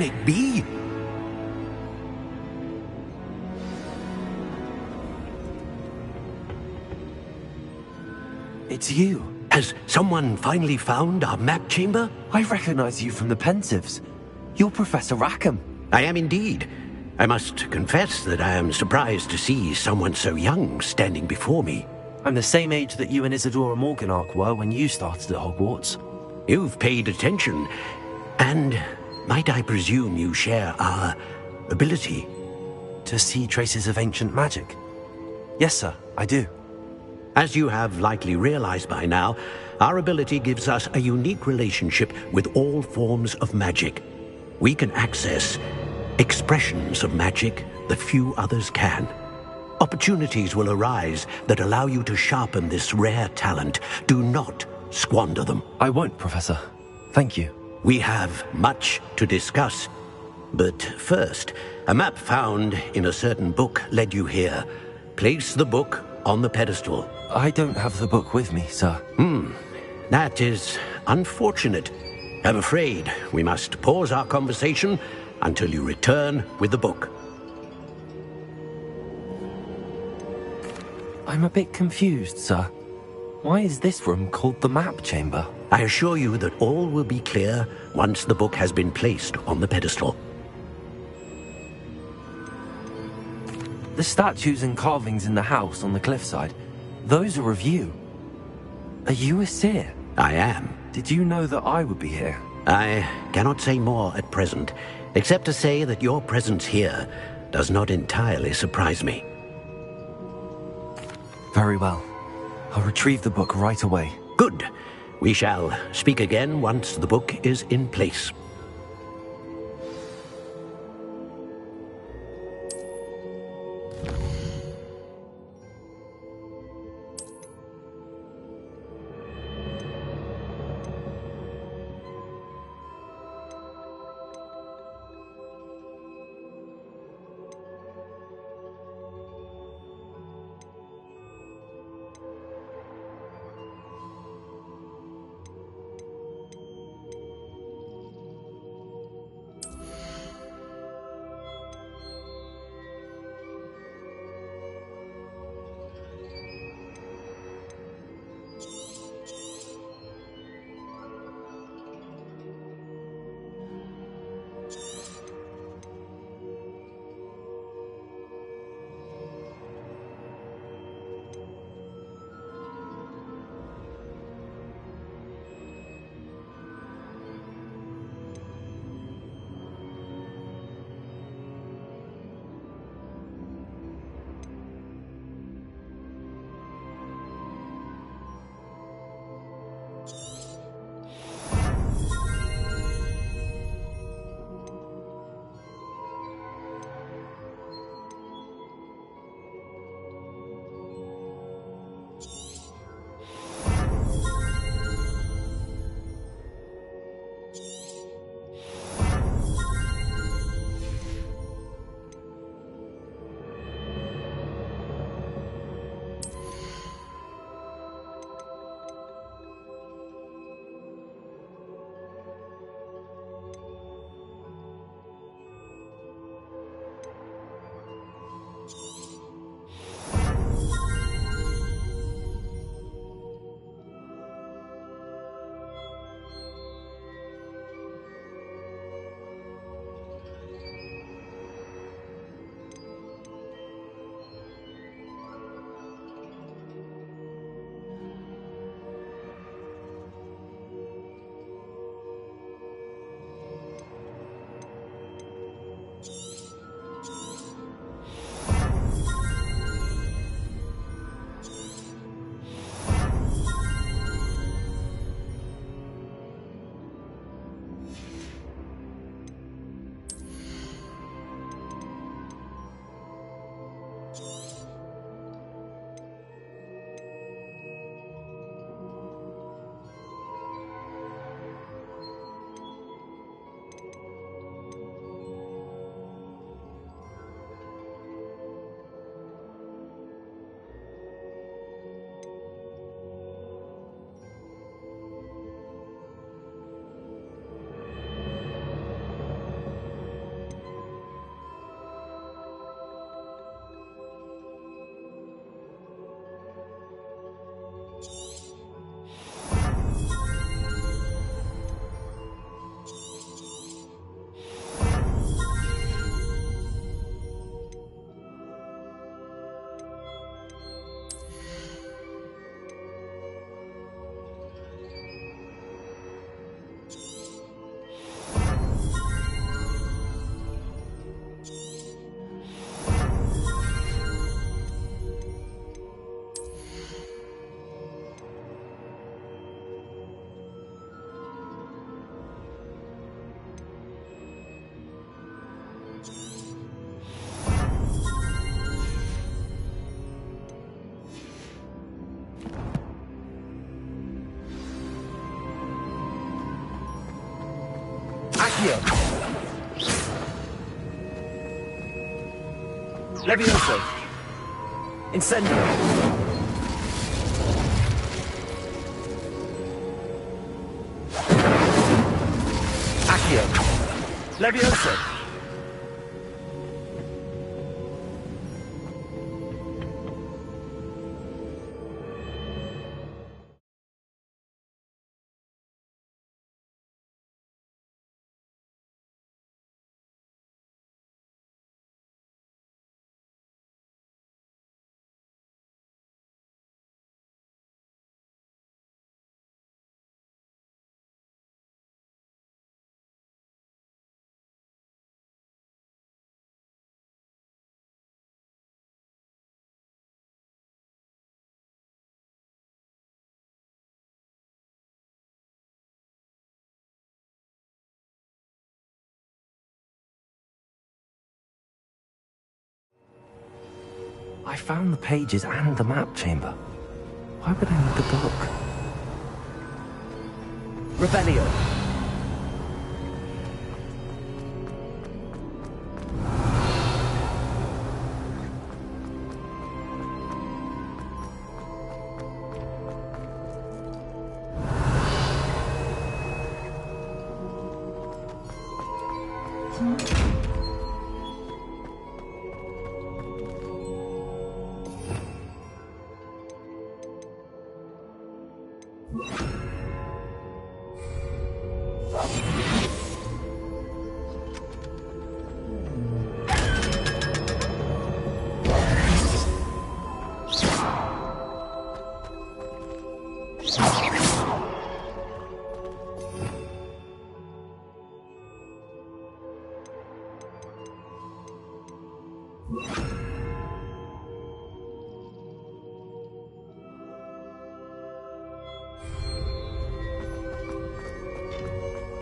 it be? It's you. Has someone finally found our map chamber? I recognize you from the Pensives. You're Professor Rackham. I am indeed. I must confess that I am surprised to see someone so young standing before me. I'm the same age that you and Isadora Morganach were when you started at Hogwarts. You've paid attention, and might I presume you share our ability? To see traces of ancient magic? Yes, sir, I do. As you have likely realized by now, our ability gives us a unique relationship with all forms of magic. We can access expressions of magic that few others can. Opportunities will arise that allow you to sharpen this rare talent. Do not squander them. I won't, Professor. Thank you. We have much to discuss. But first, a map found in a certain book led you here. Place the book on the pedestal. I don't have the book with me, sir. That is unfortunate. I'm afraid we must pause our conversation until you return with the book. I'm a bit confused, sir. Why is this room called the map chamber? I assure you that all will be clear once the book has been placed on the pedestal. The statues and carvings in the house on the cliffside, those are of you. Are you a seer? I am. Did you know that I would be here? I cannot say more at present, except to say that your presence here does not entirely surprise me. Very well. I'll retrieve the book right away. Good. We shall speak again once the book is in place. Accio. Levioso. Incendio. Accio. Levioso. I found the pages and the map chamber. Why would I need the book? Revelio.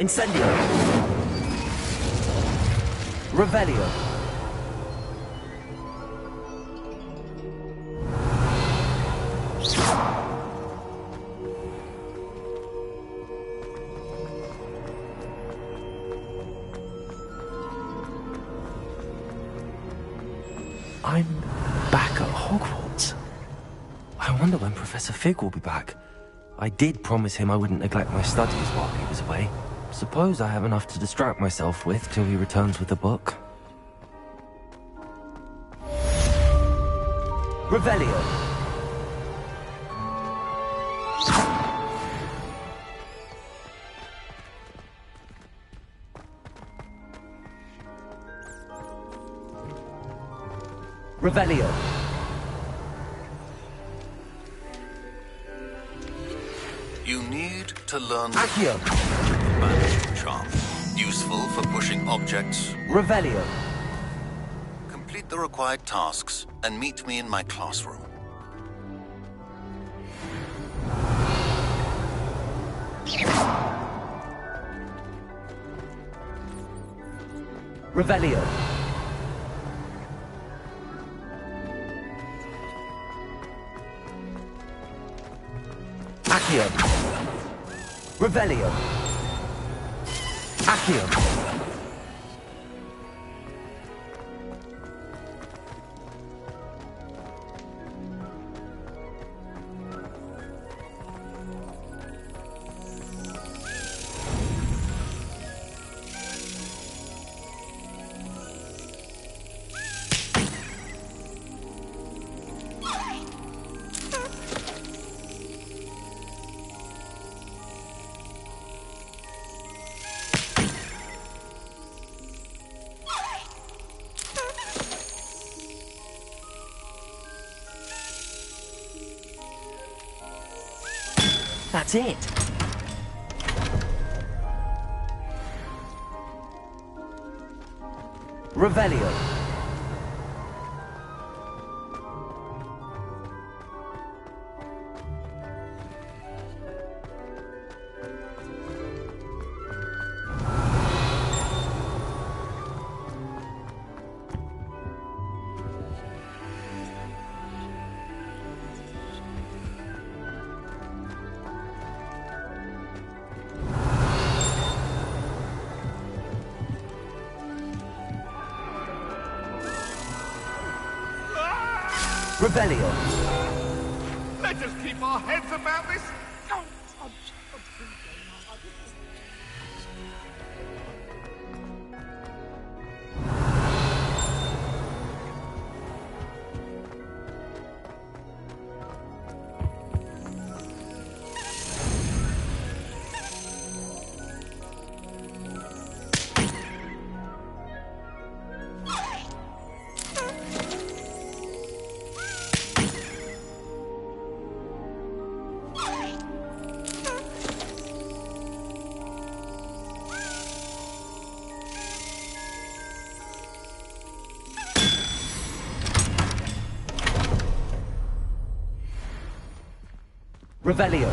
Incendio. Revelio. I'm back at Hogwarts. I wonder when Professor Fig will be back. I did promise him I wouldn't neglect my studies while he was away. Suppose I have enough to distract myself with till he returns with the book. Revelio. Revelio. You need to learn Accio. magic charm, useful for pushing objects. Revelio. Complete the required tasks and meet me in my classroom. Revelio. Accio. Revelio. Accio. That's it. Revelio. Revelio. Let us keep our heads about this. Revelio.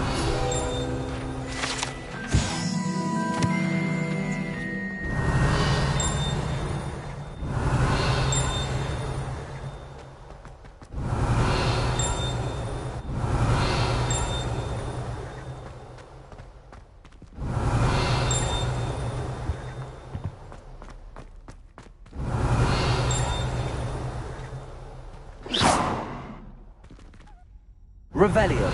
Revelio.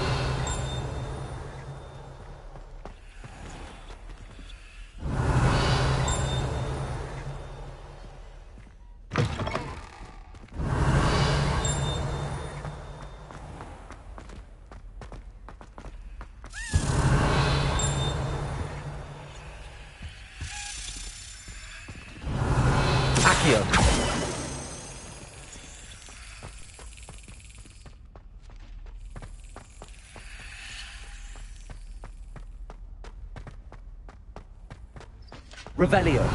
Revelio.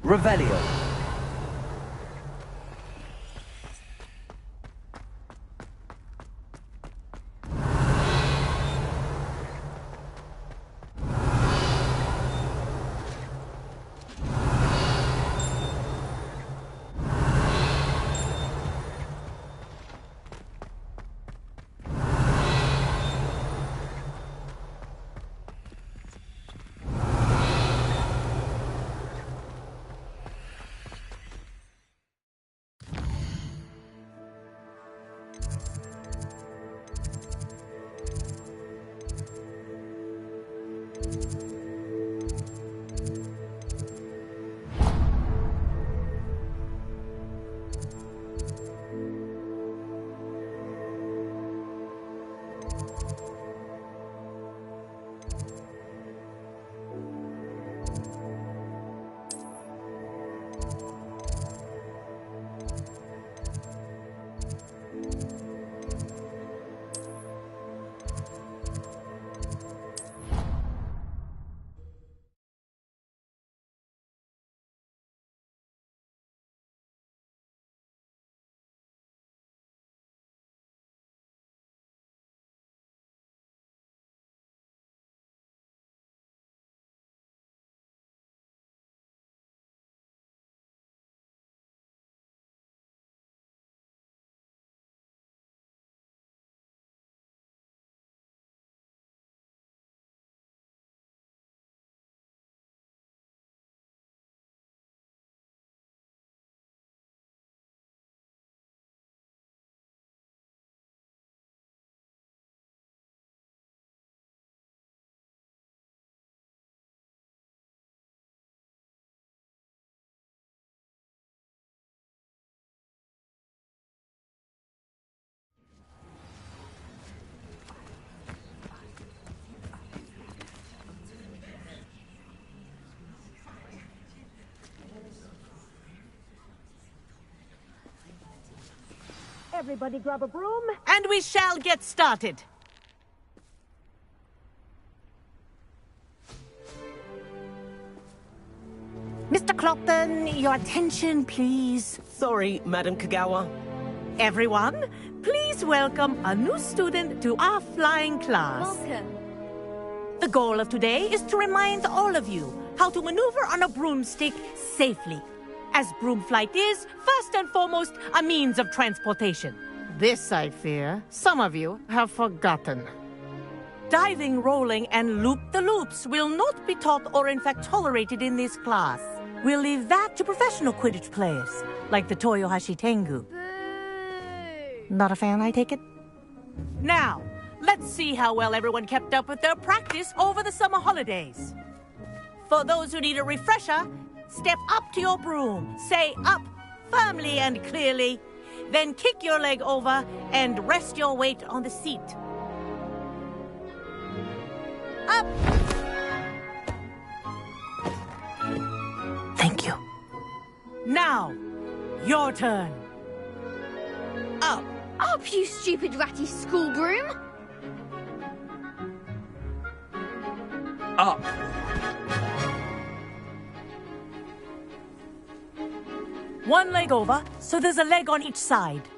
Revelio. Everybody grab a broom. And we shall get started. Mr. Clopton, your attention, please. Sorry, Madam Kagawa. Everyone, please please welcome a new student to our flying class. Welcome. The goal of today is to remind all of you how to maneuver on a broomstick safely, as broom flight is, first and foremost, a means of transportation. This, I fear, some of you have forgotten. Diving, rolling, and loop-the-loops will not be taught or in fact tolerated in this class. We'll leave that to professional Quidditch players, like the Toyohashi Tengu. Boo! Not a fan, I take it? Now, let's see how well everyone kept up with their practice over the summer holidays. For those who need a refresher, step up to your broom, say up firmly and clearly, then kick your leg over and rest your weight on the seat. Up! Thank you. Now, your turn. Up. Up, you stupid ratty school broom! Up. One leg over, so there's a leg on each side.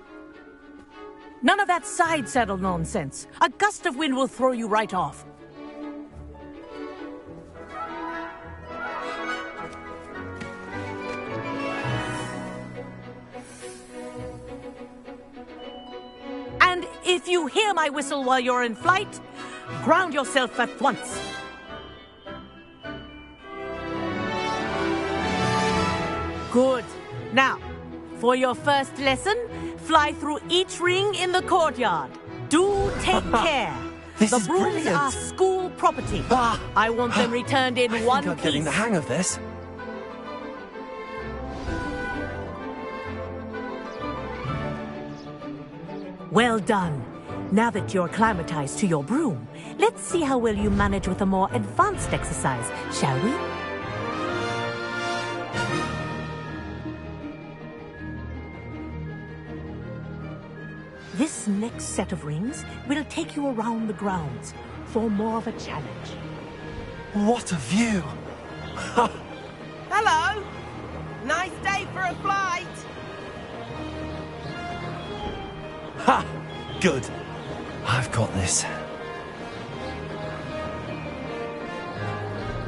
None of that side saddle nonsense. A gust of wind will throw you right off. And if you hear my whistle while you're in flight, ground yourself at once. Good. Now, for your first lesson, fly through each ring in the courtyard. Do take care. This the is brooms brilliant. are school property. I want them returned in one I'm piece. getting the hang of this. Well done. Now that you're acclimatized to your broom, let's see how well you manage with a more advanced exercise, shall we? This next set of rings will take you around the grounds for more of a challenge. What a view! Hello! Nice day for a flight! Ha! Good. I've got this.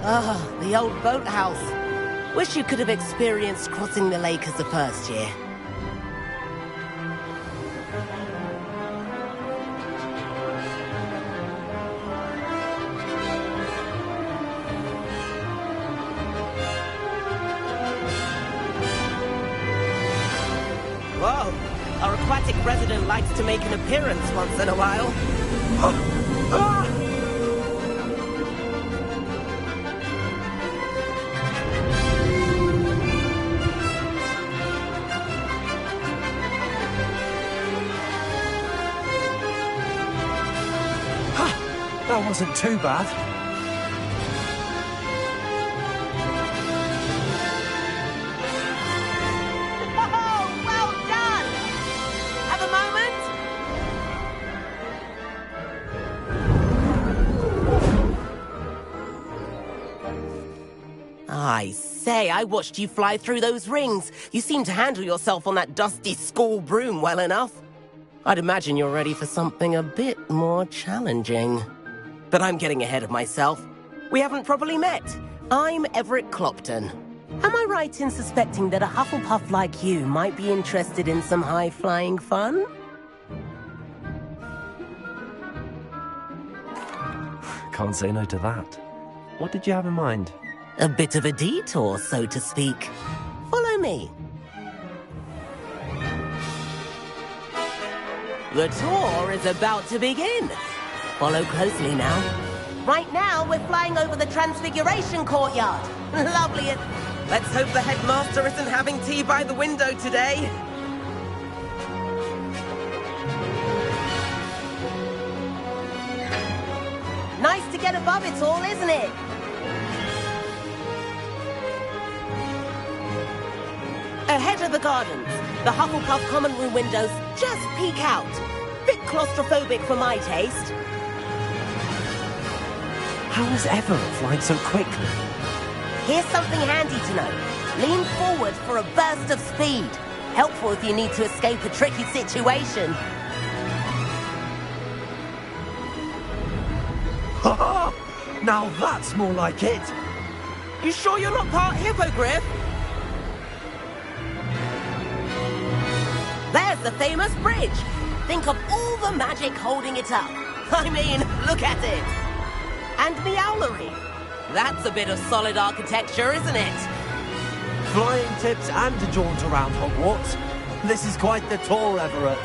Ah, the old boathouse. Wish you could have experienced crossing the lake as a first year. Whoa! Our aquatic resident likes to make an appearance once in a while. That wasn't too bad. Oh, well done! Have a moment? I say, I watched you fly through those rings. You seem to handle yourself on that dusty school broom well enough. I'd imagine you're ready for something a bit more challenging. But I'm getting ahead of myself. We haven't properly met. I'm Everett Clopton. Am I right in suspecting that a Hufflepuff like you might be interested in some high-flying fun? Can't say no to that. What did you have in mind? A bit of a detour, so to speak. Follow me. The tour is about to begin. Follow closely now. Right now, we're flying over the Transfiguration Courtyard. Lovely. Let's hope the headmaster isn't having tea by the window today. Nice to get above it all, isn't it? Ahead of the gardens, the Hufflepuff common room windows just peek out. Bit claustrophobic for my taste. How is Everett flying so quickly? Here's something handy to know. Lean forward for a burst of speed. Helpful if you need to escape a tricky situation. Now that's more like it. You sure you're not part hippogriff? There's the famous bridge. Think of all the magic holding it up. I mean, look at it. And the owlery. That's a bit of solid architecture, isn't it? Flying tips and a jaunt around Hogwarts. This is quite the tour, Everett.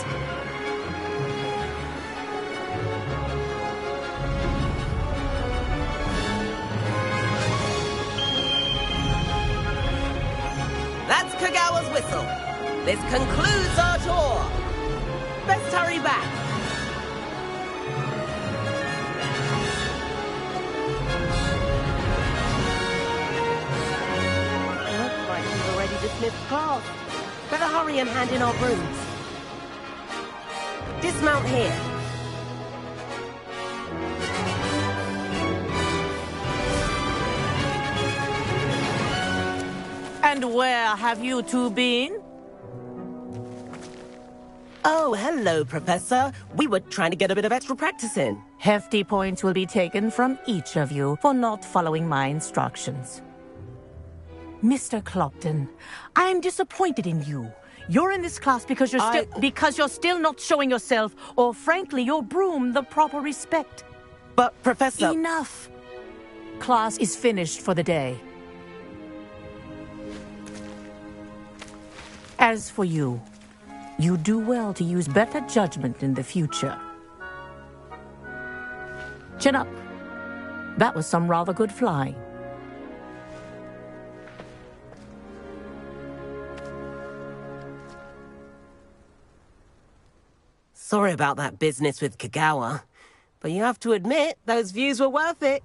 That's Kagawa's whistle. This concludes our tour. Best hurry back. Looks like we've already dismissed class. Better hurry and hand in our brooms. Dismount here. And where have you two been? Oh, hello, Professor. We were trying to get a bit of extra practice in. Hefty points will be taken from each of you for not following my instructions. Mr. Clopton, I am disappointed in you. You're in this class because you're still not showing yourself, or frankly, your broom, the proper respect. But, Professor... Enough. Class is finished for the day. As for you, you do well to use better judgment in the future. Chin up. That was some rather good flying. Sorry about that business with Kagawa, but you have to admit, those views were worth it.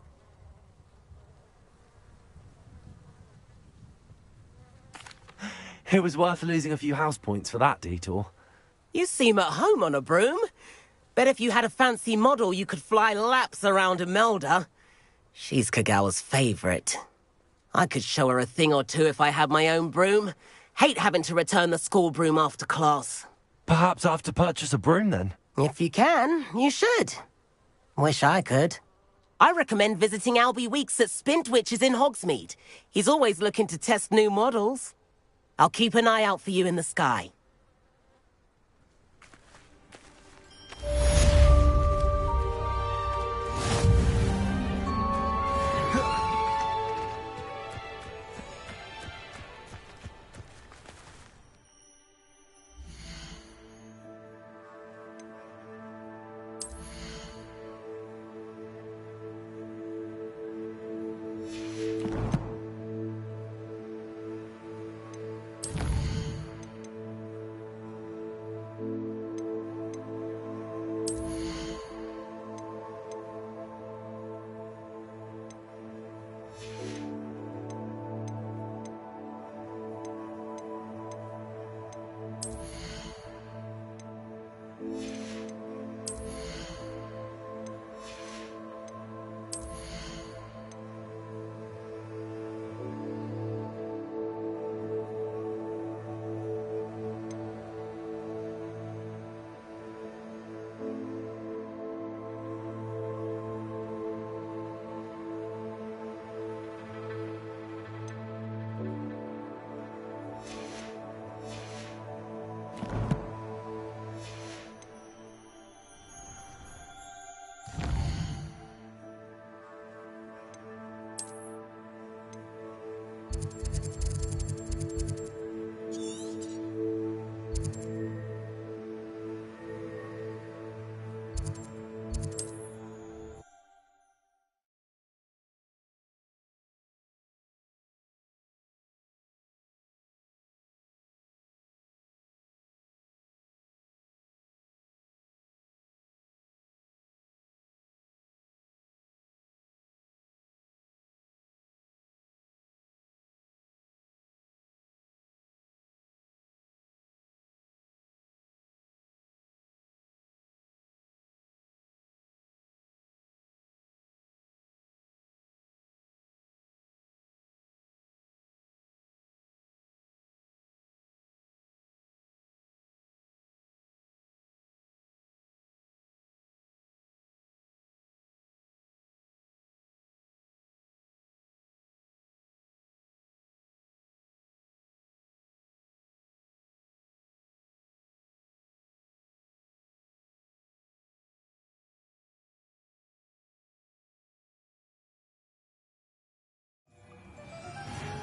It was worth losing a few house points for that detour. You seem at home on a broom. Bet if you had a fancy model, you could fly laps around Imelda. She's Kagawa's favorite. I could show her a thing or two if I had my own broom. Hate having to return the school broom after class. Perhaps I have to purchase a broom then. If you can, you should. Wish I could. I recommend visiting Albie Weeks at Spintwitches in Hogsmeade. He's always looking to test new models. I'll keep an eye out for you in the sky.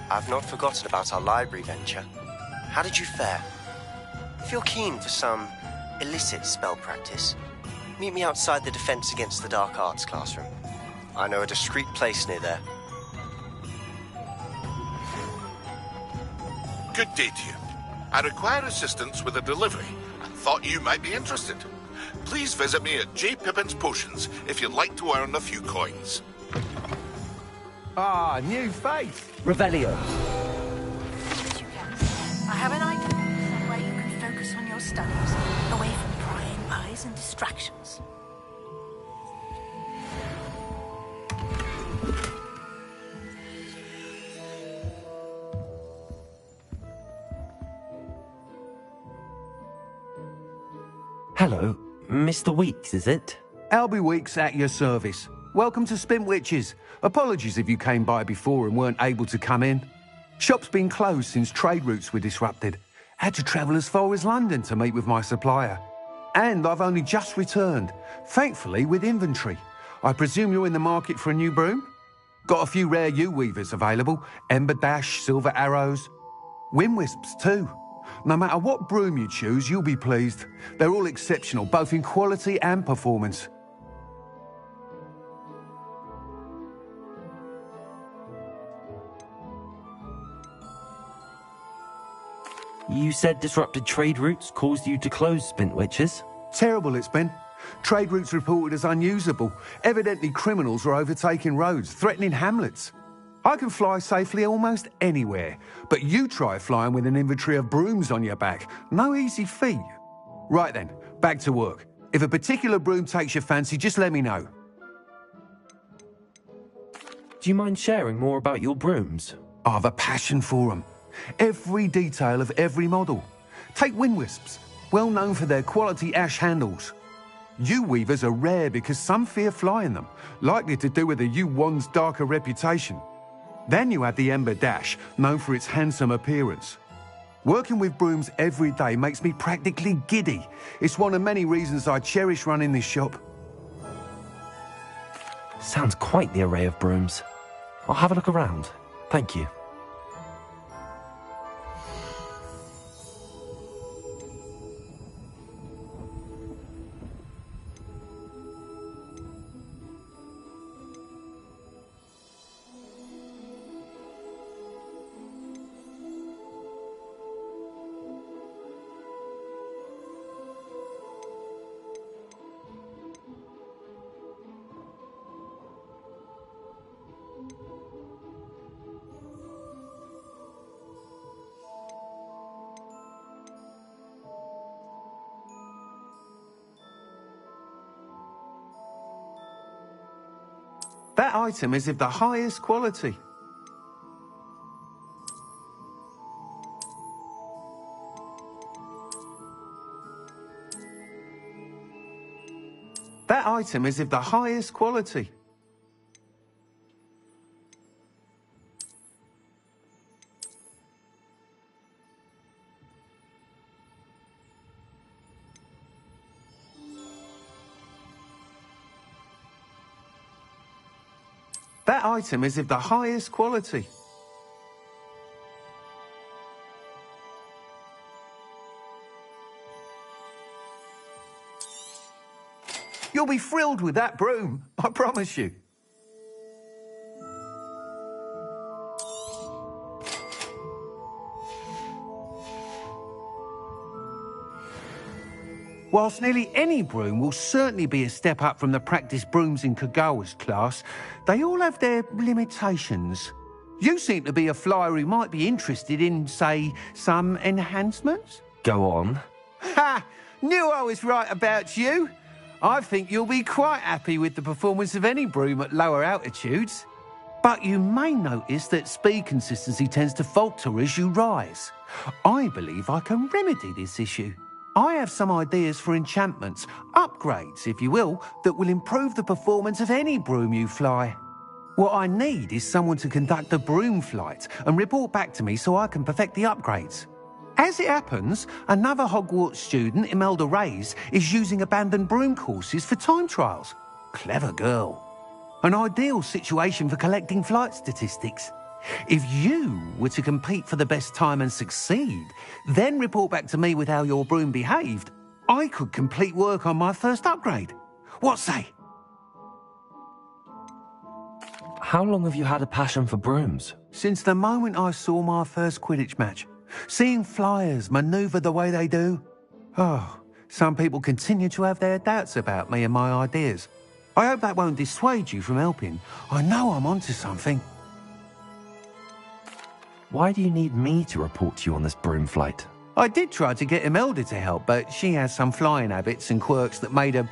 I've not forgotten about our library venture. How did you fare? If you're keen for some illicit spell practice, meet me outside the Defense Against the Dark Arts classroom. I know a discreet place near there. Good day to you. I require assistance with a delivery and thought you might be interested. Please visit me at J. Pippin's Potions if you'd like to earn a few coins. Ah, new face. Revelio. I have an idea where you can focus on your studies, away from prying eyes and distractions. Hello, Mr. Weeks, is it? Albie Weeks at your service. Welcome to Spintwitches. Apologies if you came by before and weren't able to come in. Shop's been closed since trade routes were disrupted. Had to travel as far as London to meet with my supplier. And I've only just returned, thankfully with inventory. I presume you're in the market for a new broom? Got a few rare U-weavers available. Ember Dash, Silver Arrows. Wind Wisps too. No matter what broom you choose, you'll be pleased. They're all exceptional, both in quality and performance. You said disrupted trade routes caused you to close Spintwitches? Terrible it's been. Trade routes reported as unusable. Evidently criminals were overtaking roads, threatening hamlets. I can fly safely almost anywhere, but you try flying with an inventory of brooms on your back. No easy feat. Right then, back to work. If a particular broom takes your fancy, just let me know. Do you mind sharing more about your brooms? I've a passion for them. Every detail of every model. Take Wind Wisps, well known for their quality ash handles. U-weavers are rare because some fear flying them, likely to do with the U-wand's darker reputation. Then you have the Ember Dash, known for its handsome appearance. Working with brooms every day makes me practically giddy. It's one of many reasons I cherish running this shop. Sounds quite the array of brooms. I'll have a look around. Thank you. That item is of the highest quality. That item is of the highest quality. That item is of the highest quality. You'll be thrilled with that broom, I promise you. Whilst nearly any broom will certainly be a step up from the practice brooms in Kagawa's class, they all have their limitations. You seem to be a flyer who might be interested in, say, some enhancements? Go on. Ha! Knew I was right about you. I think you'll be quite happy with the performance of any broom at lower altitudes. But you may notice that speed consistency tends to falter as you rise. I believe I can remedy this issue. I have some ideas for enchantments, upgrades, if you will, that will improve the performance of any broom you fly. What I need is someone to conduct a broom flight and report back to me so I can perfect the upgrades. As it happens, another Hogwarts student, Imelda Reyes, is using abandoned broom courses for time trials. Clever girl. An ideal situation for collecting flight statistics. If you were to compete for the best time and succeed, then report back to me with how your broom behaved, I could complete work on my first upgrade. What say? How long have you had a passion for brooms? Since the moment I saw my first Quidditch match. Seeing flyers manoeuvre the way they do. Oh, some people continue to have their doubts about me and my ideas. I hope that won't dissuade you from helping. I know I'm onto something. Why do you need me to report to you on this broom flight? I did try to get Imelda to help, but she has some flying habits and quirks that made her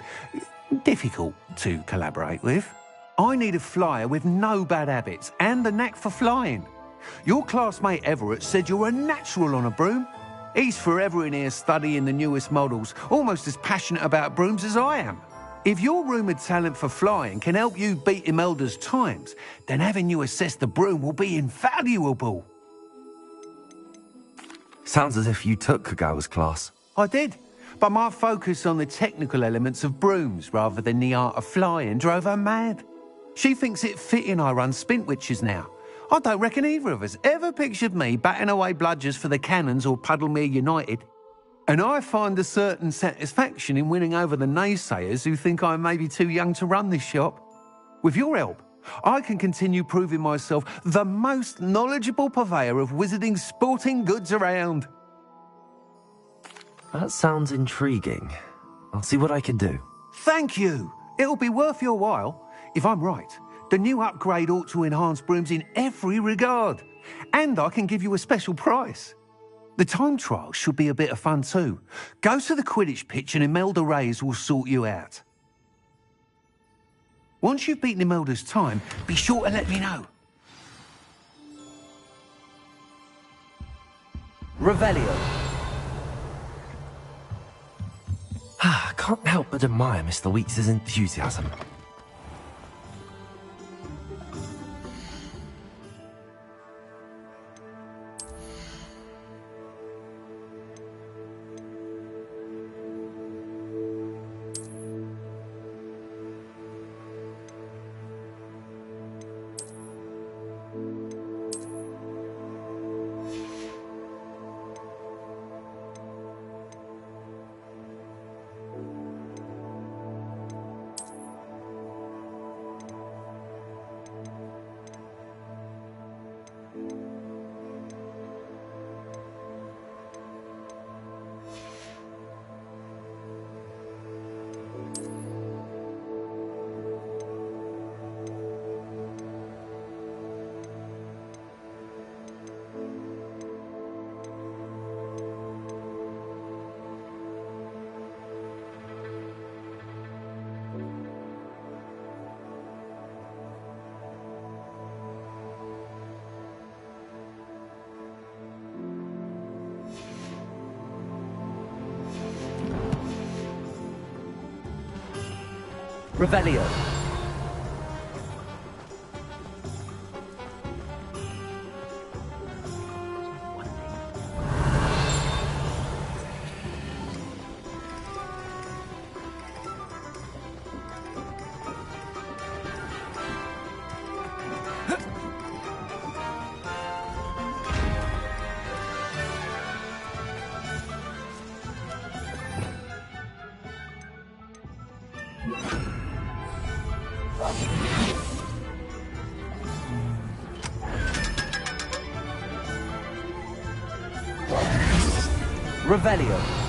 difficult to collaborate with. I need a flyer with no bad habits and the knack for flying. Your classmate Everett said you're a natural on a broom. He's forever in here studying the newest models, almost as passionate about brooms as I am. If your rumoured talent for flying can help you beat Imelda's times, then having you assess the broom will be invaluable. Sounds as if you took Kagawa's class. I did, but my focus on the technical elements of brooms rather than the art of flying drove her mad. She thinks it fitting I run Spint Witches now. I don't reckon either of us ever pictured me batting away bludgers for the Cannons or Puddlemere United. And I find a certain satisfaction in winning over the naysayers who think I may be too young to run this shop. With your help, I can continue proving myself the most knowledgeable purveyor of wizarding sporting goods around. That sounds intriguing. I'll see what I can do. Thank you. It'll be worth your while. If I'm right, the new upgrade ought to enhance brooms in every regard. And I can give you a special price. The time trial should be a bit of fun too. Go to the Quidditch pitch and Imelda Reyes will sort you out. Once you've beaten Imelda's time, be sure to let me know. Revelio. I can't help but admire Mr. Weeks' enthusiasm. Revelio. Revelio.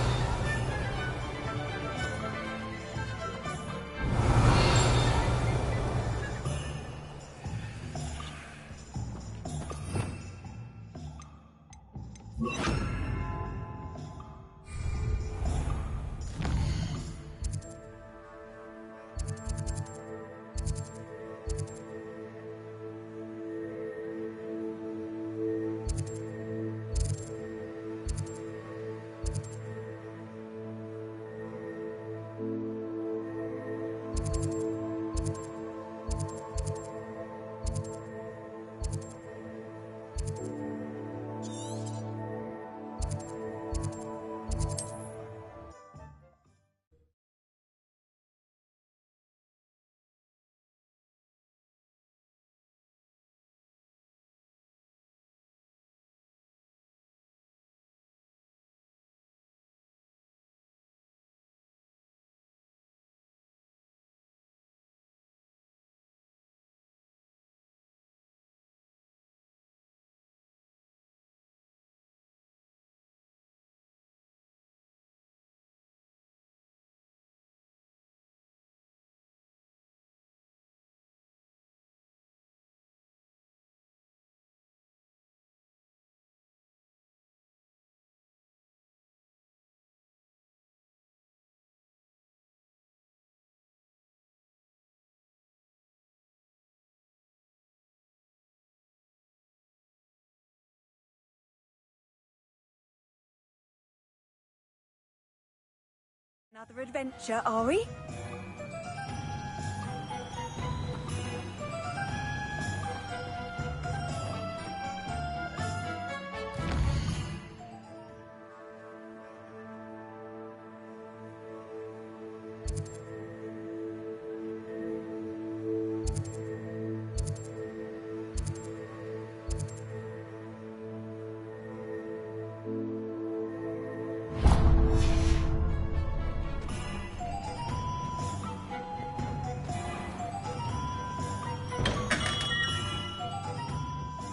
Another adventure, are we?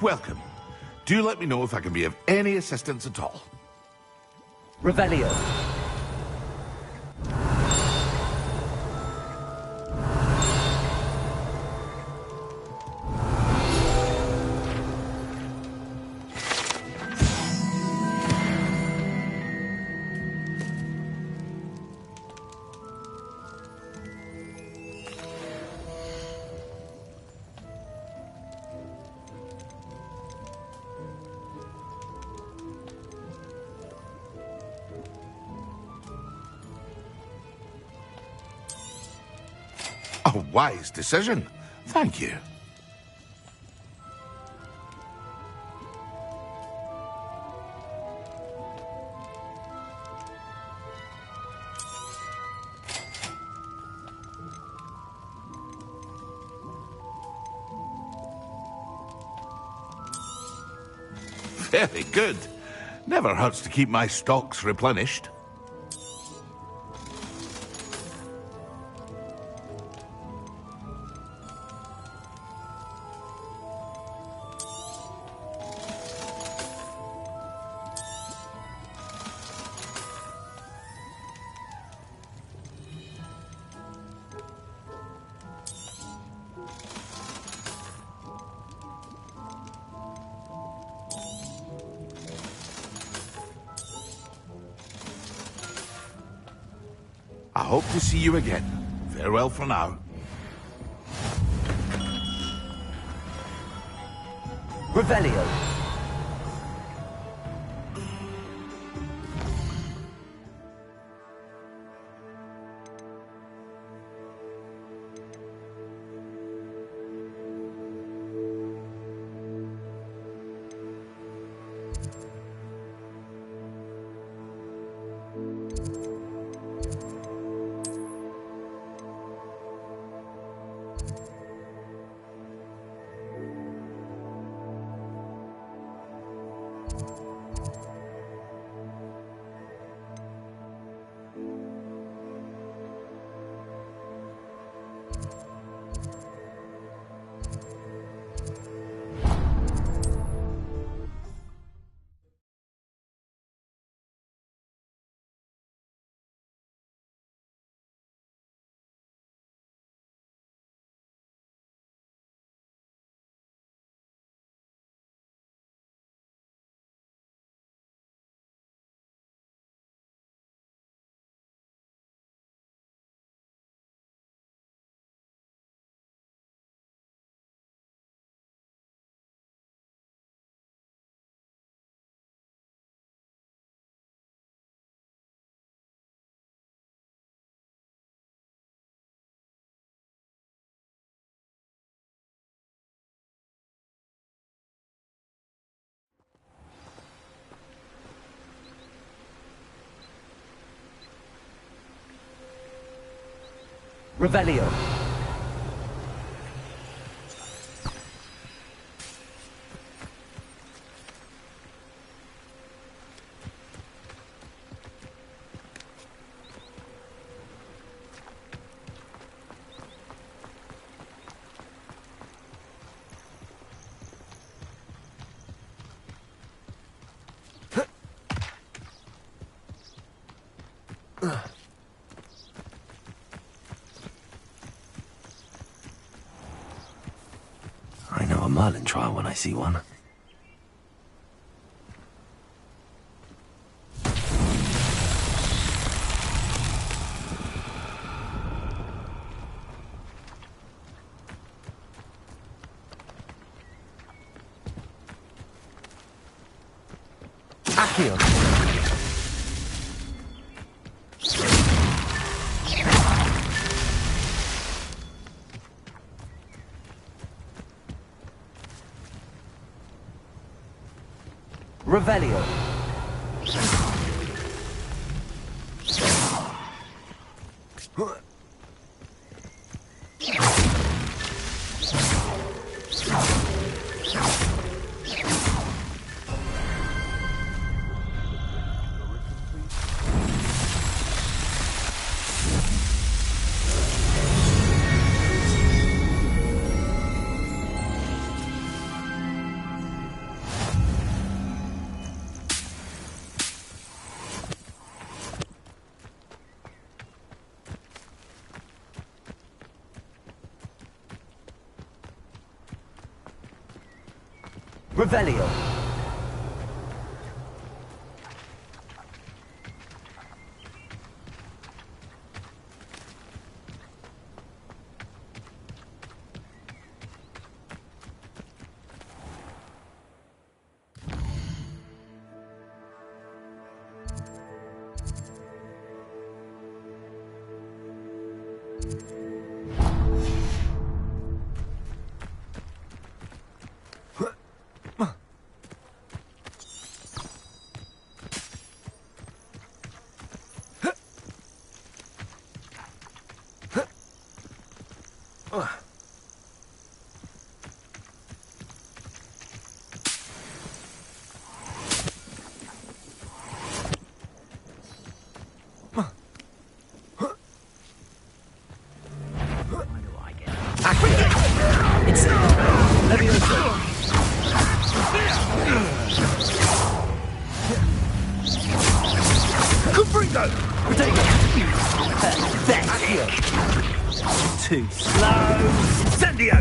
Welcome. Do let me know if I can be of any assistance at all. Revelio. A wise decision. Thank you. Very good. Never hurts to keep my stocks replenished. I hope to see you again. Farewell for now. Revelio. Revelio. I know a Merlin trial when I see one. Accio. Revelio. Revelio. Too slow. Incendio!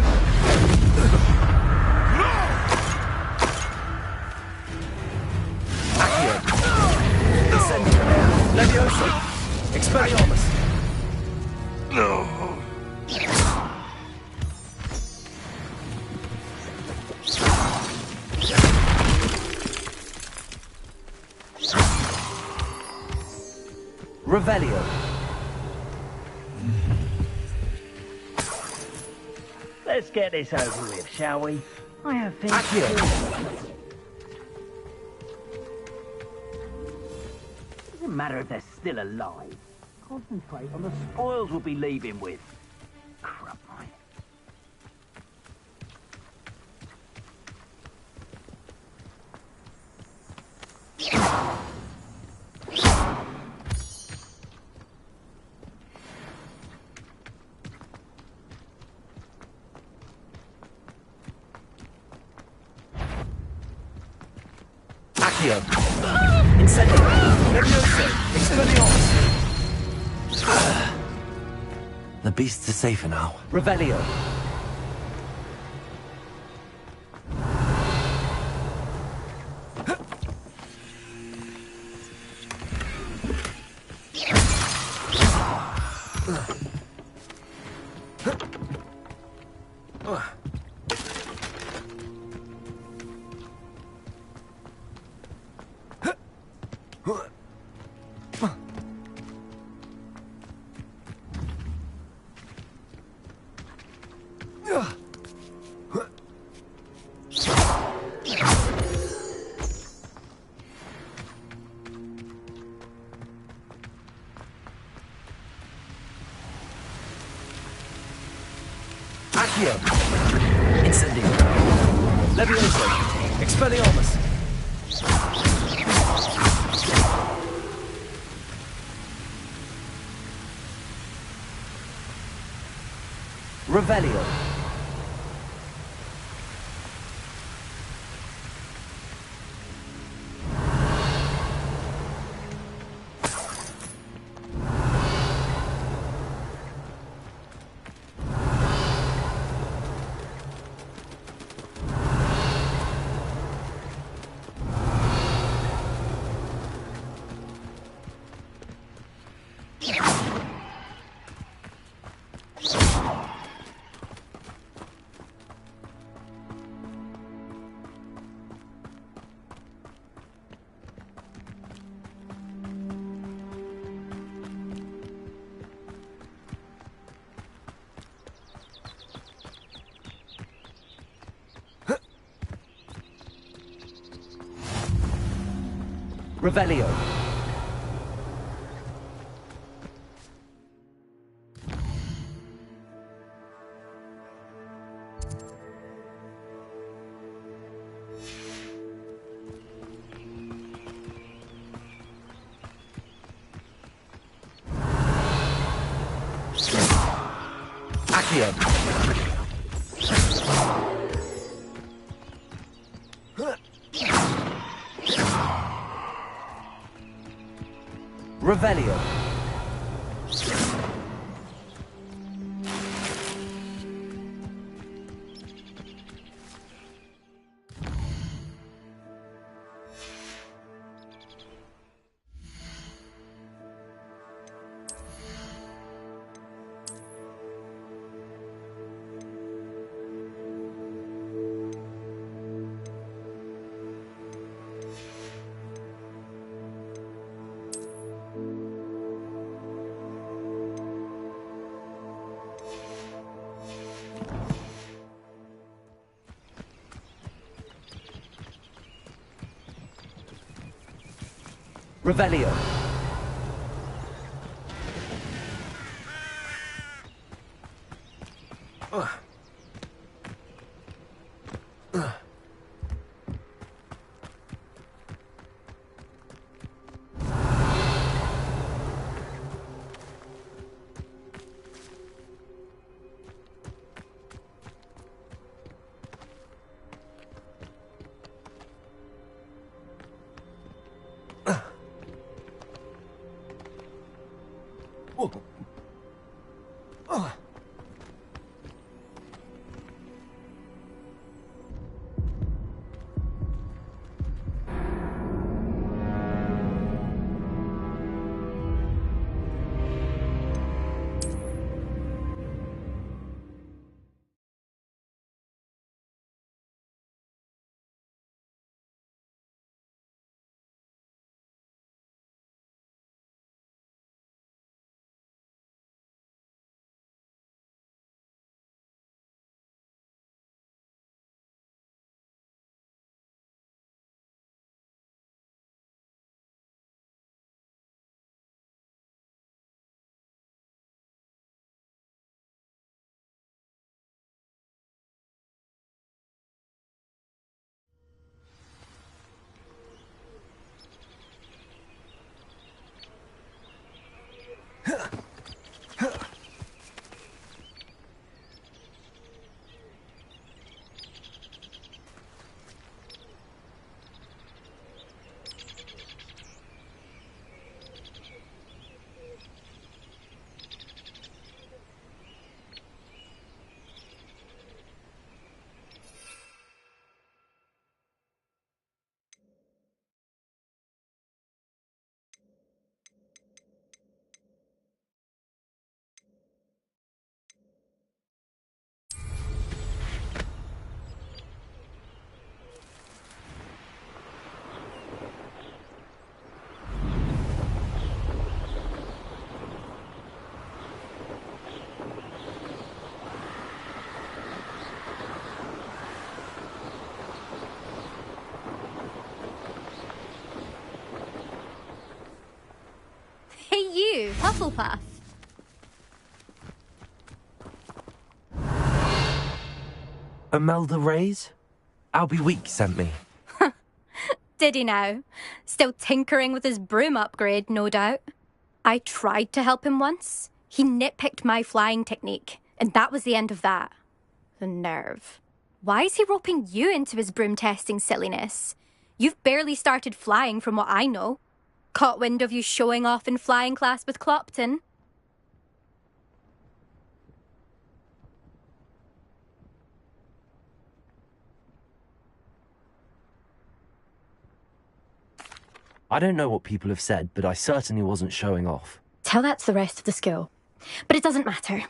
Accio. Incendio. Levioso. Expelliarmus. Revelio. Let's get this over with, shall we? I have things Accio. Doesn't matter if they're still alive. Concentrate on the spoils we'll be leaving with. Crap, mate. Accio. Incendio. Levioso. Expelliarmus. The beasts are safer now. Revelio. Accio. Incendio. Levioso. Expelliarmus. Revelio. Revelio. Accio. Revelio. Revelio. Hey you, Hufflepuff. Imelda Reyes? Albie Week sent me. Did he now? Still tinkering with his broom upgrade, no doubt. I tried to help him once. He nitpicked my flying technique, and that was the end of that. The nerve. Why is he roping you into his broom testing silliness? You've barely started flying from what I know. Caught wind of you showing off in flying class with Clopton. I don't know what people have said, but I certainly wasn't showing off. Tell that to the rest of the school. But it doesn't matter.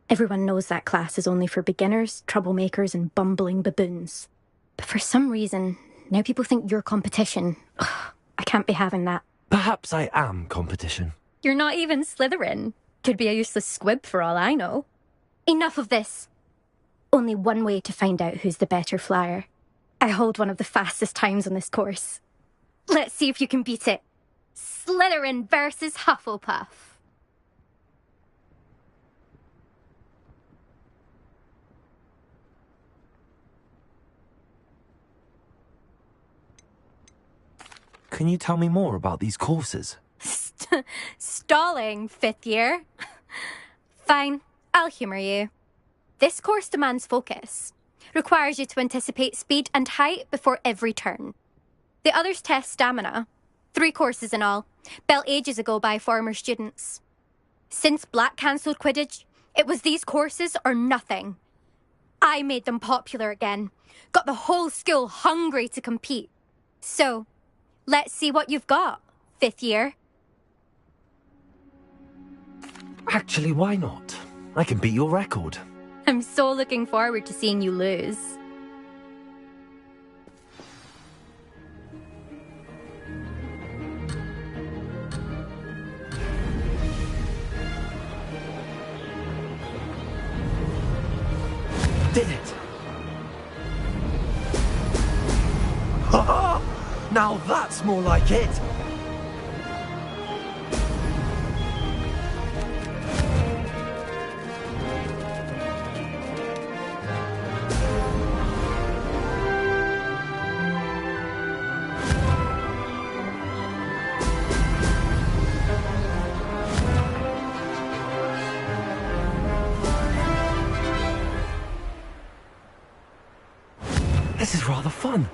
Everyone knows that class is only for beginners, troublemakers, and bumbling baboons. But for some reason, now people think you're competition. Ugh, I can't be having that. Perhaps I am competition. You're not even Slytherin. Could be a useless squib for all I know. Enough of this. Only one way to find out who's the better flyer. I hold one of the fastest times on this course. Let's see if you can beat it. Slytherin versus Hufflepuff. Can you tell me more about these courses? Stalling, 5th year. Fine, I'll humour you. This course demands focus. Requires you to anticipate speed and height before every turn. The others test stamina. 3 courses in all, built ages ago by former students. Since Black cancelled Quidditch, it was these courses or nothing. I made them popular again. Got the whole school hungry to compete. So, let's see what you've got, 5th year. Actually, why not? I can beat your record. I'm so looking forward to seeing you lose. Did it! Ha! Now that's more like it! This is rather fun.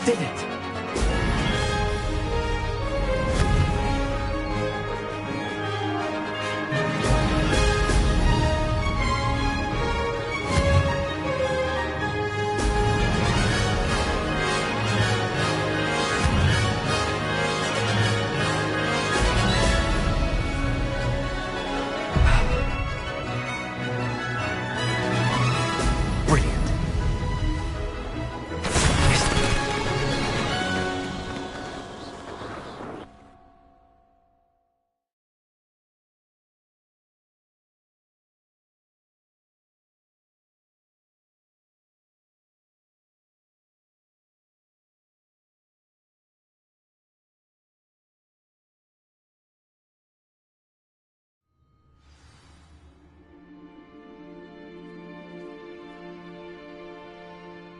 Did it!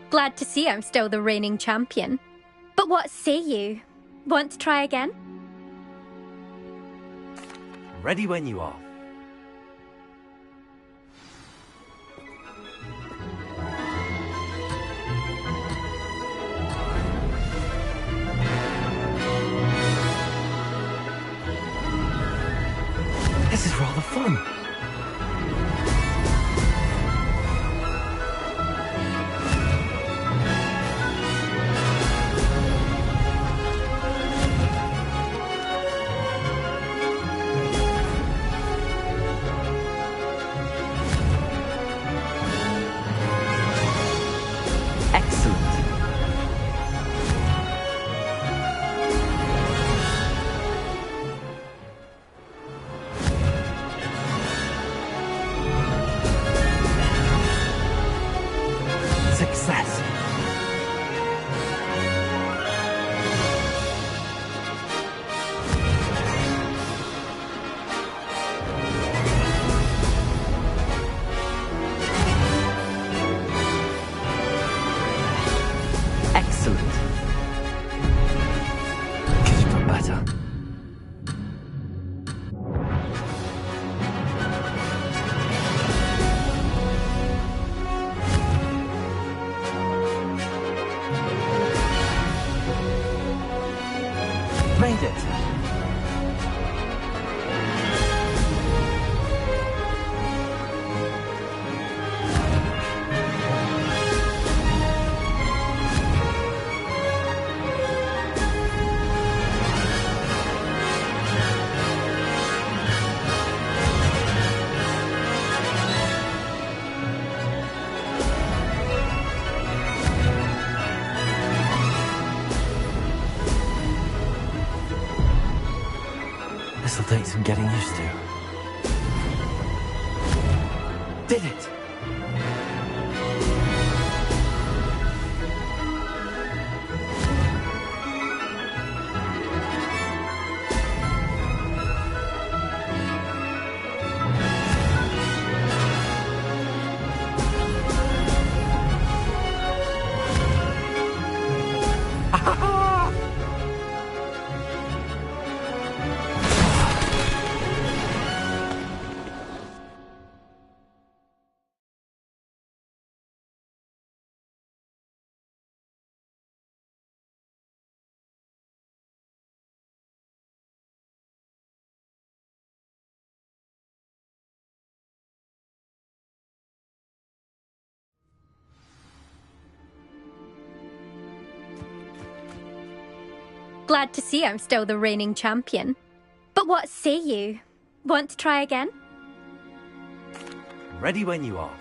Glad to see I'm still the reigning champion. But what say you? Want to try again? Ready when you are. This is rather fun. Made it. This'll take some getting used to. Did it! Glad to see I'm still the reigning champion. But what say you? Want to try again? Ready when you are.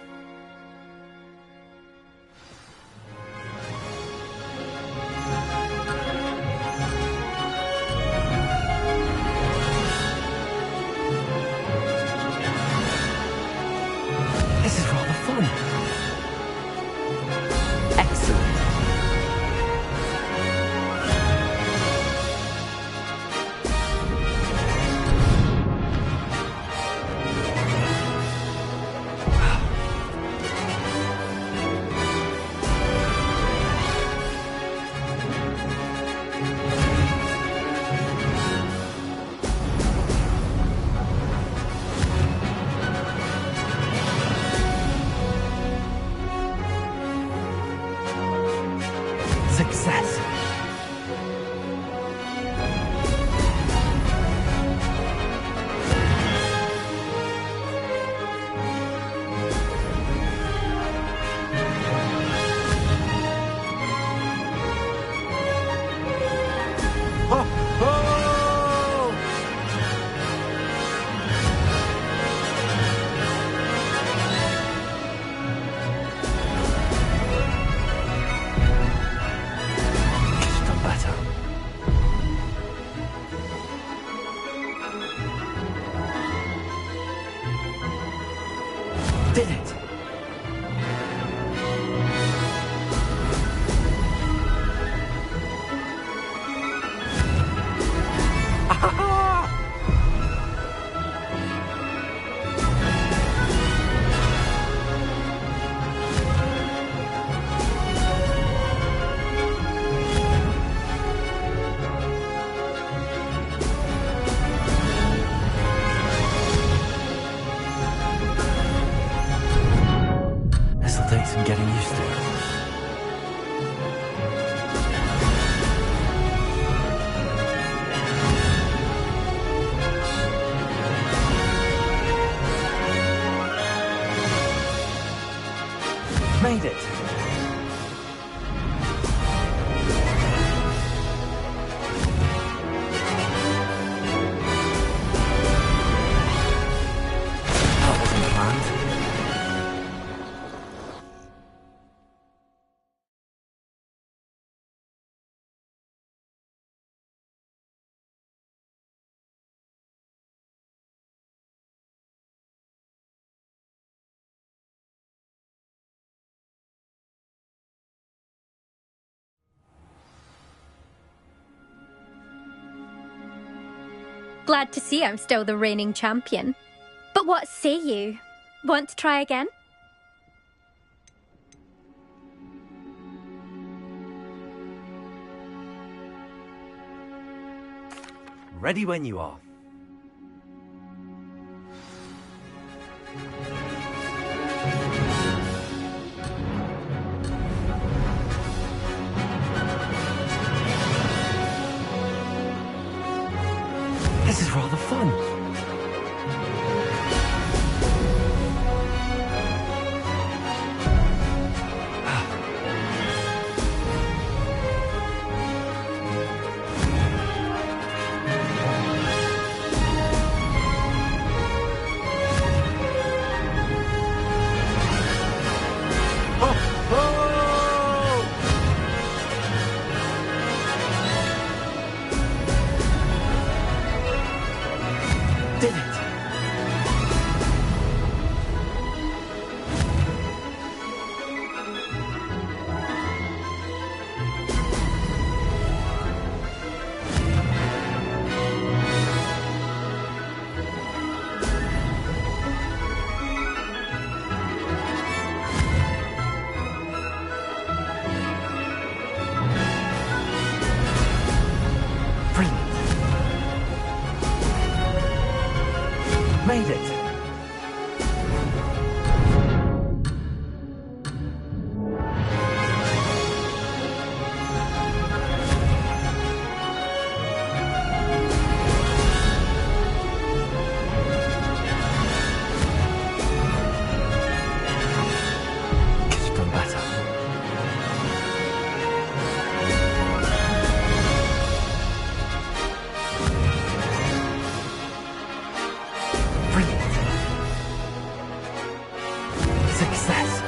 This is rather fun. Excellent. Success. Did it! This'll take some getting used to. Made it! That wasn't planned. Glad to see I'm still the reigning champion. But what say you? Want to try again? Ready when you are. This is rather fun. Made it. Could have done better. Success.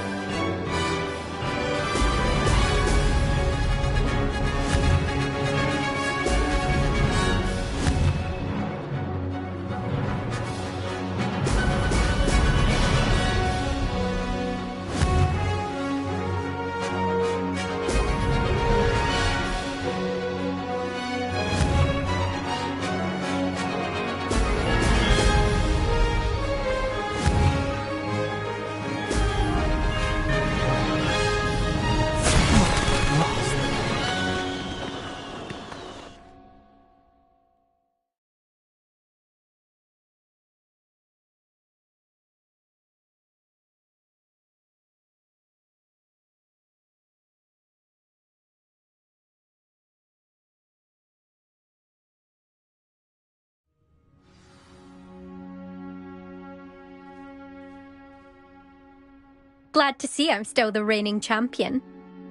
Glad to see I'm still the reigning champion.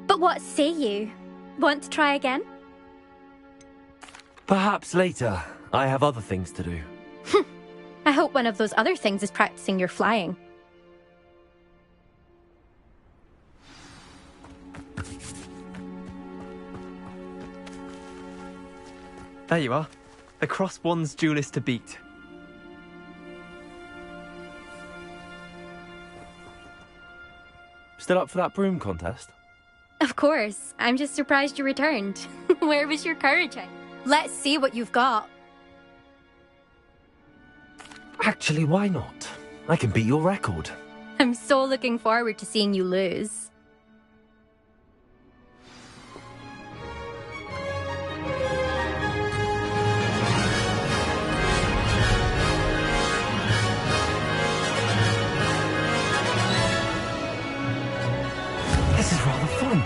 But what say you? Want to try again? Perhaps later. I have other things to do. I hope one of those other things is practicing your flying. There you are. The cross wands duelist to beat. Still up for that broom contest? Of course. I'm just surprised you returned. Where was your courage? Let's see what you've got. Actually, why not? I can beat your record. I'm so looking forward to seeing you lose. This is rather fun.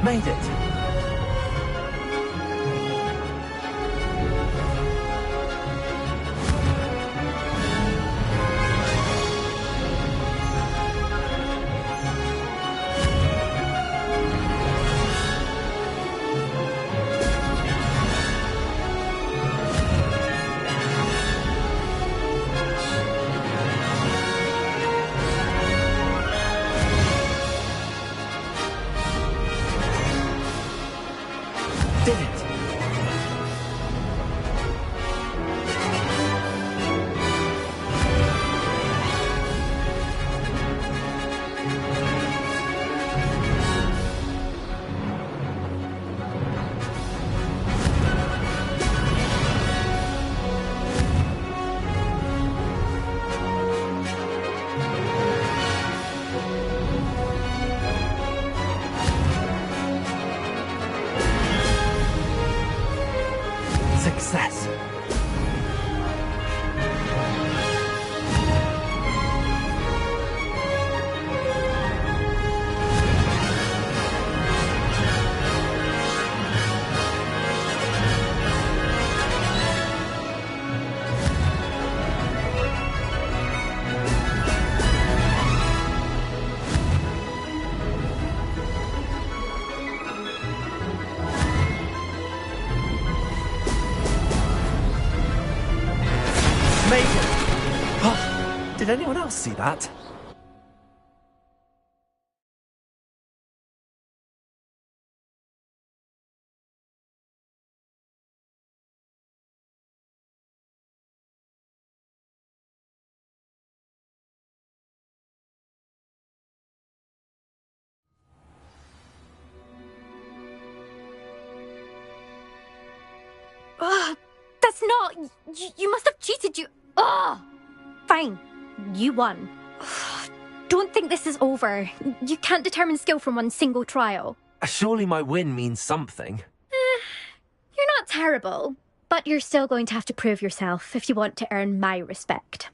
Made it. Success! Did anyone else see that? That's not... You must have cheated, you... Ugh! Fine. You won. Don't think this is over. You can't determine skill from one single trial. Surely my win means something. You're not terrible, but you're still going to have to prove yourself if you want to earn my respect.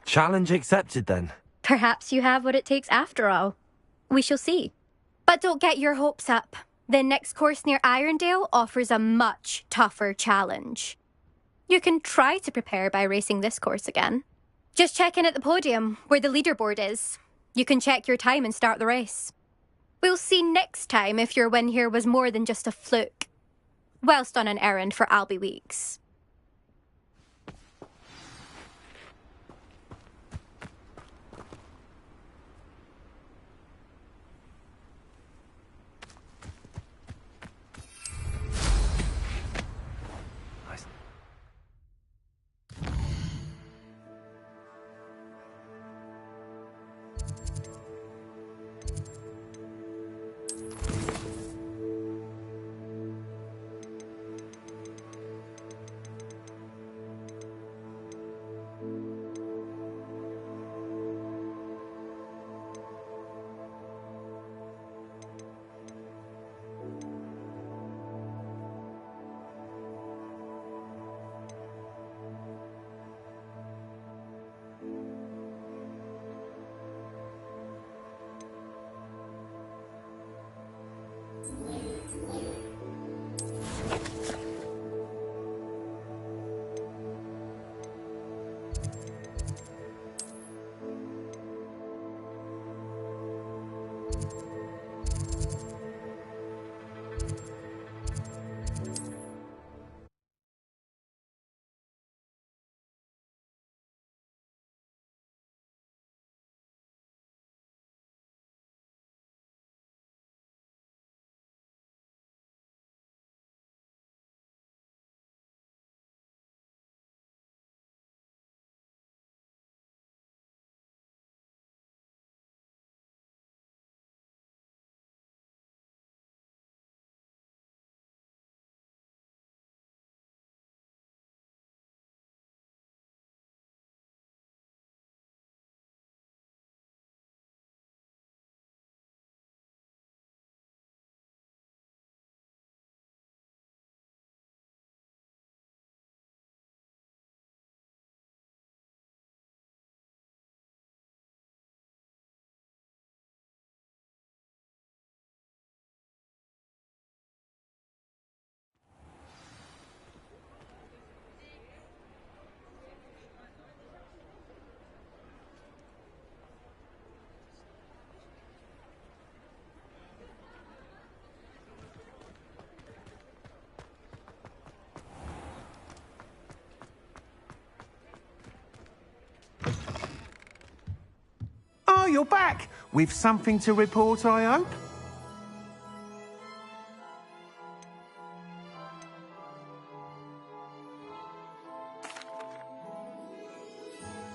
Challenge accepted, then. Perhaps you have what it takes after all. We shall see. But don't get your hopes up. The next course near Irondale offers a much tougher challenge. You can try to prepare by racing this course again. Just check in at the podium, where the leaderboard is. You can check your time and start the race. We'll see next time if your win here was more than just a fluke. Whilst on an errand for Albie Weeks. Oh, you're back! With something to report, I hope?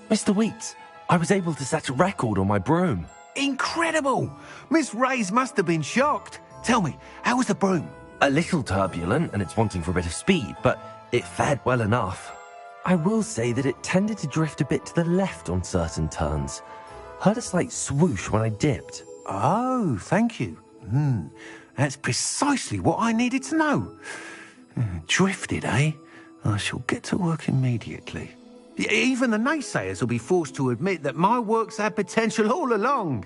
Mr. Weeks, I was able to set a record on my broom. Incredible! Miss Reyes must have been shocked. Tell me, how was the broom? A little turbulent, and it's wanting for a bit of speed, but it fared well enough. I will say that it tended to drift a bit to the left on certain turns. Heard a slight swoosh when I dipped. Oh, thank you. That's precisely what I needed to know. Drifted, eh? I shall get to work immediately. Even the naysayers will be forced to admit that my work's had potential all along.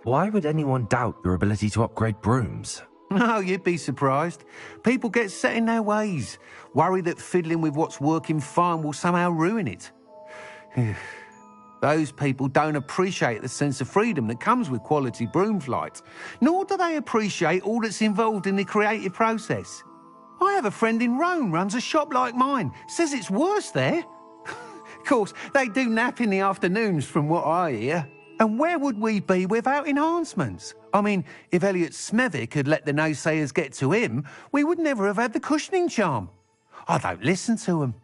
Why would anyone doubt your ability to upgrade brooms? Oh, you'd be surprised. People get set in their ways, worry that fiddling with what's working fine will somehow ruin it. Those people don't appreciate the sense of freedom that comes with quality broom flight, nor do they appreciate all that's involved in the creative process. I have a friend in Rome runs a shop like mine, says it's worse there. Of course, they do nap in the afternoons from what I hear. And where would we be without enhancements? I mean, if Elliot Smethwick had let the naysayers get to him, we would never have had the cushioning charm. I don't listen to them.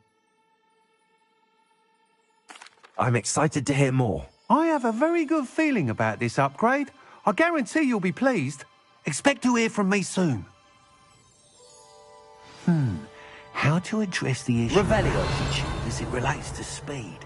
I'm excited to hear more. I have a very good feeling about this upgrade. I guarantee you'll be pleased. Expect to hear from me soon. How to address the issue of altitude as it relates to speed.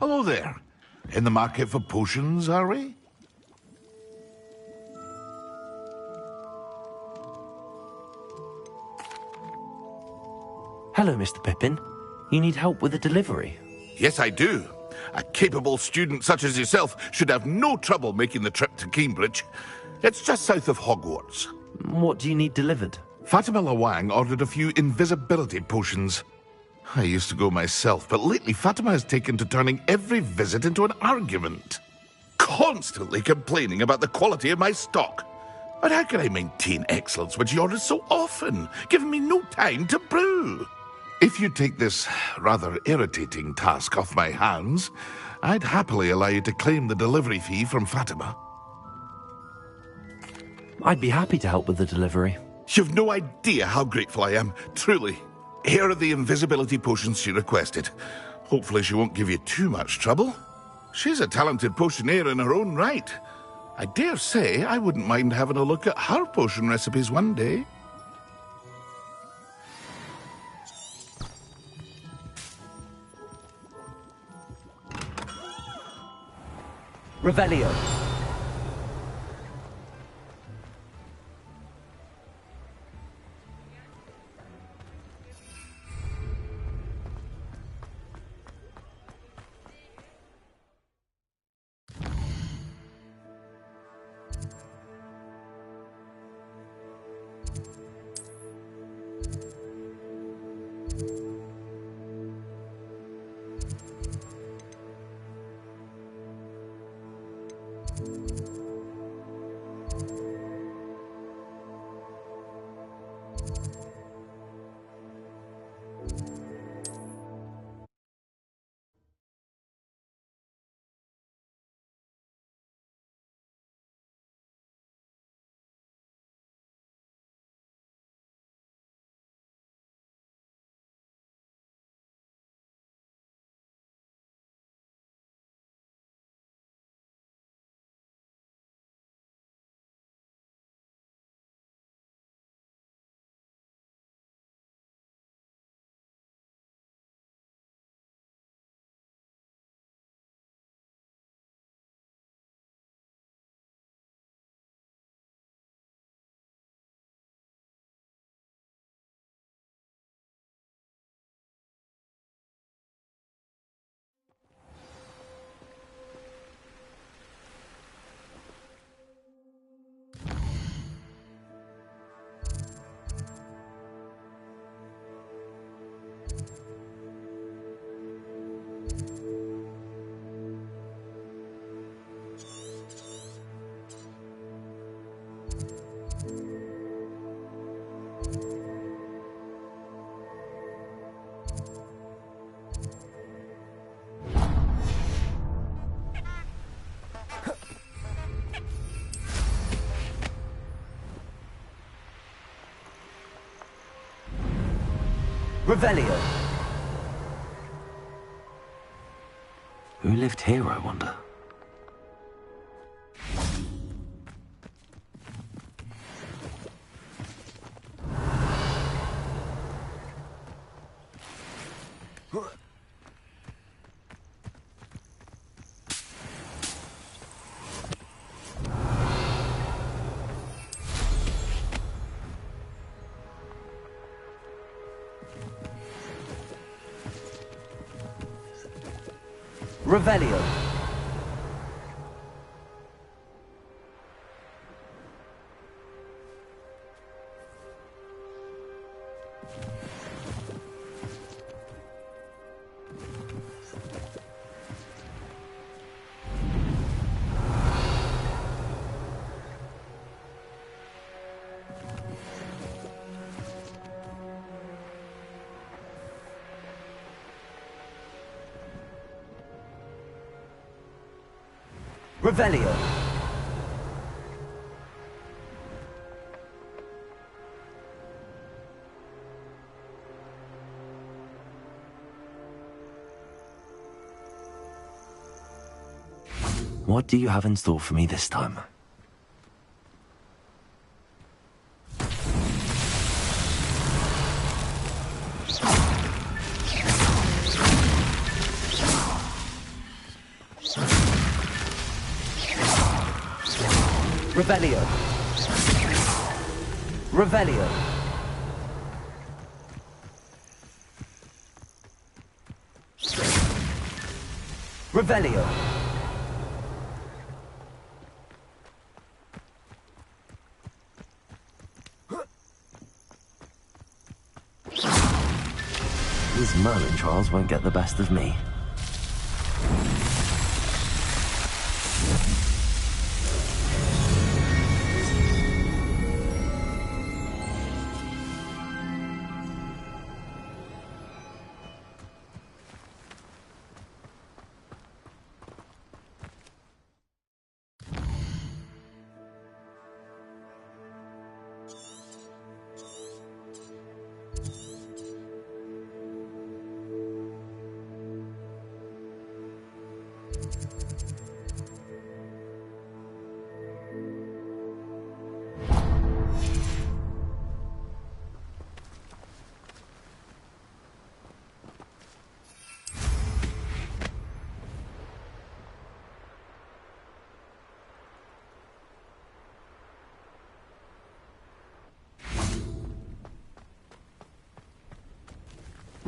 Hello there. In the market for potions, are we? Hello, Mr. Pippin. You need help with a delivery? Yes, I do. A capable student such as yourself should have no trouble making the trip to Cambridge. It's just south of Hogwarts. What do you need delivered? Fatima Lawang ordered a few invisibility potions. I used to go myself, but lately Fatima has taken to turning every visit into an argument. Constantly complaining about the quality of my stock. But how can I maintain excellence when she orders so often, giving me no time to brew? If you take this rather irritating task off my hands, I'd happily allow you to claim the delivery fee from Fatima. I'd be happy to help with the delivery. You've no idea how grateful I am, truly. Here are the invisibility potions she requested. Hopefully she won't give you too much trouble. She's a talented potioneer in her own right. I dare say I wouldn't mind having a look at her potion recipes one day. Revelio. Revelio. Who lived here, I wonder? Revelio. Revelio. What do you have in store for me this time? Revelio. Revelio. Revelio. These Merlin trials won't get the best of me.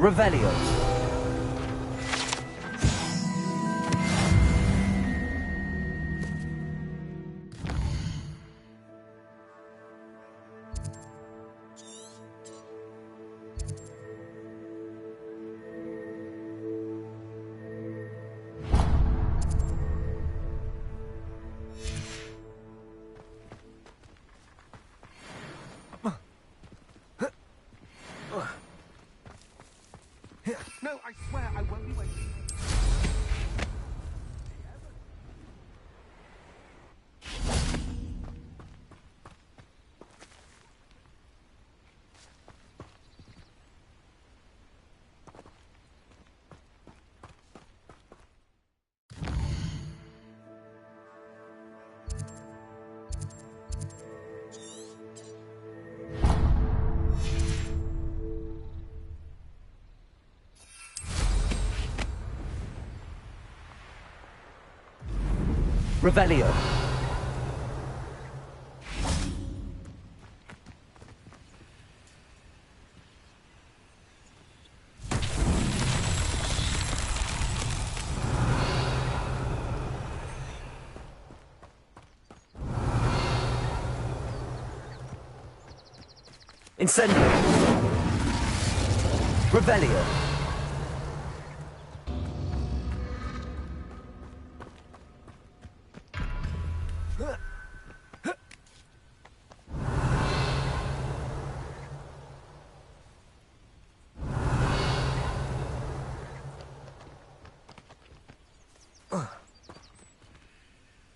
Revelio. Revelio. Incendio. Revelio.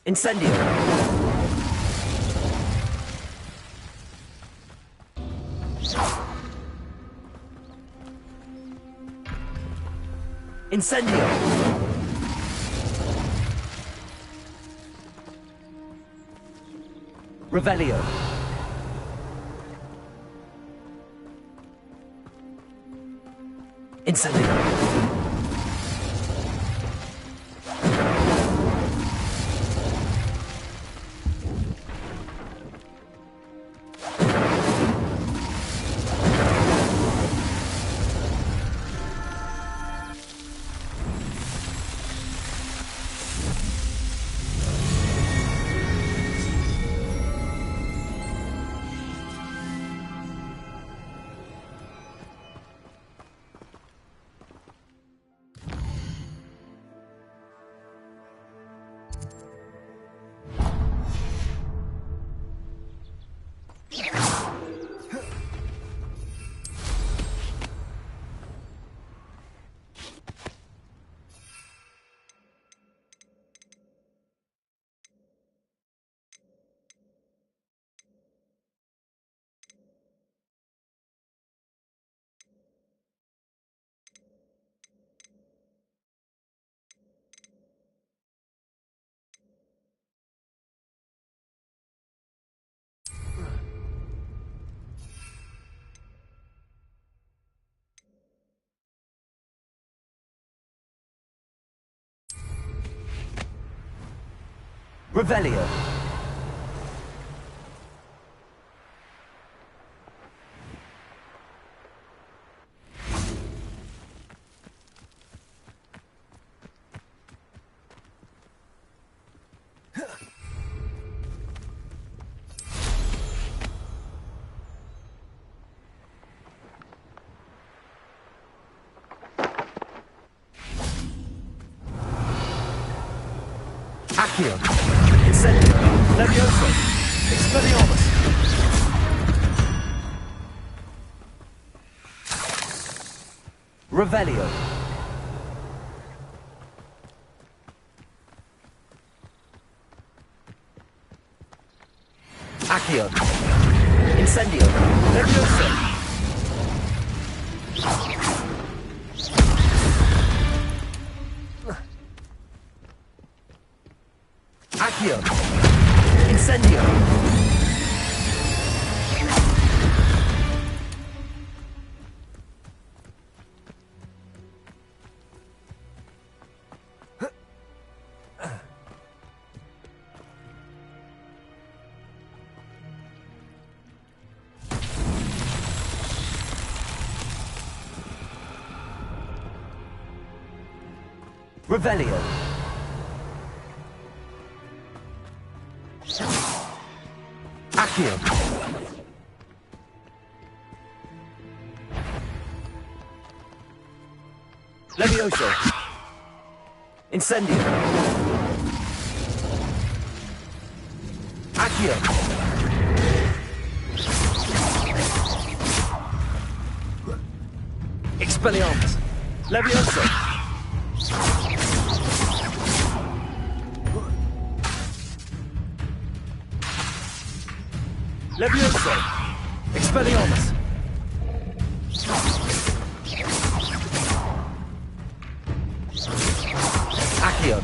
Incendio. Incendio! Revelio. Incendio. Revelio. Accio. Incendio. Levioso. Expelliarmus. Revelio. Accio. Incendio. Levioso. Accio. Incendio. Revelio. Accio. Levioso. Incendio. Accio. Expelliarmus. Levioso. Levioso. Expelliarmus. Accio.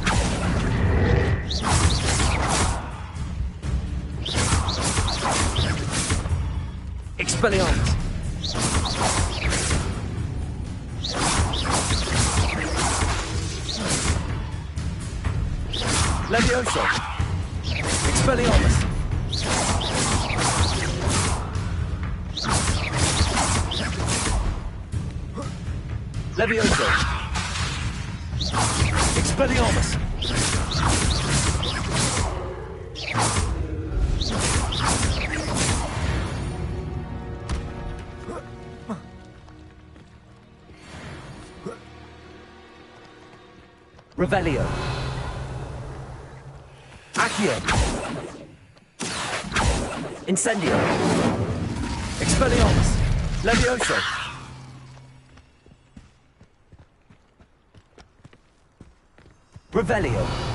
Expelliarmus. Levioso! Expelliarmus! Levioso! Expelliarmus! Revelio! Accio! Incendio! Expelliarmus! Levioso! Revelio!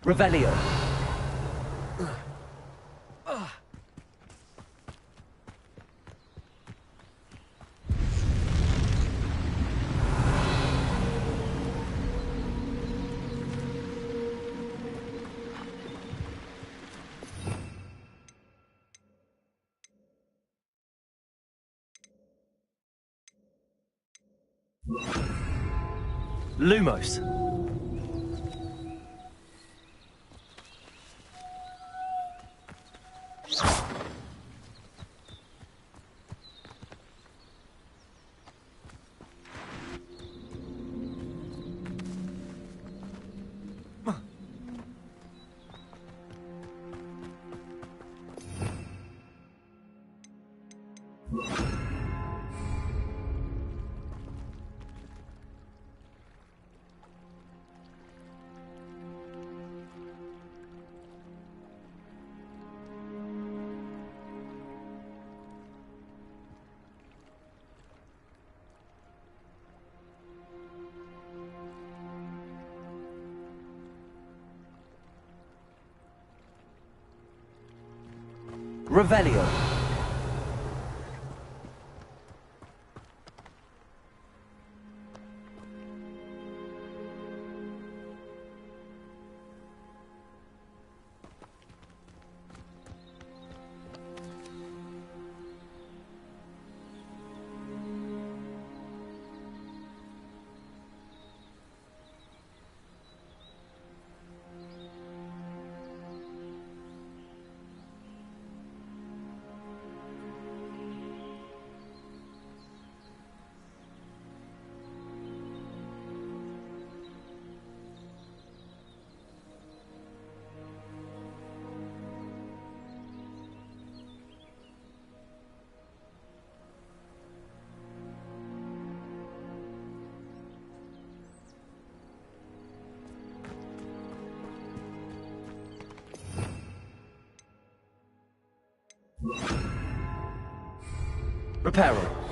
Revelio. Lumos. Revelio. Reparo.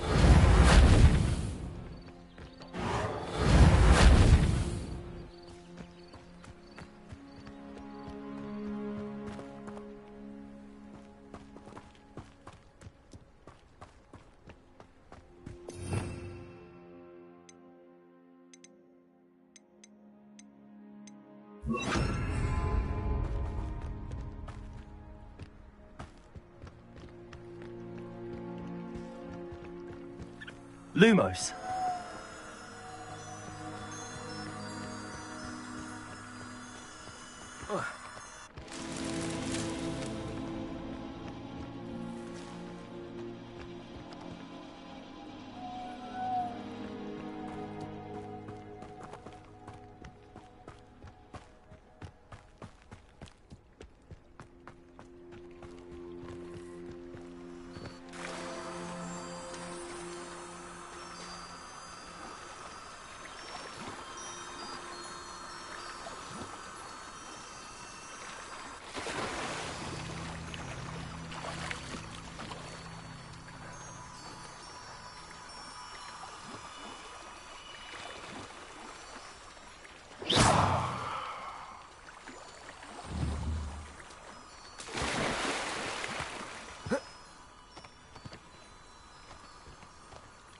Lumos.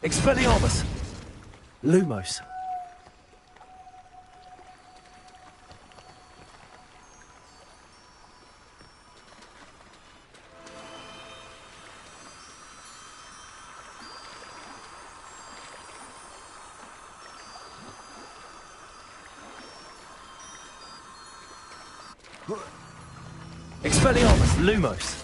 Expelliarmus! Lumos. Expelliarmus! Lumos.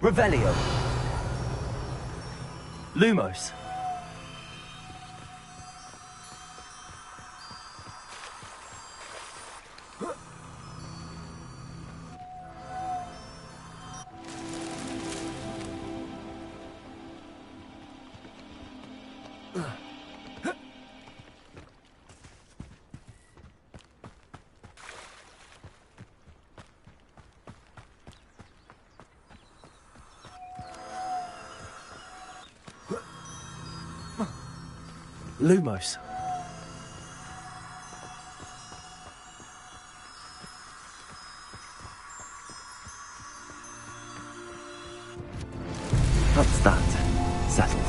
Revelio. Lumos. Lumos. That's that. Settled.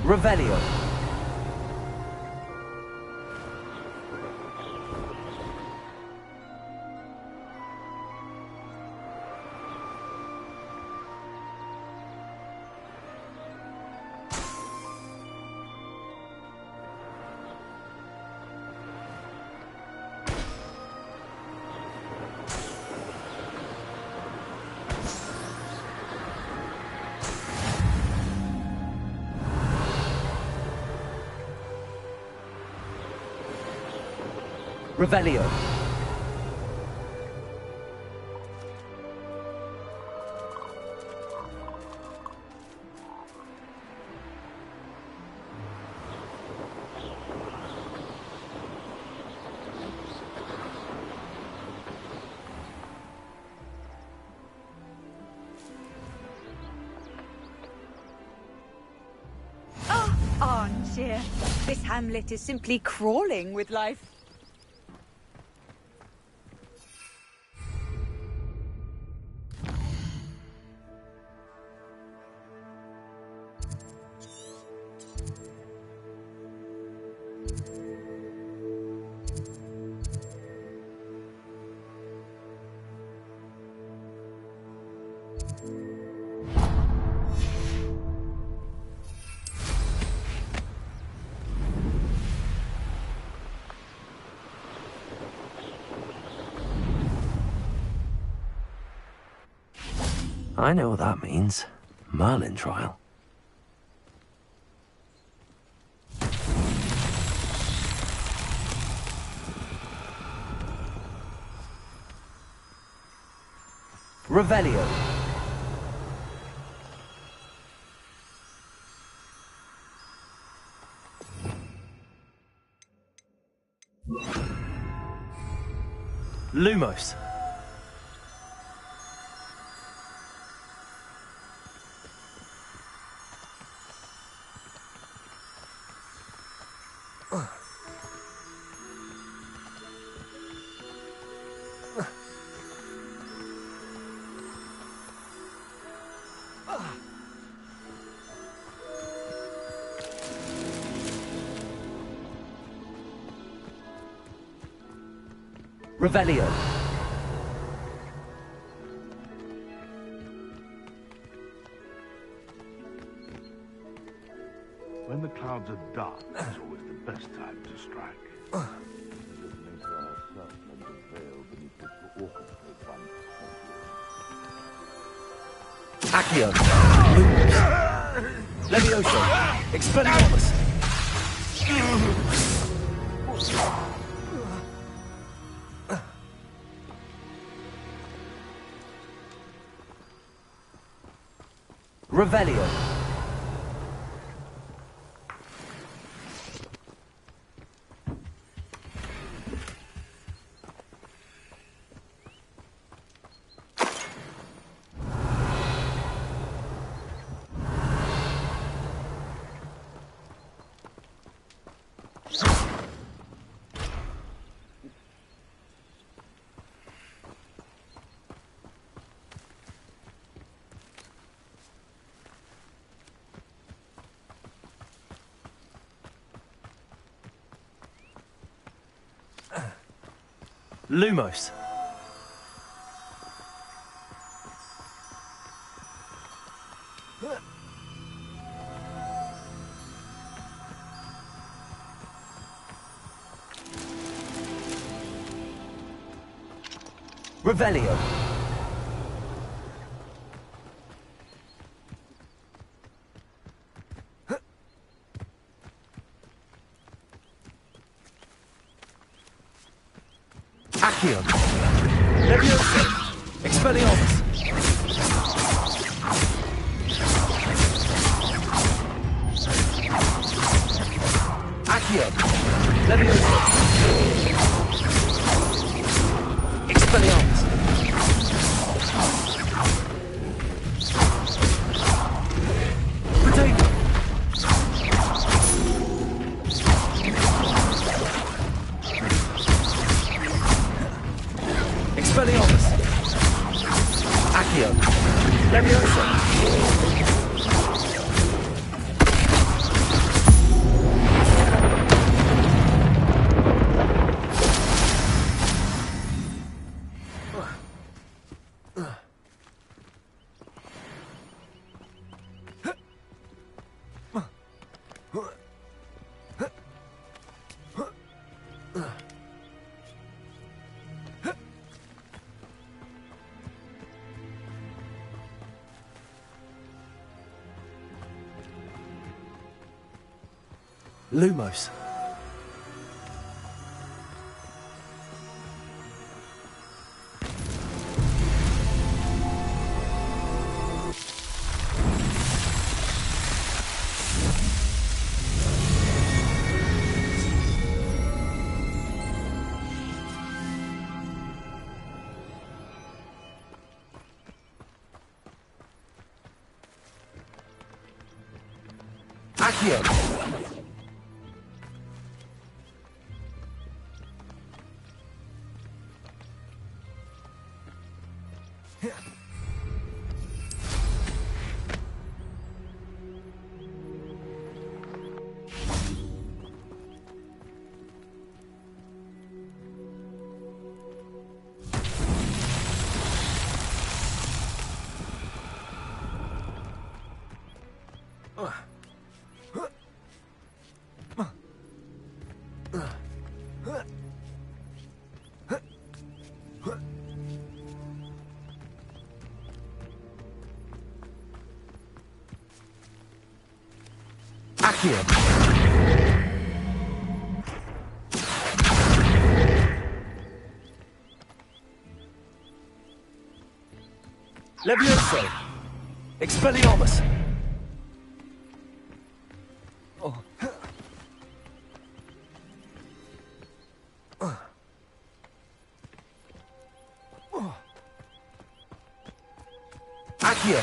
Revelio. Revelio. Oh, Armchair. This hamlet is simply crawling with life. I know what that means. Merlin trial. Revelio. Lumos. Revelio. after dark is always the best time to strike. Accio. Levioso. Expelliarmus. Revelio. Lumos. Revelio. Accio. Levioso. Expelliarmus. Accio. Levioso. Expelliarmus. Protego. Expelliarmus. Accio. Levioso. Lumos. Accio. Accio. Levioso. Expelliarmus. Oh. Accio.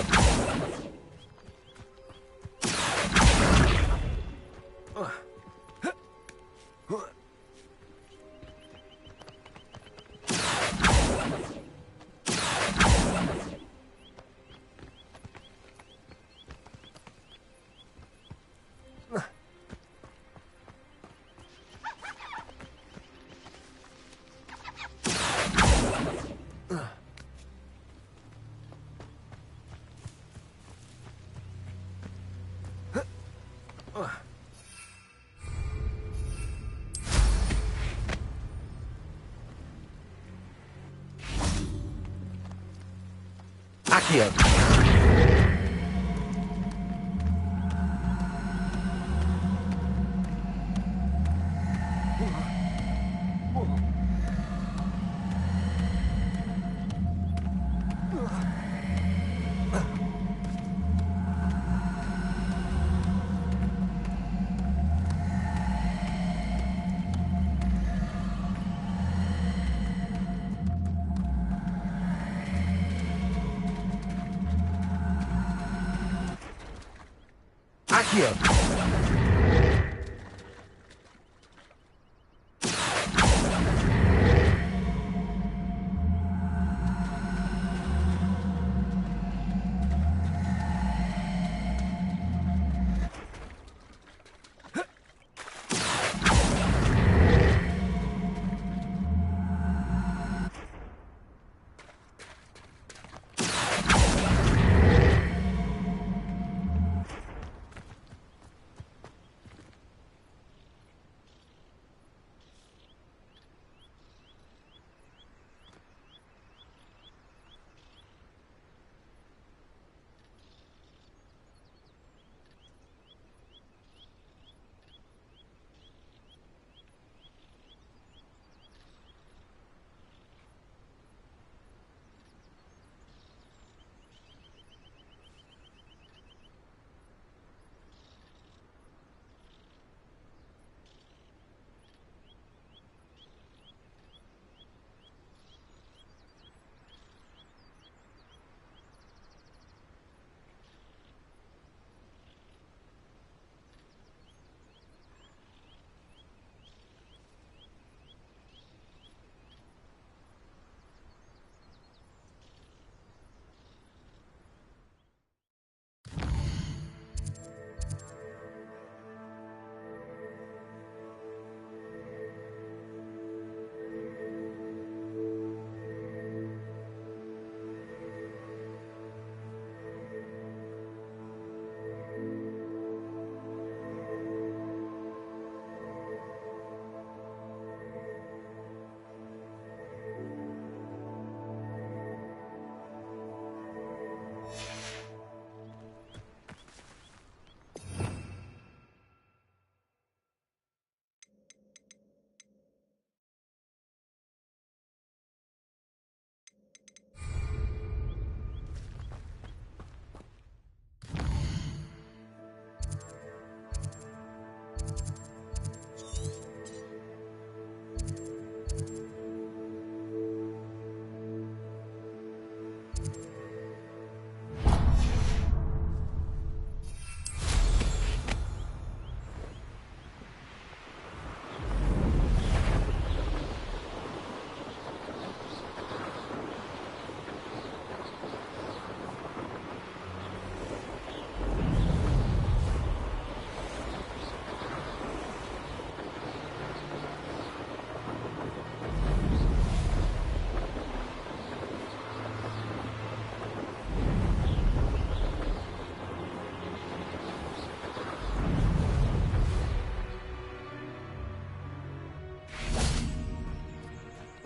Accio. Accio.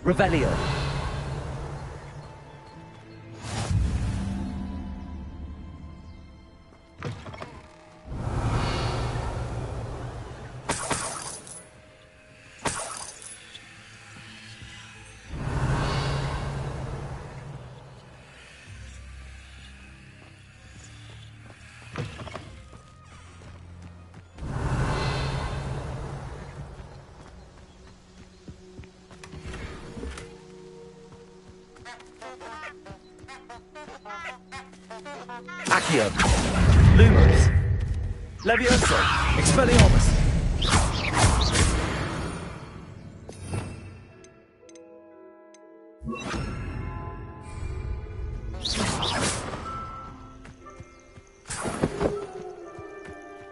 Revelio. Accio. Lumos. Levioso. Expelliarmus.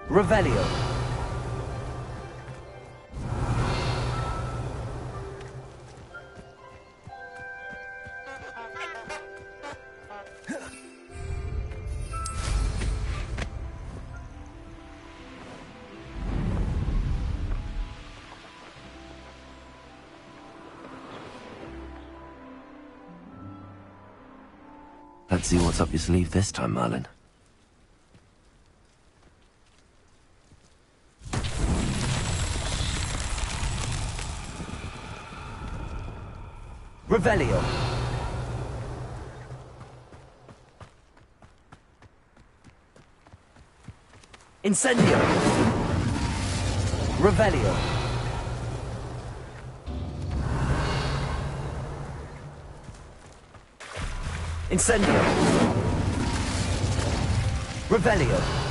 Revelio. Let's see what's up your sleeve this time, Merlin. Revelio. Incendio. Revelio. Incendio. Revelio.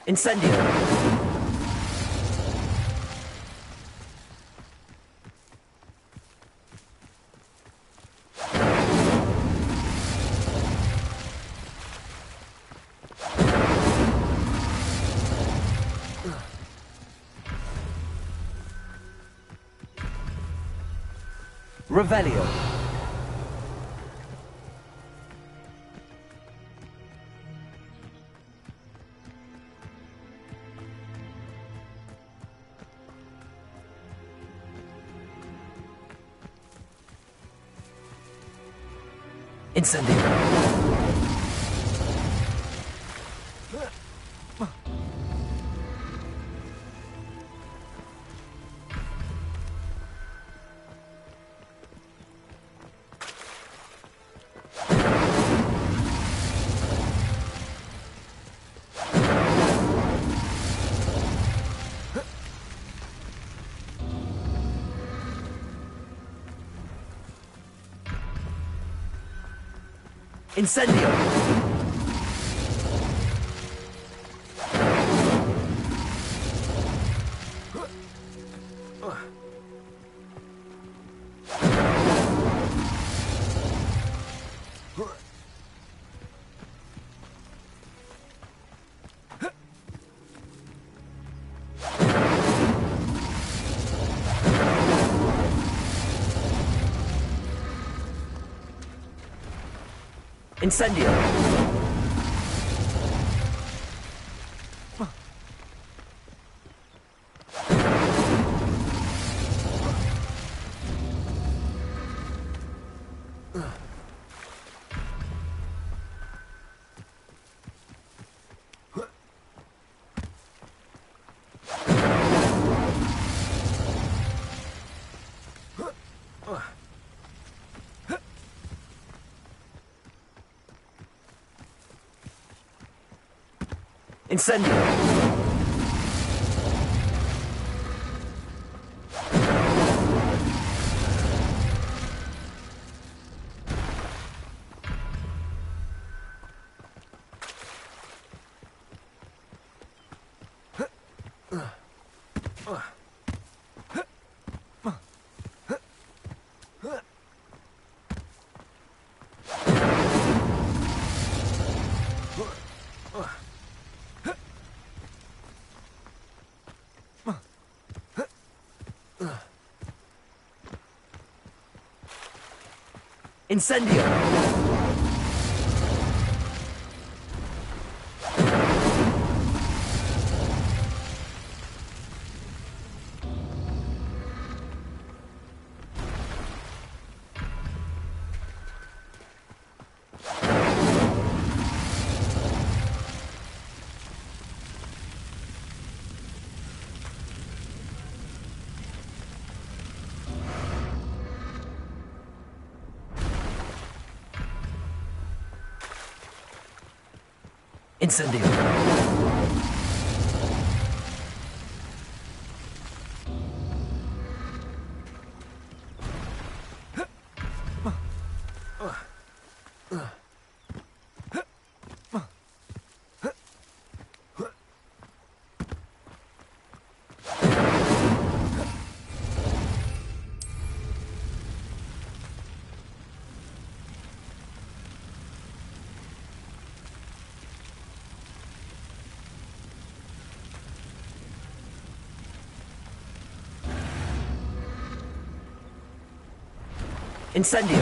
Incendio. Revelio. Incendio. Incendio. Incendio. Incendio. Incendio. Incendio. Incendio!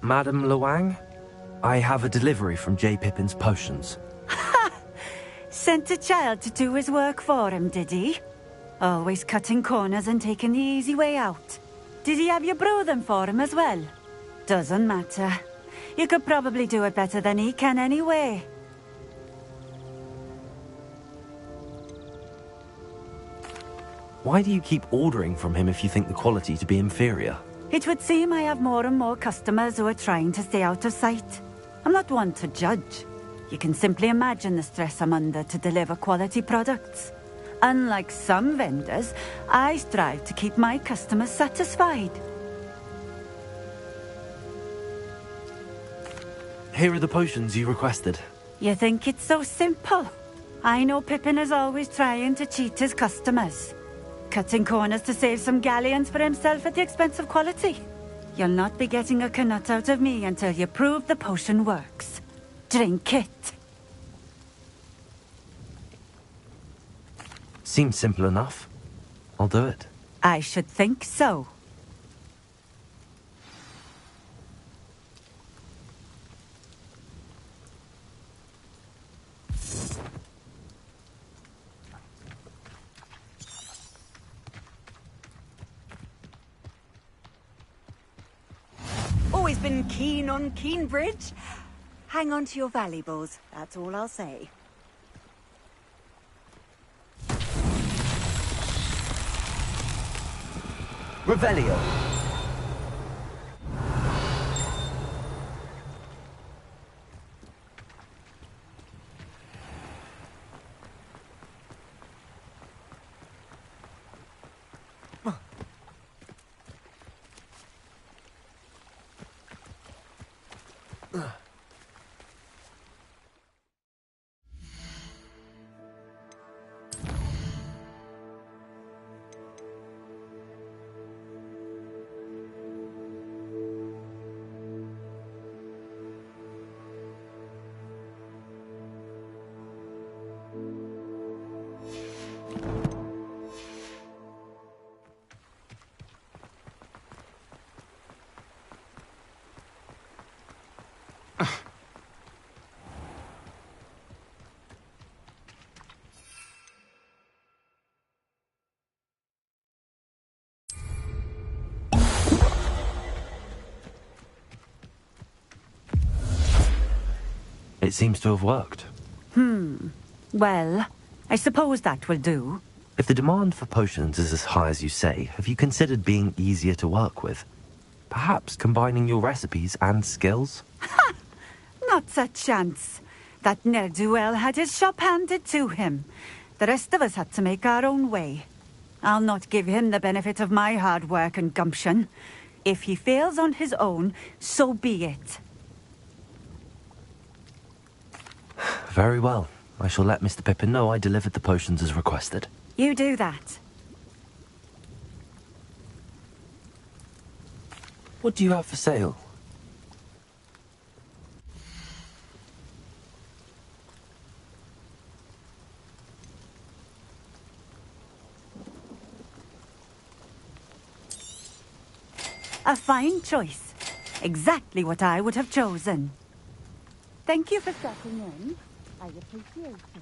Madam Luang, I have a delivery from J. Pippin's potions. Sent a child to do his work for him, did he? Always cutting corners and taking the easy way out. Did he have you brew them for him as well? Doesn't matter. You could probably do it better than he can anyway. Why do you keep ordering from him if you think the quality to be inferior? It would seem I have more and more customers who are trying to stay out of sight. I'm not one to judge. You can simply imagine the stress I'm under to deliver quality products. Unlike some vendors, I strive to keep my customers satisfied. Here are the potions you requested. You think it's so simple? I know Pippin is always trying to cheat his customers. Cutting corners to save some galleons for himself at the expense of quality. You'll not be getting a canut out of me until you prove the potion works. Drink it. Seems simple enough. I'll do it. I should think so. Always been keen on Keenbridge. Hang on to your valuables, that's all I'll say. Revelio. It seems to have worked. Well, I suppose that will do. If the demand for potions is as high as you say, have you considered being easier to work with? Perhaps combining your recipes and skills? Ha! Not a chance. That ne'er-do-well had his shop handed to him. The rest of us had to make our own way. I'll not give him the benefit of my hard work and gumption. If he fails on his own, so be it. Very well. I shall let Mr. Pippin know I delivered the potions as requested. You do that. What do you have for sale? A fine choice. Exactly what I would have chosen. Thank you for stopping in. I appreciate it.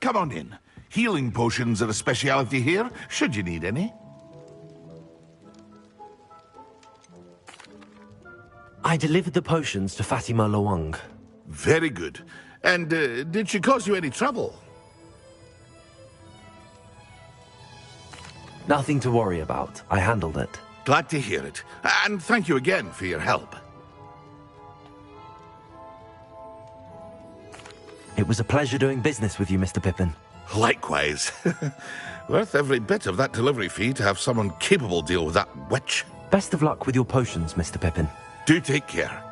Come on in. Healing potions are a speciality here, should you need any. I delivered the potions to Fatima Lawang. Very good. And did she cause you any trouble? Nothing to worry about. I handled it. Glad to hear it. And thank you again for your help. It was a pleasure doing business with you, Mr. Pippin. Likewise. Worth every bit of that delivery fee to have someone capable deal with that witch. Best of luck with your potions, Mr. Pippin. Do take care.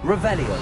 Revelio.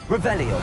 Revelio.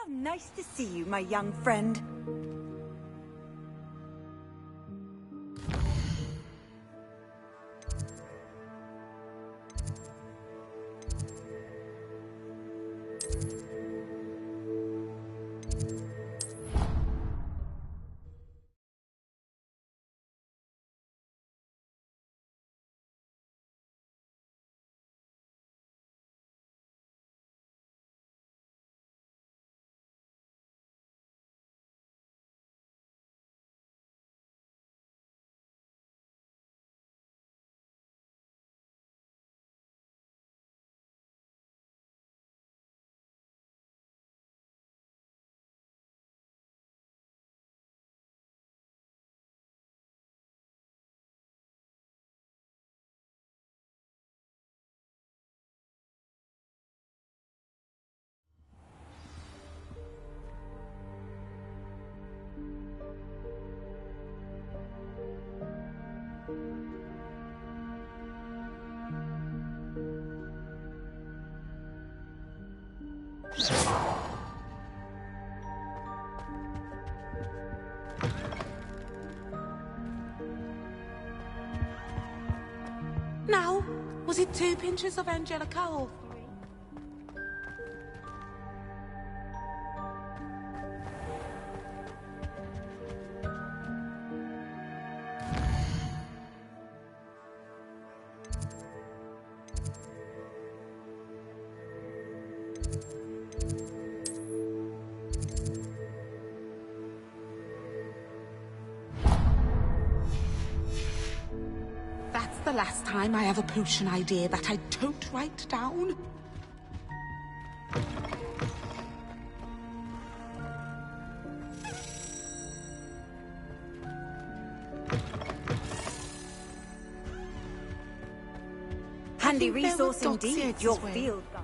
How nice to see you, my young friend. Now, was it 2 pinches of Angelica or 3? That's the last time I have a potion idea that I don't write down. Handy resource indeed, your field guide.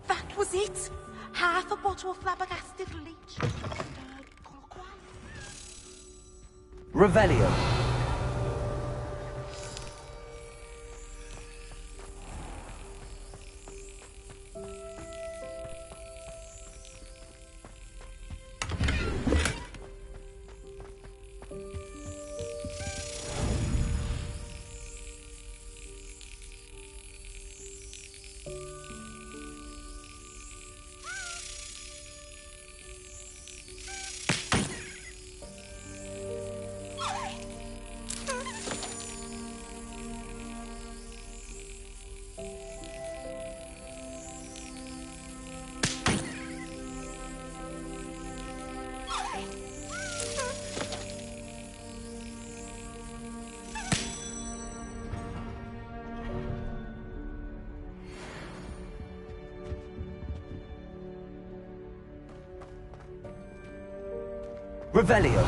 That was it! Half a bottle of flabbergasted leech. Revelio. Revelio.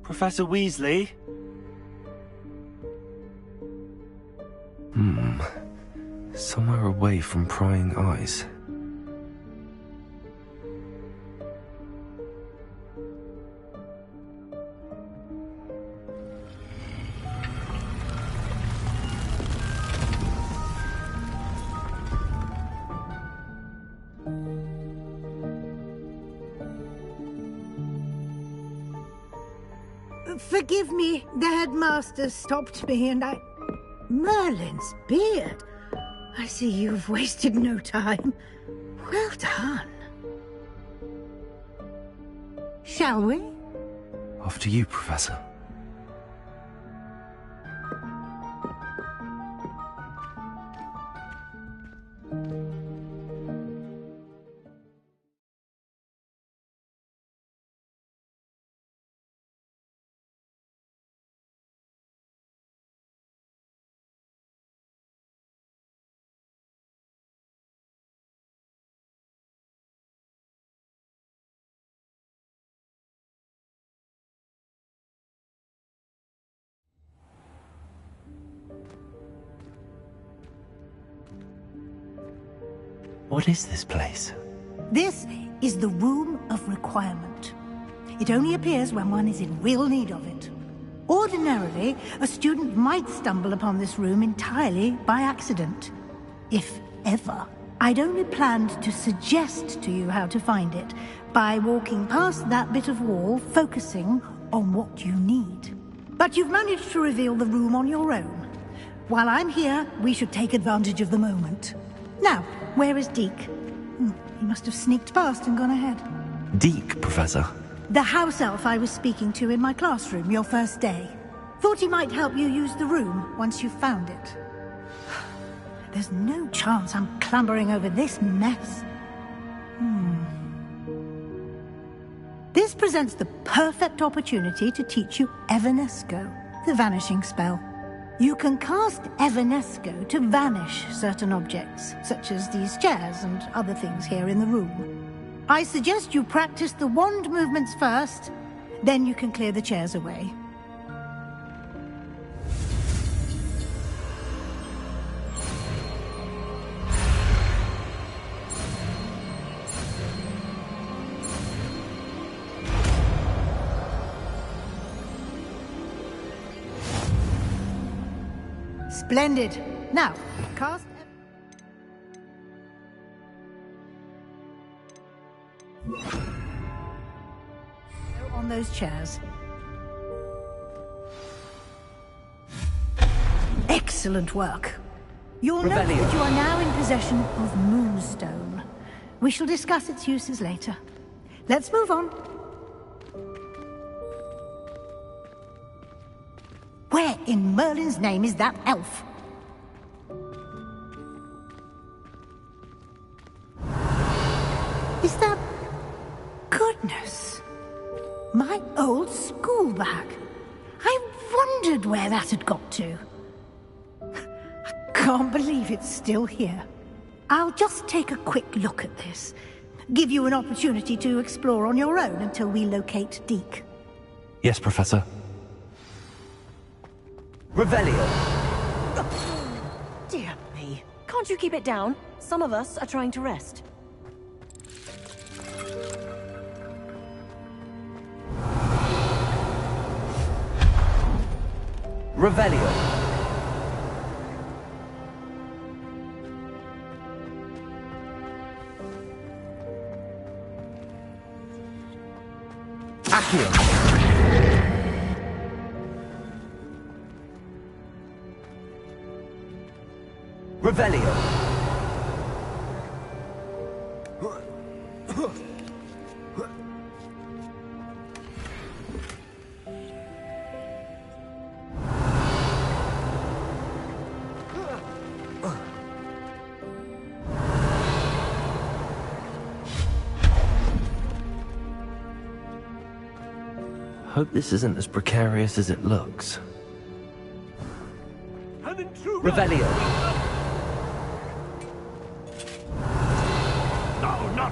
Professor Weasley? Somewhere away from prying eyes. Forgive me, the headmaster stopped me and I... Merlin's beard. I see you've wasted no time. Well done. Shall we? After you, Professor. What is this place? This is the Room of Requirement. It only appears when one is in real need of it. Ordinarily, a student might stumble upon this room entirely by accident. If ever. I'd only planned to suggest to you how to find it by walking past that bit of wall, focusing on what you need. But you've managed to reveal the room on your own. While I'm here, we should take advantage of the moment. Now, where is Deke? He must have sneaked past and gone ahead. Deke, Professor? The house elf I was speaking to in my classroom your first day. Thought he might help you use the room once you found it. There's no chance I'm clambering over this mess. This presents the perfect opportunity to teach you Evanesco, the vanishing spell. You can cast Evanesco to vanish certain objects, such as these chairs and other things here in the room. I suggest you practice the wand movements first, then you can clear the chairs away. Splendid. Now, cast... on those chairs. Excellent work. You'll note that you are now in possession of Moonstone. We shall discuss its uses later. Let's move on. Where in Merlin's name is that elf? Is that... Goodness. My old school bag. I wondered where that had got to. I can't believe it's still here. I'll just take a quick look at this. Give you an opportunity to explore on your own until we locate Deke. Yes, Professor. Revelio. Dear me. Can't you keep it down? Some of us are trying to rest. Revelio. Accio. Revelio. Hope this isn't as precarious as it looks. Revelio. No, not...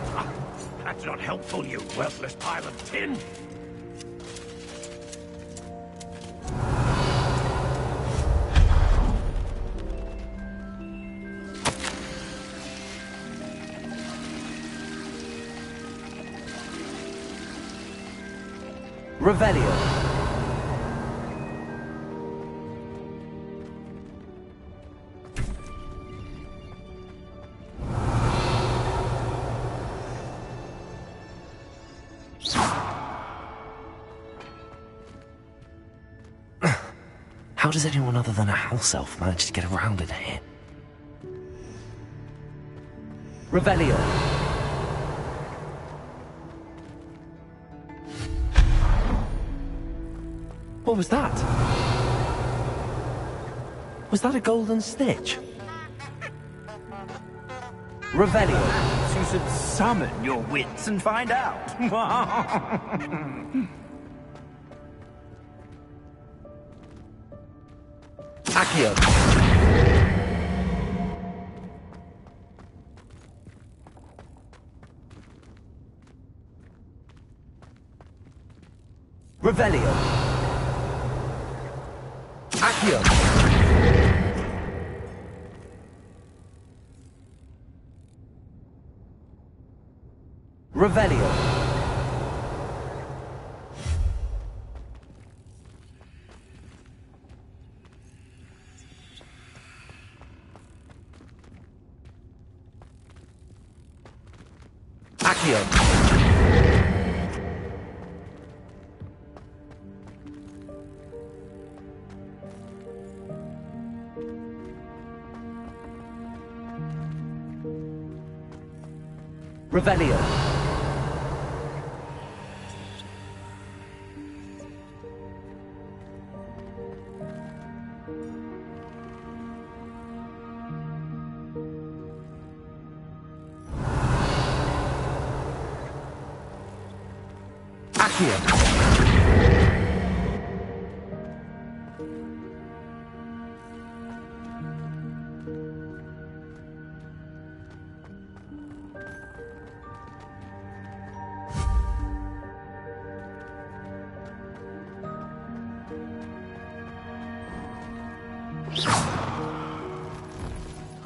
That's not helpful, you worthless pile of tin. Revelio. How does anyone other than a house elf manage to get around in here? Revelio. What was that? Was that a golden snitch? Revelio. You should summon your wits and find out. Accio. Revelio. Accio. Revelio. Accio. Revelio. Accio.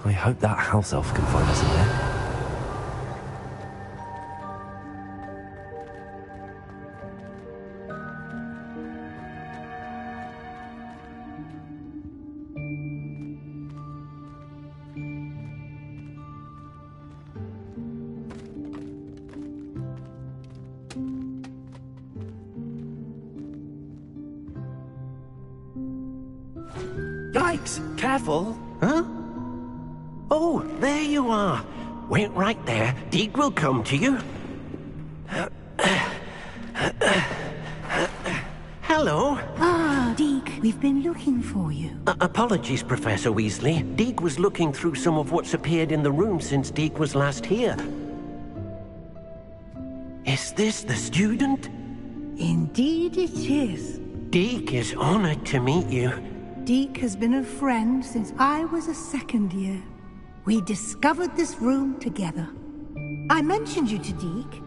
I hope that house elf can find us in there. Yikes! Careful! Huh? Oh, there you are. Wait right there. Deke will come to you. Hello. Ah, Deke, we've been looking for you. Apologies, Professor Weasley. Deke was looking through some of what's appeared in the room since Deke was last here. Is this the student? Indeed it is. Deke is honored to meet you. Deke has been a friend since I was a second year. We discovered this room together. I mentioned you to Deke.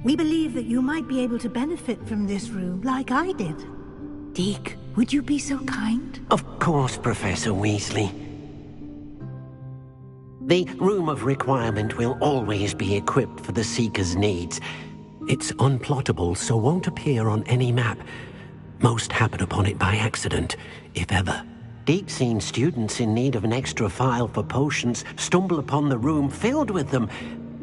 We believe that you might be able to benefit from this room like I did. Deke, would you be so kind? Of course, Professor Weasley. The Room of Requirement will always be equipped for the Seeker's needs. It's unplottable, so won't appear on any map. Most happen upon it by accident, if ever. Deke's seen students in need of an extra file for potions stumble upon the room filled with them.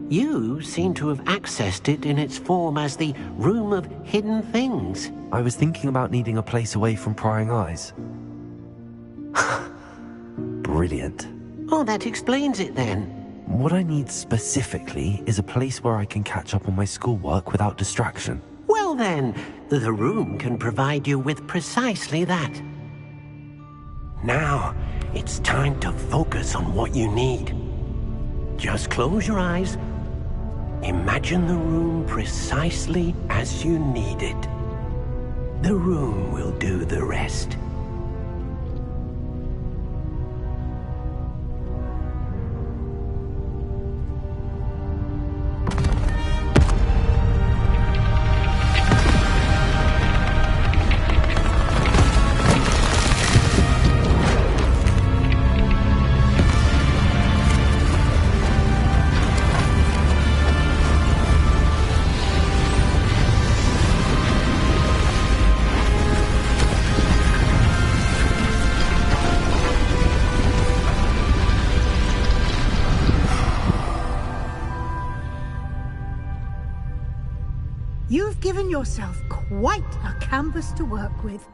You seem to have accessed it in its form as the Room of Hidden Things. I was thinking about needing a place away from prying eyes. Brilliant. Oh, that explains it then. What I need specifically is a place where I can catch up on my schoolwork without distraction. Well then, the room can provide you with precisely that. Now, it's time to focus on what you need. Just close your eyes. Imagine the room precisely as you need it. The room will do the rest. given yourself quite a canvas to work with.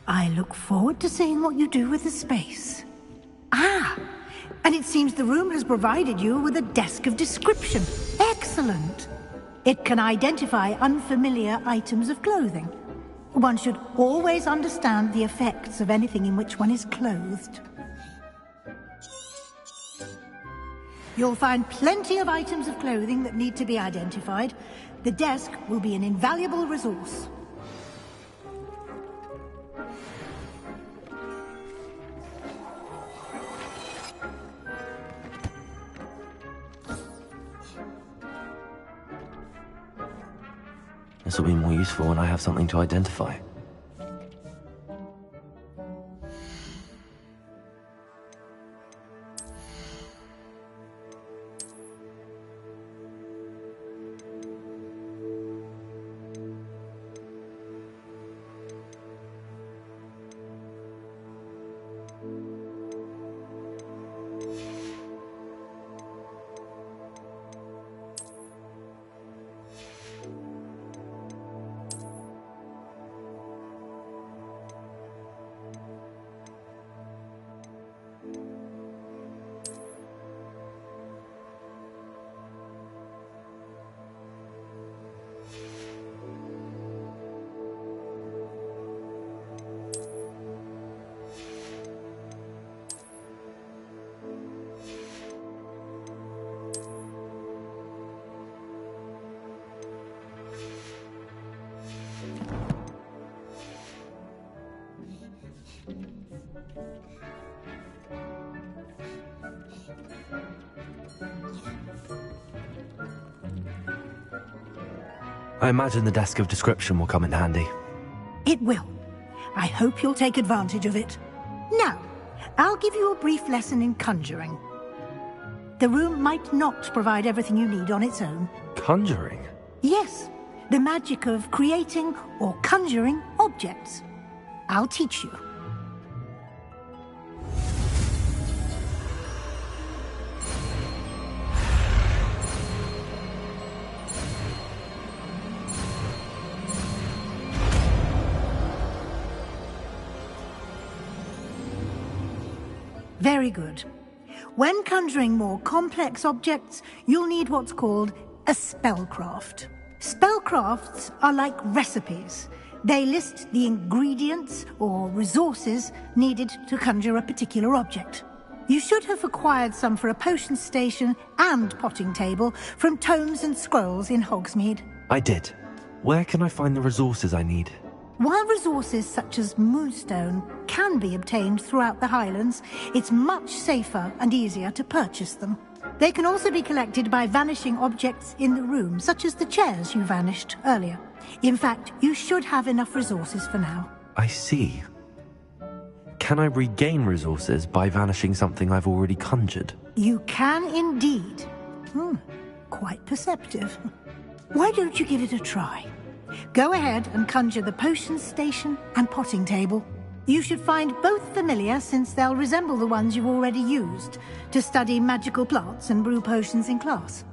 I look forward to seeing what you do with the space. Ah, and it seems the room has provided you with a desk of description. Excellent. It can identify unfamiliar items of clothing. One should always understand the effects of anything in which one is clothed. You'll find plenty of items of clothing that need to be identified. The desk will be an invaluable resource. This will be more useful when I have something to identify. I imagine the desk of description will come in handy. It will. I hope you'll take advantage of it. Now, I'll give you a brief lesson in conjuring. The room might not provide everything you need on its own. Conjuring? Yes, the magic of creating or conjuring objects. I'll teach you. Very good. When conjuring more complex objects, you'll need what's called a spellcraft. Spellcrafts are like recipes. They list the ingredients or resources needed to conjure a particular object. You should have acquired some for a potion station and potting table from tomes and scrolls in Hogsmeade. I did. Where can I find the resources I need? While resources such as moonstone can be obtained throughout the Highlands, it's much safer and easier to purchase them. They can also be collected by vanishing objects in the room, such as the chairs you vanished earlier. In fact, you should have enough resources for now. I see. Can I regain resources by vanishing something I've already conjured? You can indeed. Quite perceptive. Why don't you give it a try? Go ahead and conjure the potion station and potting table. You should find both familiar, since they'll resemble the ones you've already used to study magical plants and brew potions in class.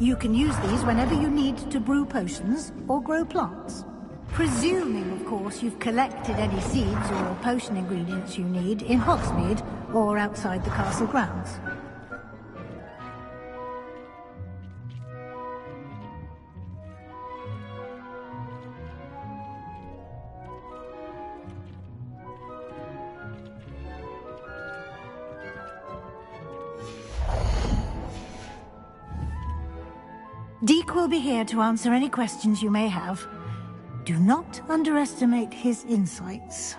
You can use these whenever you need to brew potions or grow plants. Presuming, of course, you've collected any seeds or potion ingredients you need in Hogsmeade or outside the castle grounds. Deke will be here to answer any questions you may have. Do not underestimate his insights.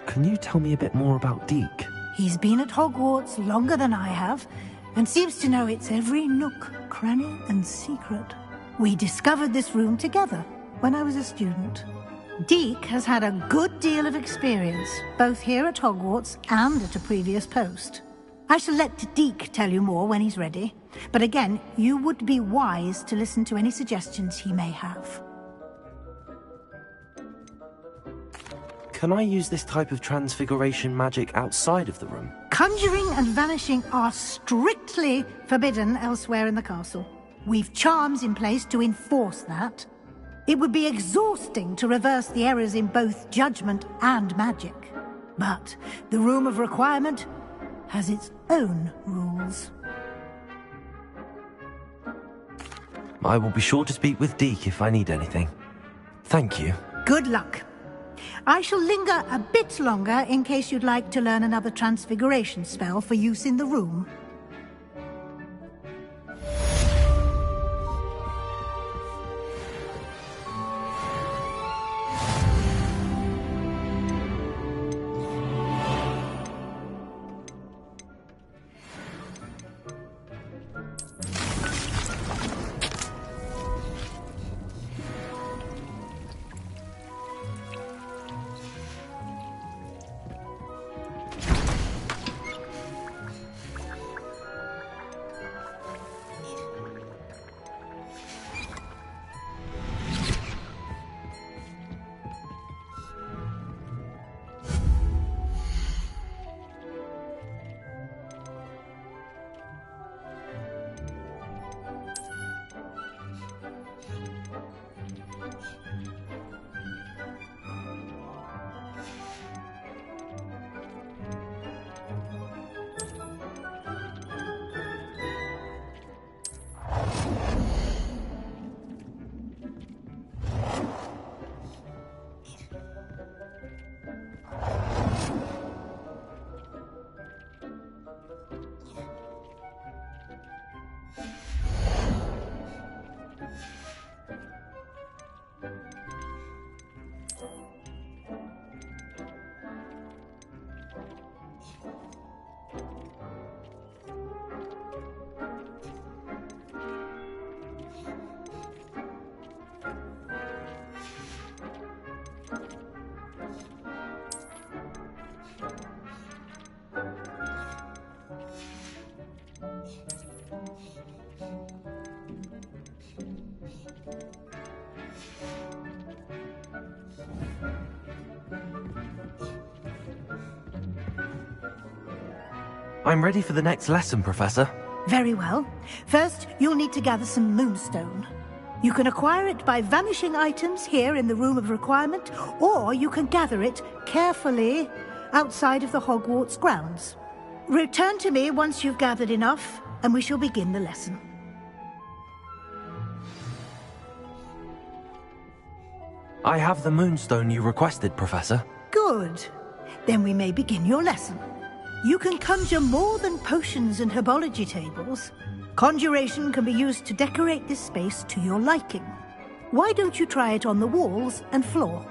Can you tell me a bit more about Deke? He's been at Hogwarts longer than I have, and seems to know its every nook, cranny, and secret. We discovered this room together when I was a student. Deke has had a good deal of experience, both here at Hogwarts and at a previous post. I shall let Deke tell you more when he's ready, but again, you would be wise to listen to any suggestions he may have. Can I use this type of transfiguration magic outside of the room? Conjuring and vanishing are strictly forbidden elsewhere in the castle. We've charms in place to enforce that. It would be exhausting to reverse the errors in both judgment and magic. But the Room of Requirement has its own rules. I will be sure to speak with Deke if I need anything. Thank you. Good luck. I shall linger a bit longer in case you'd like to learn another transfiguration spell for use in the room. I'm ready for the next lesson, Professor. Very well. First, you'll need to gather some moonstone. You can acquire it by vanishing items here in the Room of Requirement, or you can gather it carefully outside of the Hogwarts grounds. Return to me once you've gathered enough, and we shall begin the lesson. I have the moonstone you requested, Professor. Good. Then we may begin your lesson. You can conjure more than potions and herbology tables. Conjuration can be used to decorate this space to your liking. Why don't you try it on the walls and floor?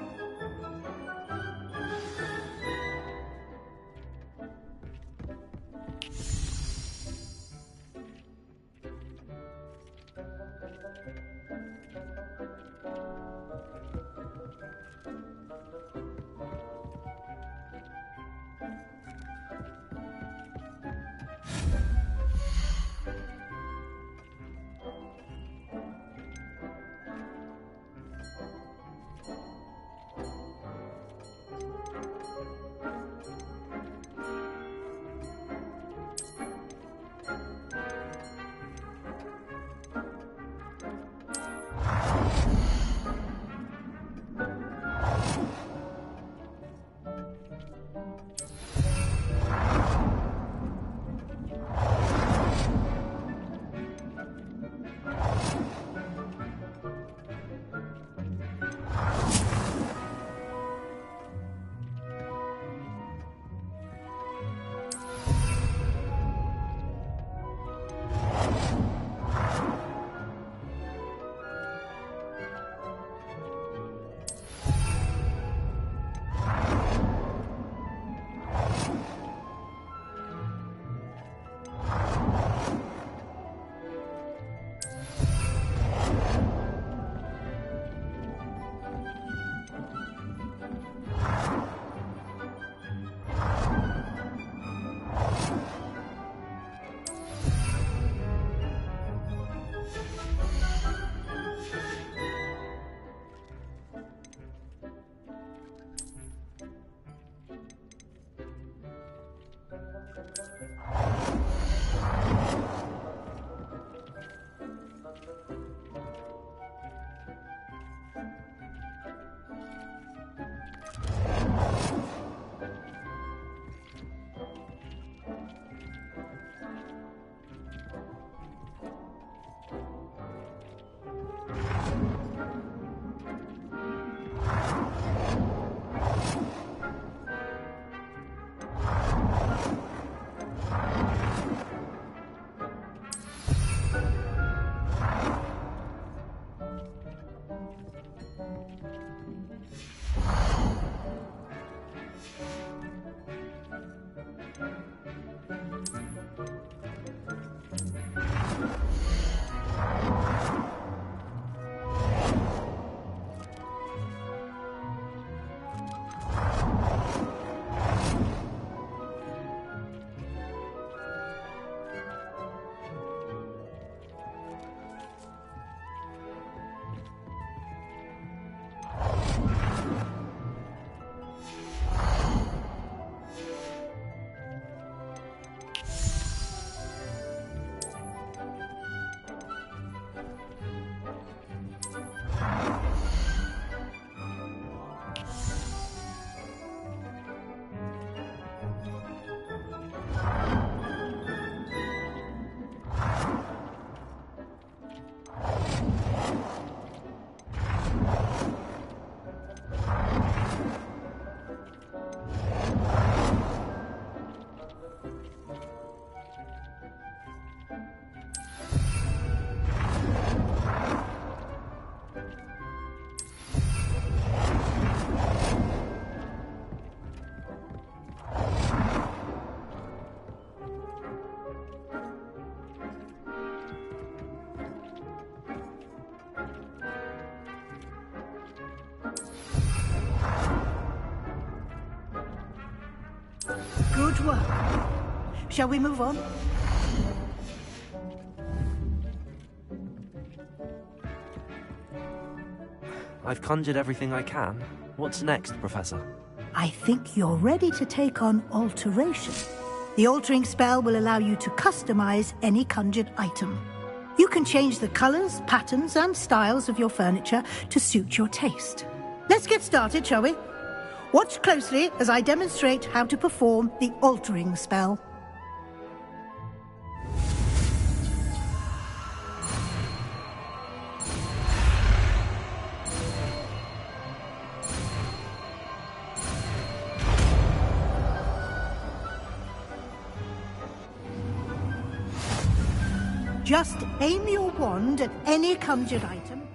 Good work. Shall we move on? I've conjured everything I can. What's next, Professor? I think you're ready to take on alteration. The altering spell will allow you to customize any conjured item. You can change the colors, patterns, and styles of your furniture to suit your taste. Let's get started, shall we? Watch closely as I demonstrate how to perform the altering spell. Just aim your wand at any conjured item.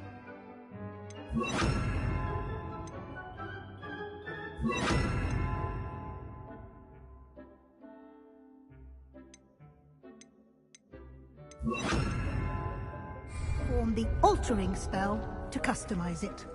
Perform the altering spell to customize it.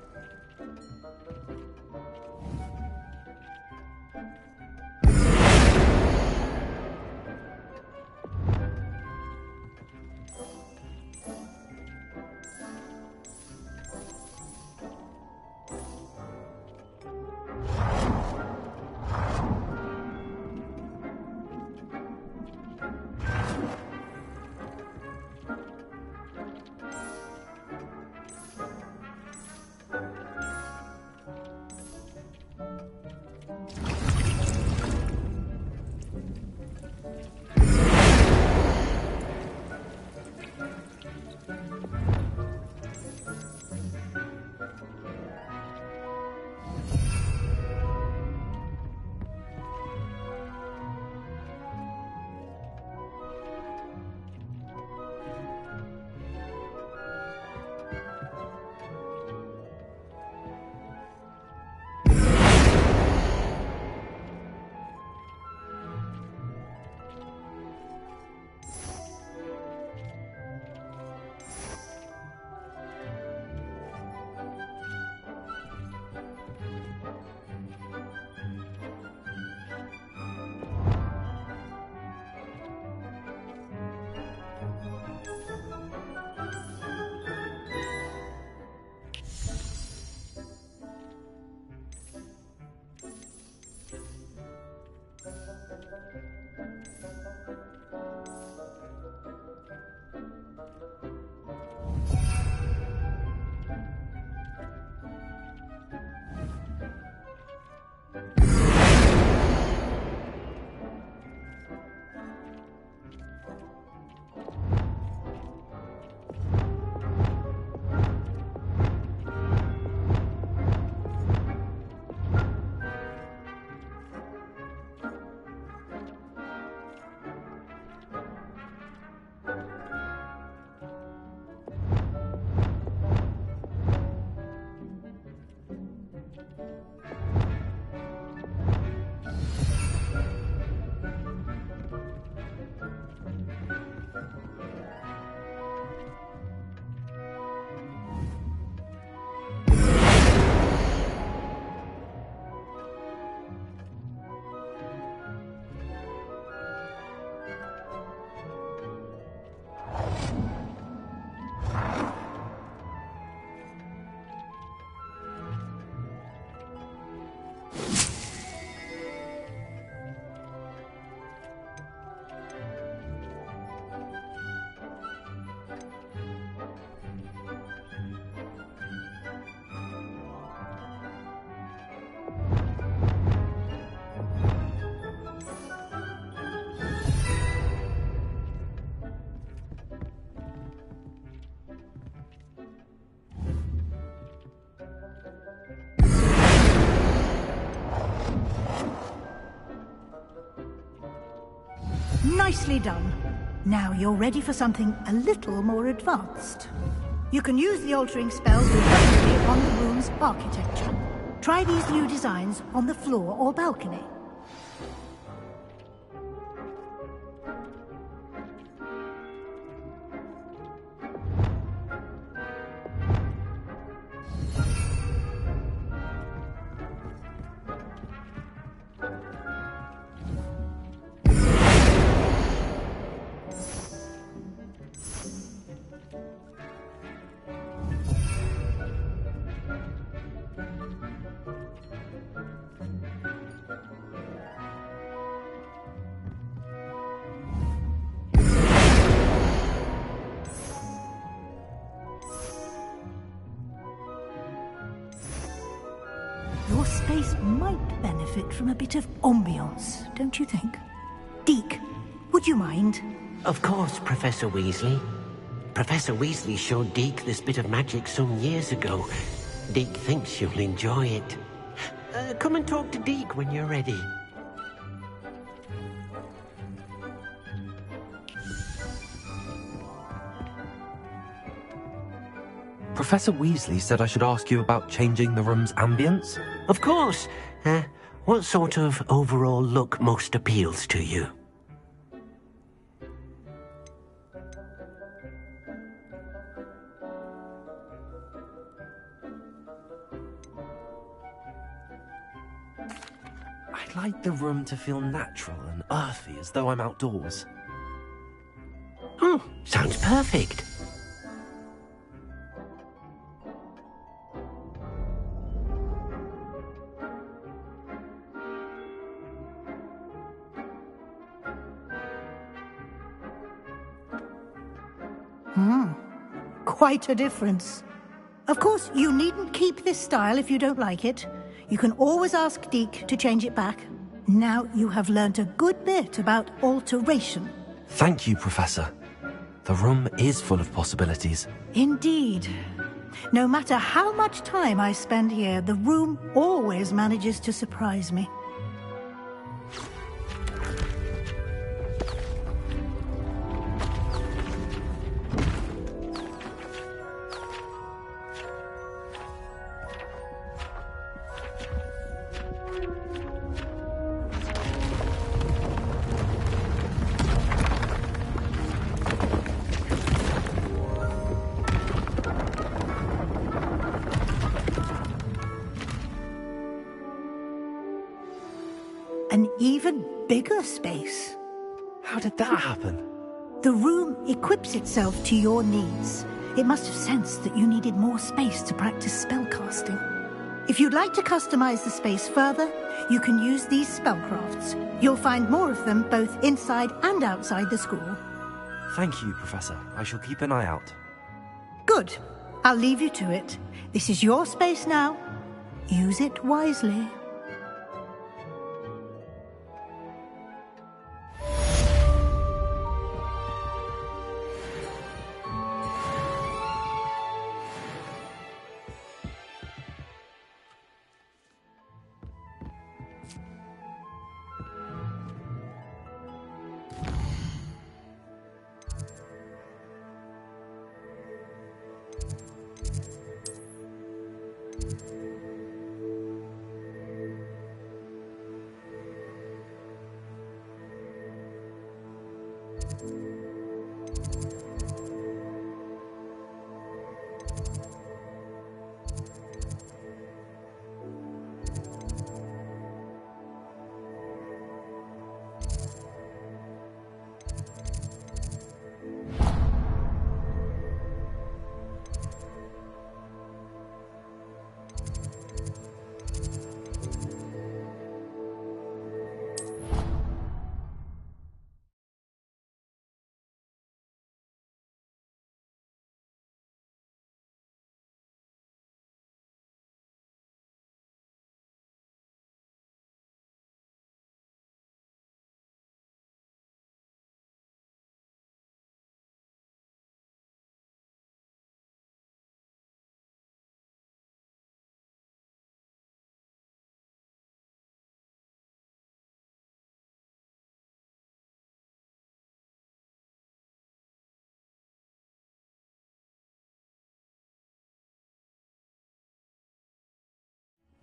Nicely done. Now you're ready for something a little more advanced. You can use the altering spells directly on the room's architecture. Try these new designs on the floor or balcony. Your space might benefit from a bit of ambiance, don't you think? Deke, would you mind? Of course, Professor Weasley. Professor Weasley showed Deke this bit of magic some years ago. Deke thinks you'll enjoy it. Come and talk to Deke when you're ready. Professor Weasley said I should ask you about changing the room's ambience? Of course. What sort of overall look most appeals to you? I'd like the room to feel natural and earthy, as though I'm outdoors. Oh, sounds perfect. Quite a difference. Of course, you needn't keep this style if you don't like it. You can always ask Deke to change it back. Now you have learnt a good bit about alteration. Thank you, Professor. The room is full of possibilities. Indeed. No matter how much time I spend here, the room always manages to surprise me. An even bigger space. How did that happen? The room equips itself to your needs. It must have sensed that you needed more space to practice spellcasting. If you'd like to customize the space further, you can use these spellcrafts. You'll find more of them both inside and outside the school. Thank you, Professor. I shall keep an eye out. Good. I'll leave you to it. This is your space now. Use it wisely.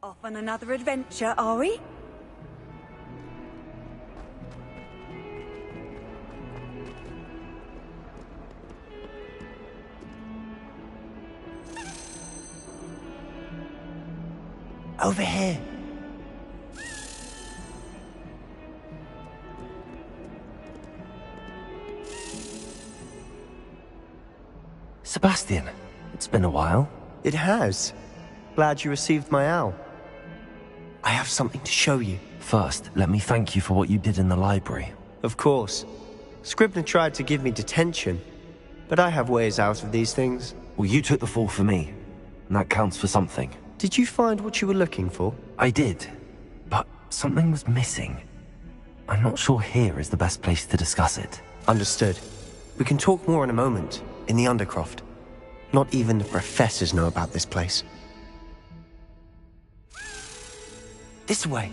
Off on another adventure, are we? Over here. Sebastian, it's been a while. It has. Glad you received my owl. I have something to show you. First, let me thank you for what you did in the library. Of course. Scribner tried to give me detention, but I have ways out of these things. Well, you took the fall for me, and that counts for something. Did you find what you were looking for? I did, but something was missing. I'm not sure here is the best place to discuss it. Understood. We can talk more in a moment, in the Undercroft. Not even the professors know about this place. This way.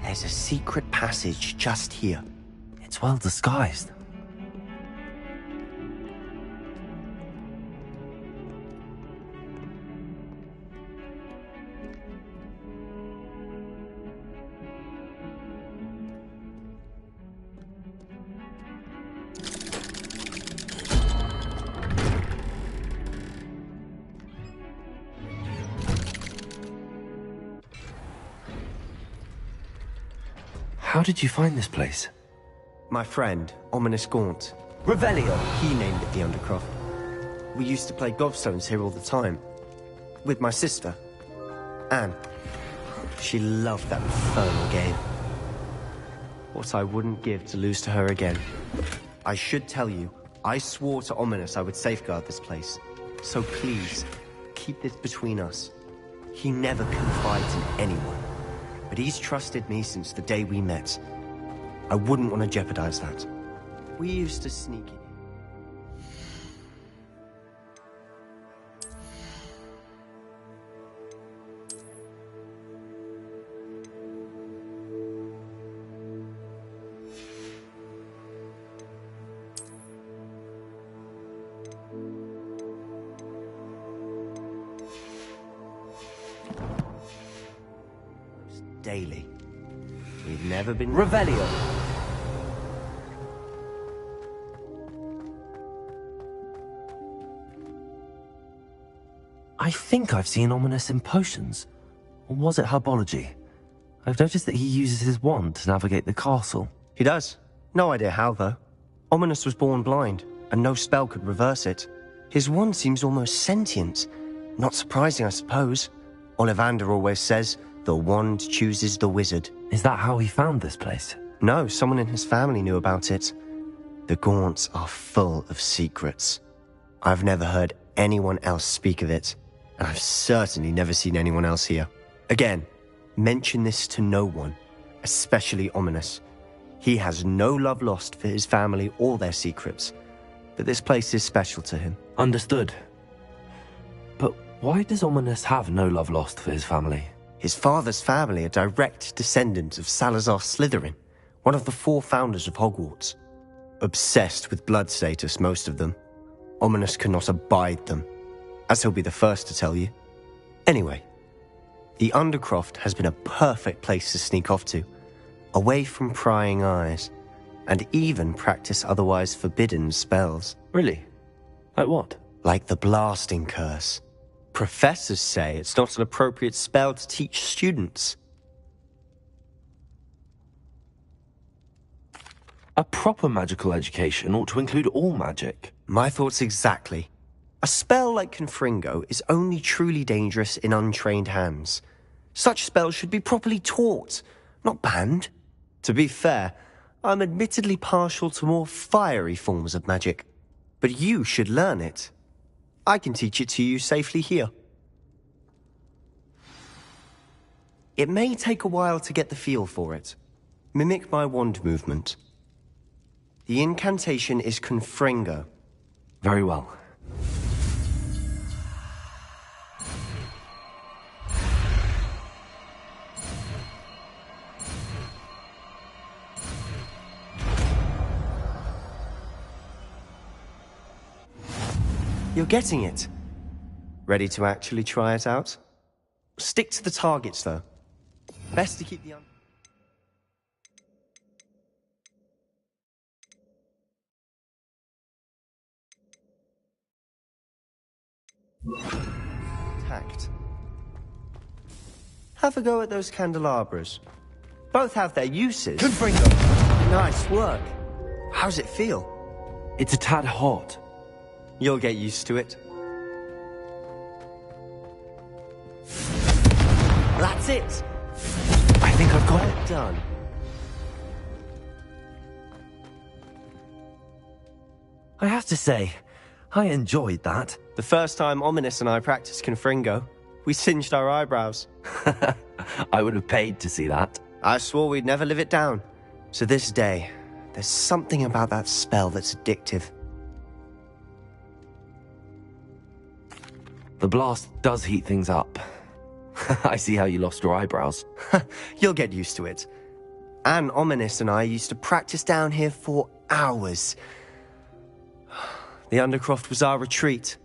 There's a secret passage just here. It's well disguised. How did you find this place? My friend, Ominous Gaunt. Revelio. He named it the Undercroft. We used to play gobstones here all the time. With my sister, Anne. She loved that infernal game. What I wouldn't give to lose to her again. I should tell you, I swore to Ominous I would safeguard this place. So please, keep this between us. He never confides in anyone. But he's trusted me since the day we met. I wouldn't want to jeopardize that. We used to sneak in. Daily. We've never been... Revelio. I think I've seen Ominous in potions. Or was it herbology? I've noticed that he uses his wand to navigate the castle. He does. No idea how, though. Ominous was born blind, and no spell could reverse it. His wand seems almost sentient. Not surprising, I suppose. Ollivander always says, the wand chooses the wizard. Is that how he found this place? No, someone in his family knew about it. The Gaunts are full of secrets. I've never heard anyone else speak of it, and I've certainly never seen anyone else here. Again, mention this to no one, especially Ominous. He has no love lost for his family or their secrets, but this place is special to him. Understood. But why does Ominous have no love lost for his family? His father's family are direct descendants of Salazar Slytherin, one of the 4 founders of Hogwarts. Obsessed with blood status, most of them. Ominous cannot abide them, as he'll be the first to tell you. Anyway, the Undercroft has been a perfect place to sneak off to, away from prying eyes, and even practice otherwise forbidden spells. Really? Like what? Like the blasting curse. Professors say it's not an appropriate spell to teach students. A proper magical education ought to include all magic. My thoughts exactly. A spell like Confringo is only truly dangerous in untrained hands. Such spells should be properly taught, not banned. To be fair, I'm admittedly partial to more fiery forms of magic. But you should learn it. I can teach it to you safely here. It may take a while to get the feel for it. Mimic my wand movement. The incantation is Confringo. Very well. You're getting it. Ready to actually try it out? Stick to the targets, though. Best to keep the... tact. Have a go at those candelabras. Both have their uses. Confringo. Nice work. How's it feel? It's a tad hot. You'll get used to it. That's it. I think I've got it. Done. I have to say, I enjoyed that. The first time Ominous and I practiced Confringo, we singed our eyebrows. I would have paid to see that. I swore we'd never live it down. To this day, there's something about that spell that's addictive. The blast does heat things up. I see how you lost your eyebrows. You'll get used to it. Anne, Ominous and I used to practice down here for hours. The Undercroft was our retreat.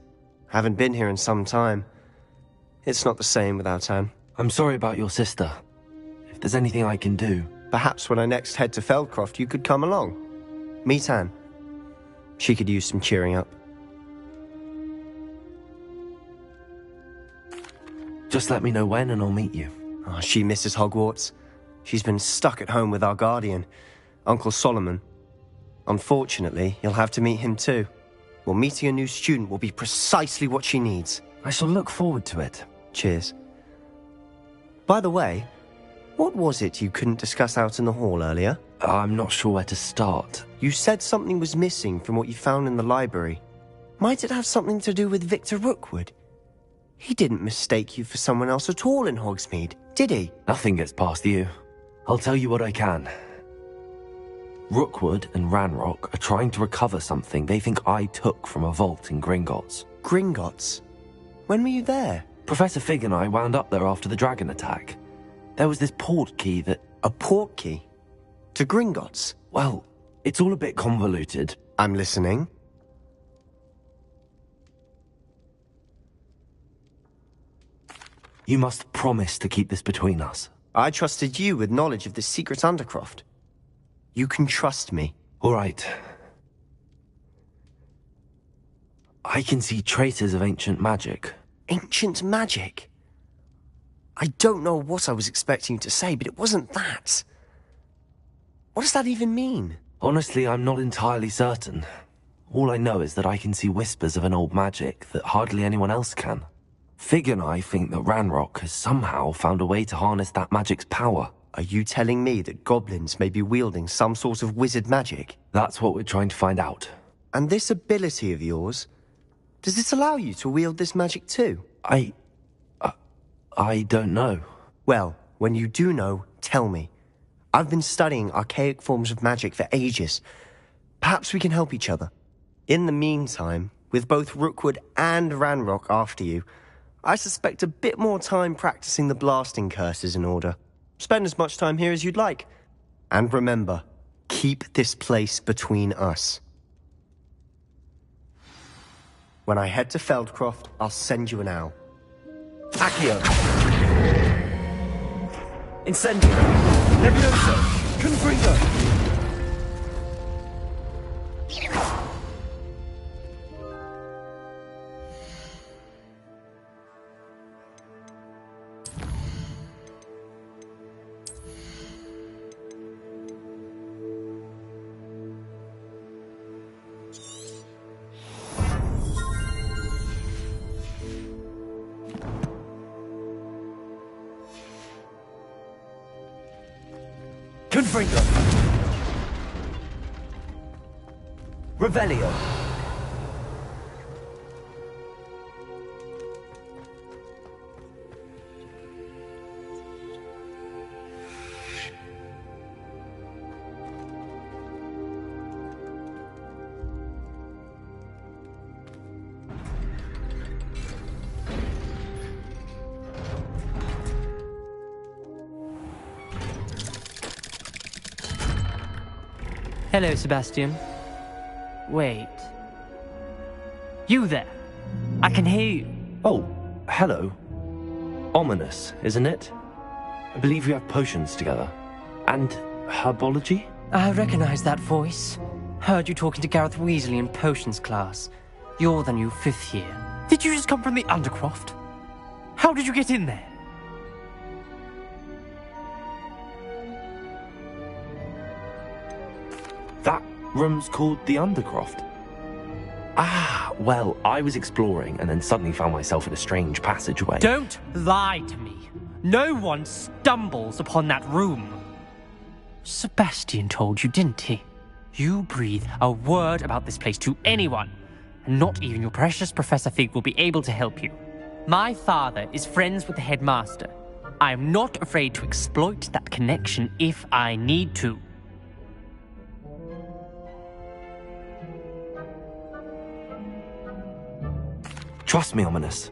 Haven't been here in some time. It's not the same without Anne. I'm sorry about your sister. If there's anything I can do... Perhaps when I next head to Feldcroft, you could come along. Meet Anne. She could use some cheering up. Just let me know when and I'll meet you. Oh, she misses Hogwarts. She's been stuck at home with our guardian, Uncle Solomon. Unfortunately, you'll have to meet him too. Well, meeting a new student will be precisely what she needs. I shall look forward to it. Cheers. By the way, what was it you couldn't discuss out in the hall earlier? I'm not sure where to start. You said something was missing from what you found in the library. Might it have something to do with Victor Rookwood? He didn't mistake you for someone else at all in Hogsmeade, did he? Nothing gets past you. I'll tell you what I can. Rookwood and Ranrock are trying to recover something they think I took from a vault in Gringotts. Gringotts? When were you there? Professor Fig and I wound up there after the dragon attack. There was this portkey that... A portkey? To Gringotts? Well, it's all a bit convoluted. I'm listening. You must promise to keep this between us. I trusted you with knowledge of the secret Undercroft. You can trust me. All right. I can see traces of ancient magic. Ancient magic? I don't know what I was expecting you to say, but it wasn't that. What does that even mean? Honestly, I'm not entirely certain. All I know is that I can see whispers of an old magic that hardly anyone else can. Fig and I think that Ranrock has somehow found a way to harness that magic's power. Are you telling me that goblins may be wielding some sort of wizard magic? That's what we're trying to find out. And this ability of yours, does it allow you to wield this magic too? I don't know. Well, when you do know, tell me. I've been studying archaic forms of magic for ages. Perhaps we can help each other. In the meantime, with both Rookwood and Ranrock after you, I suspect a bit more time practicing the blasting curses in order. Spend as much time here as you'd like. And remember, keep this place between us. When I head to Feldcroft, I'll send you an owl. Accio. Incendio. Nebuloso. Confringo. Confringo. Revelio. Hello, Sebastian. Wait. You there? I can hear you. Oh, hello. Ominous, isn't it? I believe we have potions together. And herbology? I recognize that voice. Heard you talking to Gareth Weasley in potions class. You're the new 5th year. Did you just come from the Undercroft? How did you get in there? That room's called the Undercroft. Ah, well, I was exploring and then suddenly found myself in a strange passageway. Don't lie to me. No one stumbles upon that room. Sebastian told you, didn't he? You breathe a word about this place to anyone, and not even your precious Professor Fig will be able to help you. My father is friends with the headmaster. I am not afraid to exploit that connection if I need to. Trust me, Ominous.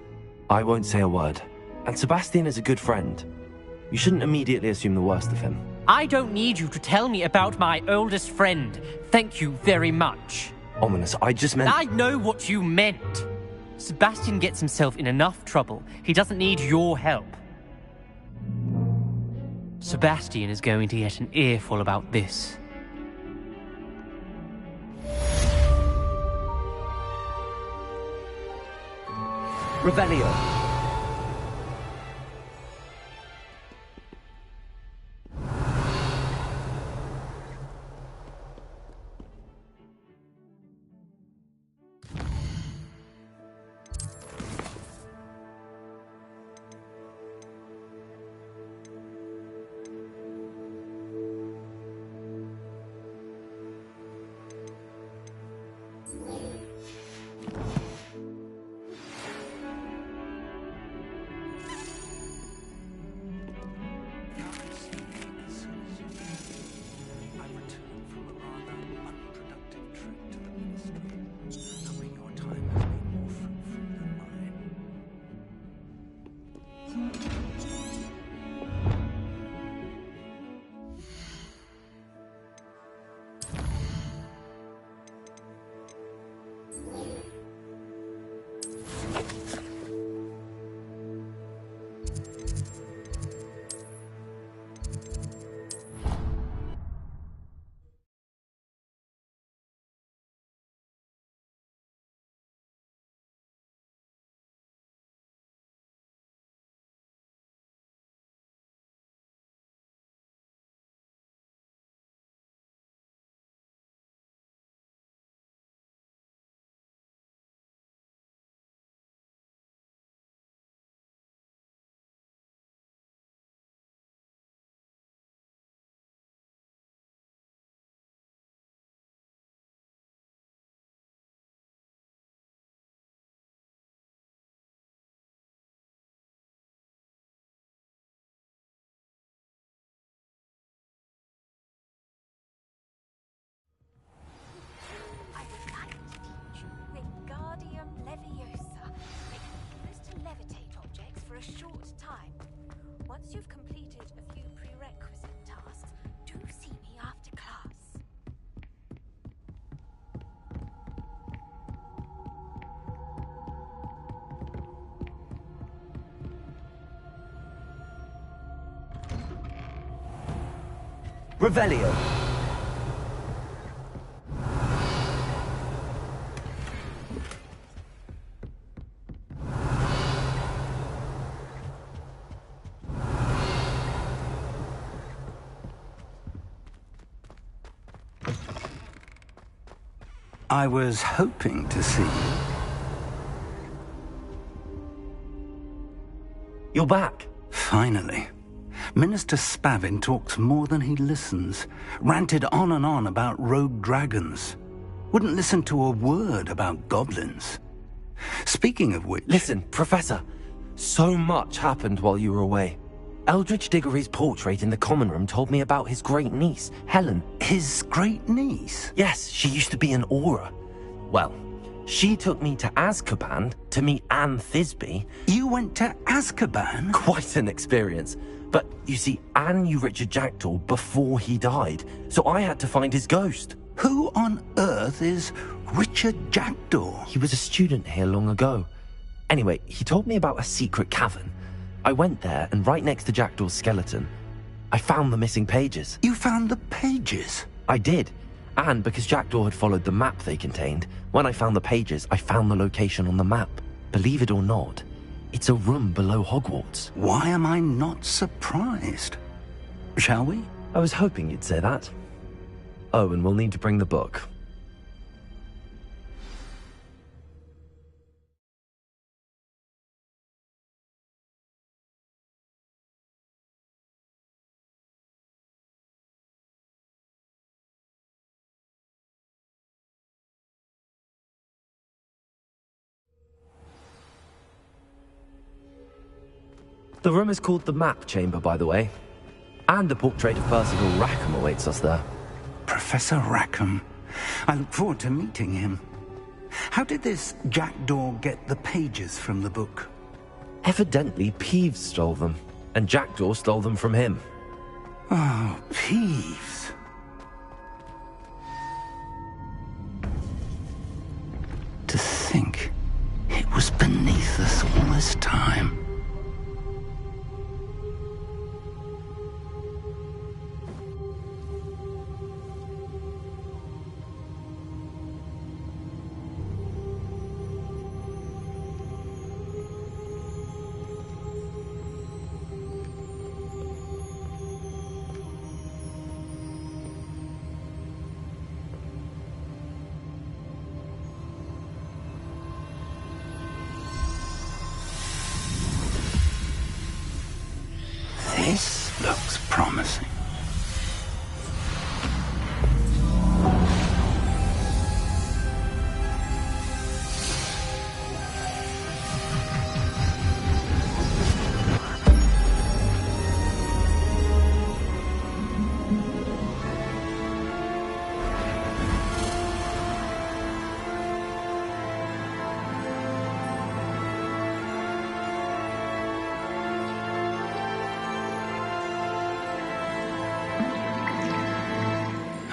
I won't say a word. And Sebastian is a good friend. You shouldn't immediately assume the worst of him. I don't need you to tell me about my oldest friend. Thank you very much. Ominous, I just meant... I know what you meant. Sebastian gets himself in enough trouble. He doesn't need your help. Sebastian is going to get an earful about this. Revelio. For a short time. Once you've completed a few prerequisite tasks, do see me after class. Revelio. I was hoping to see you. You're back. Finally. Minister Spavin talks more than he listens. Ranted on and on about rogue dragons. Wouldn't listen to a word about goblins. Speaking of which... Listen, Professor. So much happened while you were away. Eldridge Diggory's portrait in the common room told me about his great niece, Helen. His great niece? Yes, she used to be an Auror. Well, she took me to Azkaban to meet Anne Thisbe. You went to Azkaban? Quite an experience. But, you see, Anne knew Richard Jackdaw before he died, so I had to find his ghost. Who on earth is Richard Jackdaw? He was a student here long ago. Anyway, he told me about a secret cavern. I went there, and right next to Jackdaw's skeleton, I found the missing pages. You found the pages? I did. And because Jackdaw had followed the map they contained, when I found the pages, I found the location on the map. Believe it or not, it's a room below Hogwarts. Why am I not surprised? Shall we? I was hoping you'd say that. Oh, and we'll need to bring the book. The room is called the Map Chamber, by the way. And the portrait of Percival Rackham awaits us there. Professor Rackham. I look forward to meeting him. How did this Jackdaw get the pages from the book? Evidently, Peeves stole them, and Jackdaw stole them from him. Oh, Peeves. To think it was beneath us all this time. This looks promising.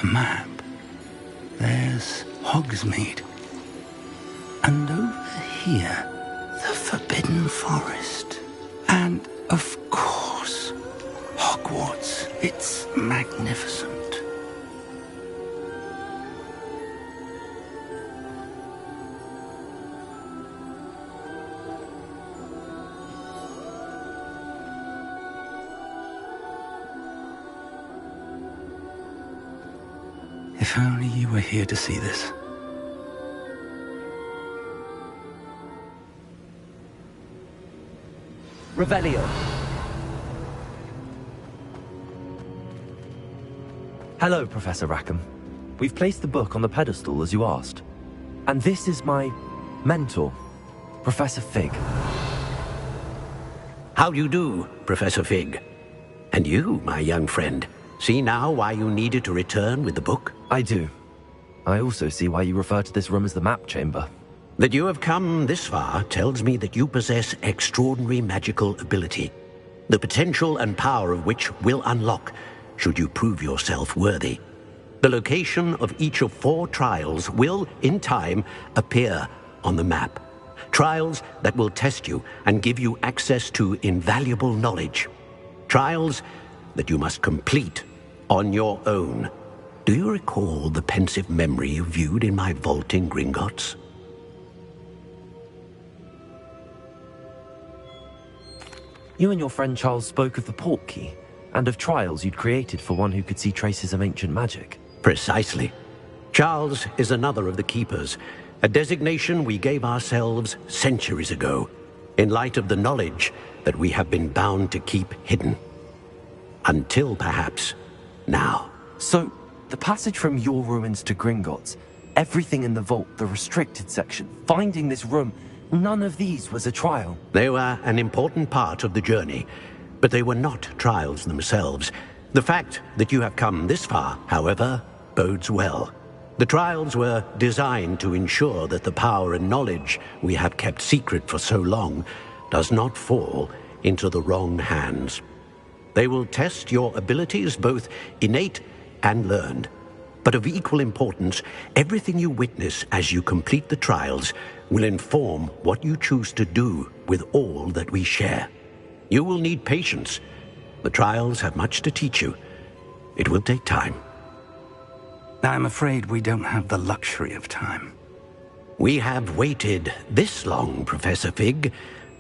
A map. There's Hogsmeade. And over here, the Forbidden Forest. And, of course, Hogwarts. It's magnificent. If only you were here to see this. Revelio. Hello, Professor Rackham. We've placed the book on the pedestal, as you asked. And this is my mentor, Professor Fig. How do you do, Professor Fig? And you, my young friend, see now why you needed to return with the book? I do. I also see why you refer to this room as the Map Chamber. That you have come this far tells me that you possess extraordinary magical ability, the potential and power of which will unlock should you prove yourself worthy. The location of each of 4 trials will, in time, appear on the map. Trials that will test you and give you access to invaluable knowledge. Trials that you must complete on your own. Do you recall the pensive memory you viewed in my vault in Gringotts? You and your friend Charles spoke of the Portkey, and of trials you'd created for one who could see traces of ancient magic. Precisely. Charles is another of the Keepers, a designation we gave ourselves centuries ago, in light of the knowledge that we have been bound to keep hidden. Until, perhaps, now. So, the passage from your ruins to Gringotts, everything in the vault, the restricted section, finding this room, none of these was a trial. They were an important part of the journey, but they were not trials themselves. The fact that you have come this far, however, bodes well. The trials were designed to ensure that the power and knowledge we have kept secret for so long does not fall into the wrong hands. They will test your abilities, both innate and learned. But of equal importance, everything you witness as you complete the trials will inform what you choose to do with all that we share. You will need patience. The trials have much to teach you. It will take time. I'm afraid we don't have the luxury of time. We have waited this long, Professor Fig.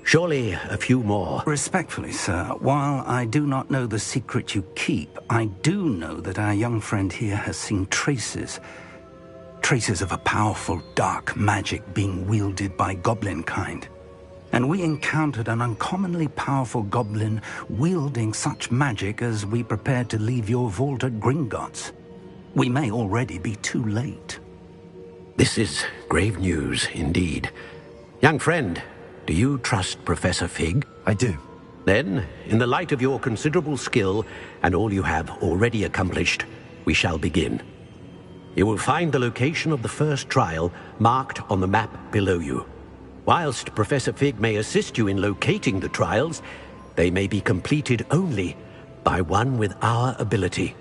Surely a few more. Respectfully, sir, while I do not know the secret you keep, I do know that our young friend here has seen traces of a powerful dark magic being wielded by goblin kind. And we encountered an uncommonly powerful goblin wielding such magic as we prepared to leave your vault at Gringotts. We may already be too late. This is grave news indeed. Young friend, do you trust Professor Fig? I do. Then, in the light of your considerable skill and all you have already accomplished, we shall begin. You will find the location of the first trial marked on the map below you. Whilst Professor Fig may assist you in locating the trials, they may be completed only by one with our ability.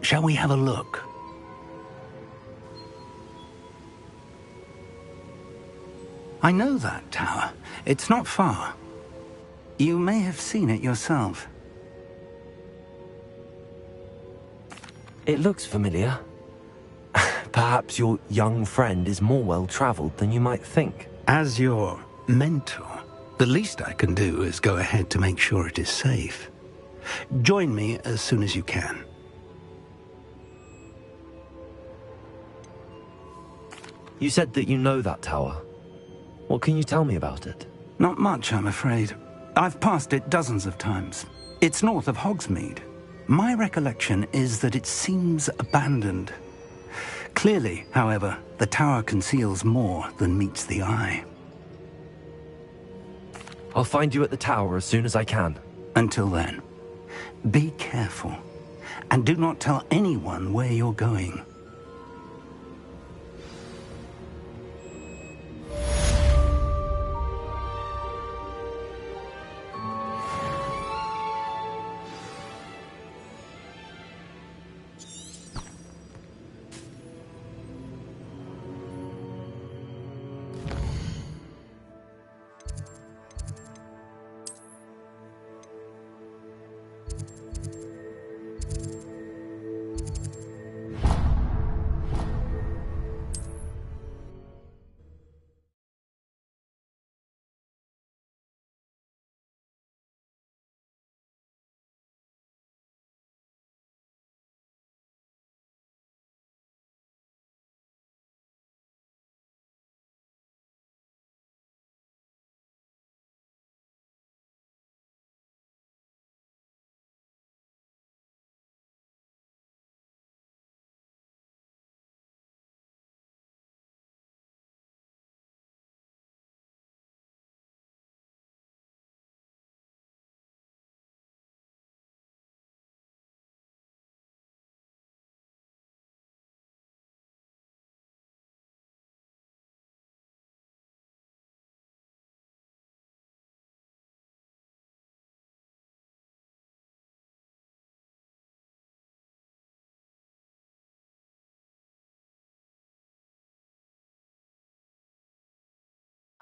Shall we have a look? I know that tower. It's not far. You may have seen it yourself. It looks familiar. Perhaps your young friend is more well-traveled than you might think. As your mentor, the least I can do is go ahead to make sure it is safe. Join me as soon as you can. You said that you know that tower. What can you tell me about it? Not much, I'm afraid. I've passed it dozens of times. It's north of Hogsmeade. My recollection is that it seems abandoned. Clearly, however, the tower conceals more than meets the eye. I'll find you at the tower as soon as I can. Until then, be careful, and do not tell anyone where you're going.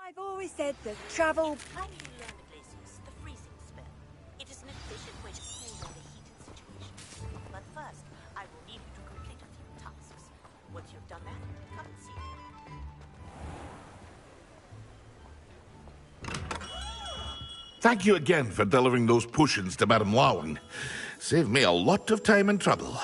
I've always said that travel... Time you learn Glacius, the freezing spell. It is an efficient way to cool down the heated situation. But first, I will need you to complete a few tasks. Once you've done that, come and see me. Thank you again for delivering those potions to Madame Lowen. Saved me a lot of time and trouble.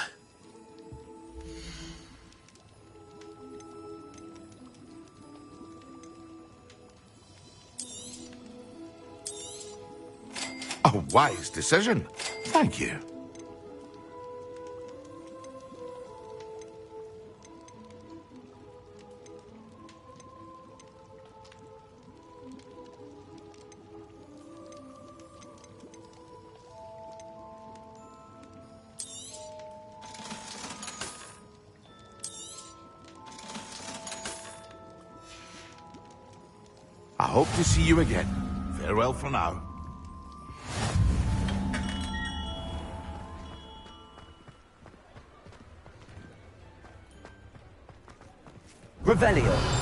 A wise decision. Thank you. I hope to see you again. Farewell for now. Revelio.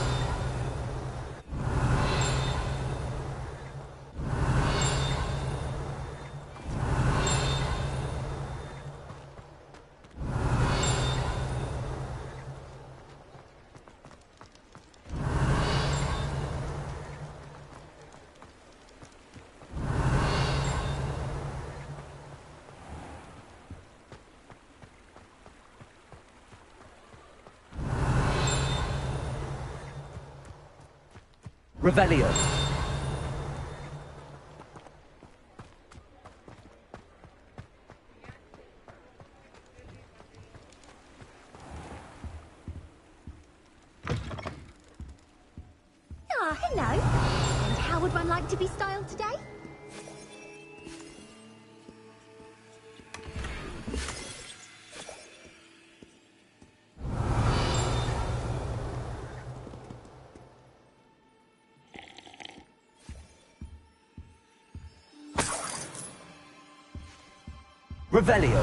Revelio. Ah, hello. And how would one like to be styled today? Revelio.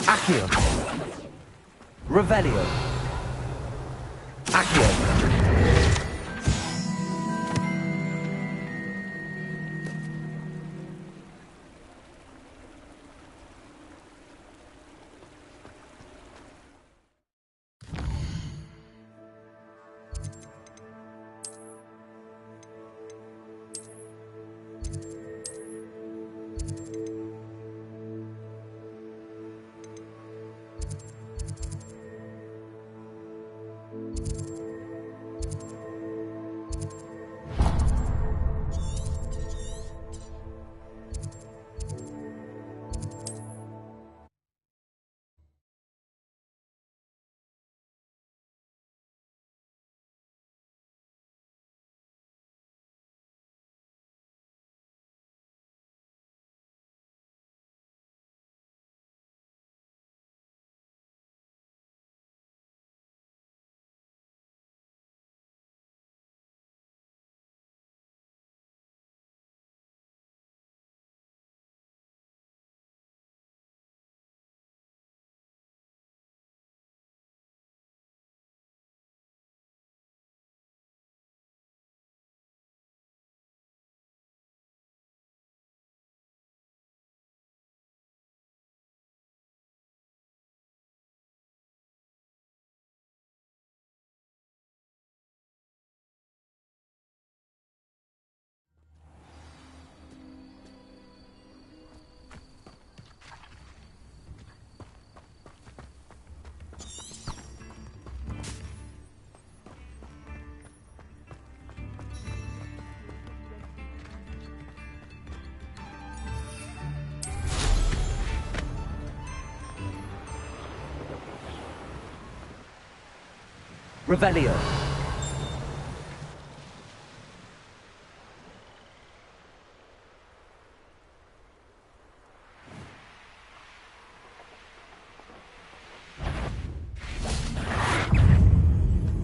Accio. Revelio. Accio. Revelio.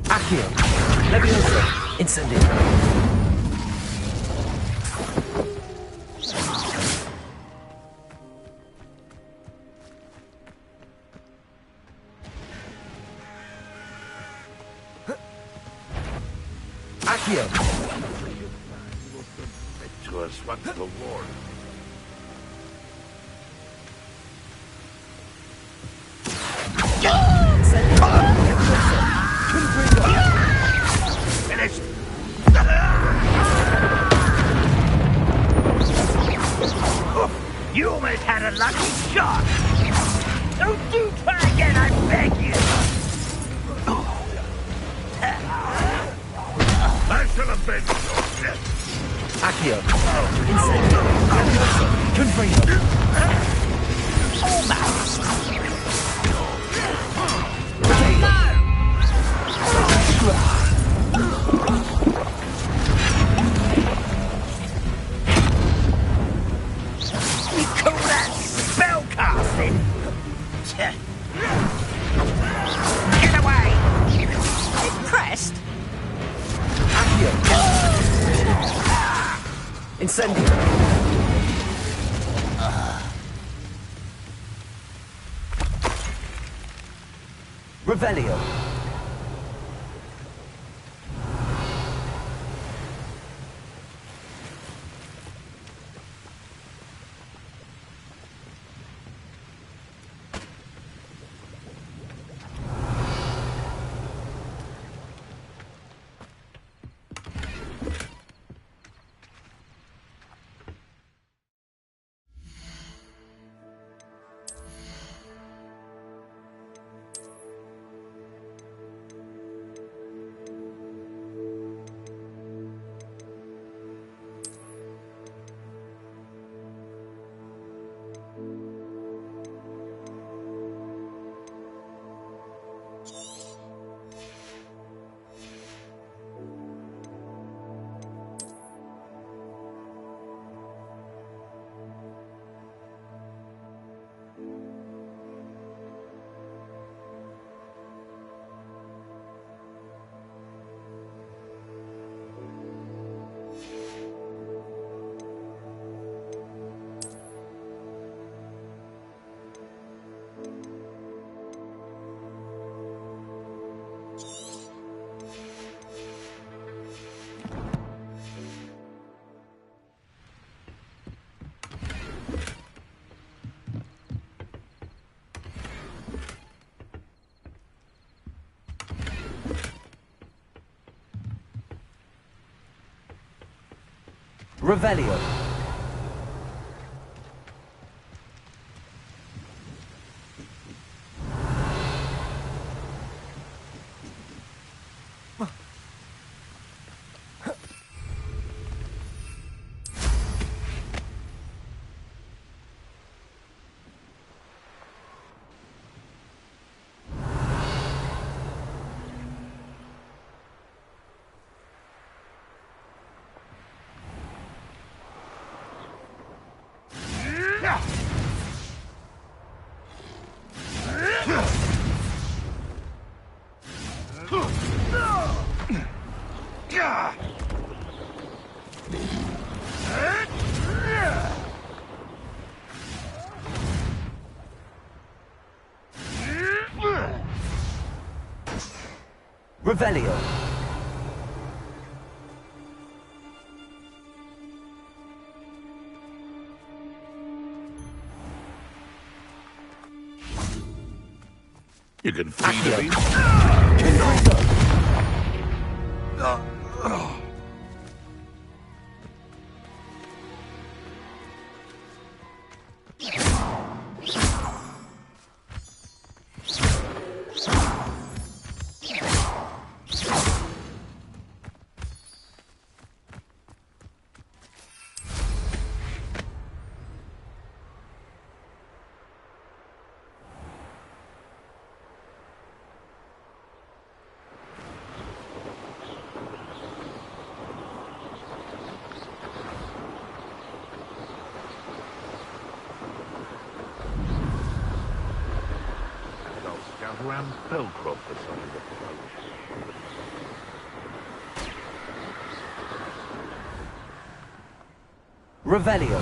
Accio. Levioso. Incendio. Accio. To us once the war. Finished. You almost had a lucky shot. Don't do try again, I beg you. I shall avenge your death. Accio. Incendio. Levioso. Confringo. You call that spellcasting? Get away! Impressed? Incendio. Revelio. Revelio. Revelio. You can free the beast. Around Belcroft for some of the Revelio.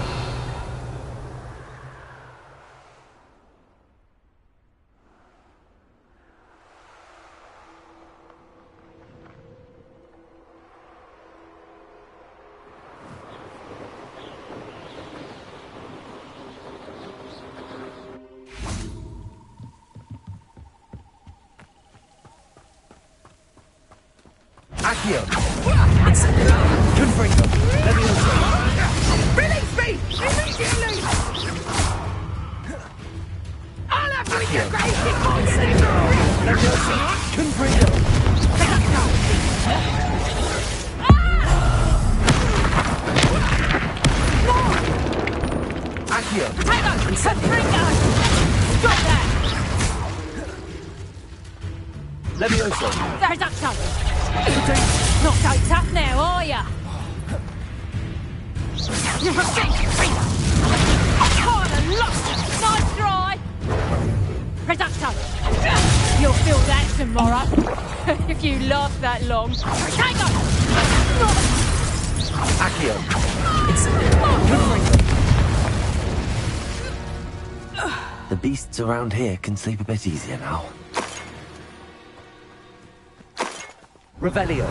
Accio! Incendio! Confringo! Levioso! Release me! Immediately! I'll have you integrated for Levioso! Confringo! Accio! Confringo! Stop that! Levioso! There's that challenge! Not so tough now, are ya? You're a big freak! I can't have lost it! Nice try! Reduction! You'll feel that tomorrow, if you last that long. Tango! Accio! It's... The beasts around here can sleep a bit easier now. Revelio.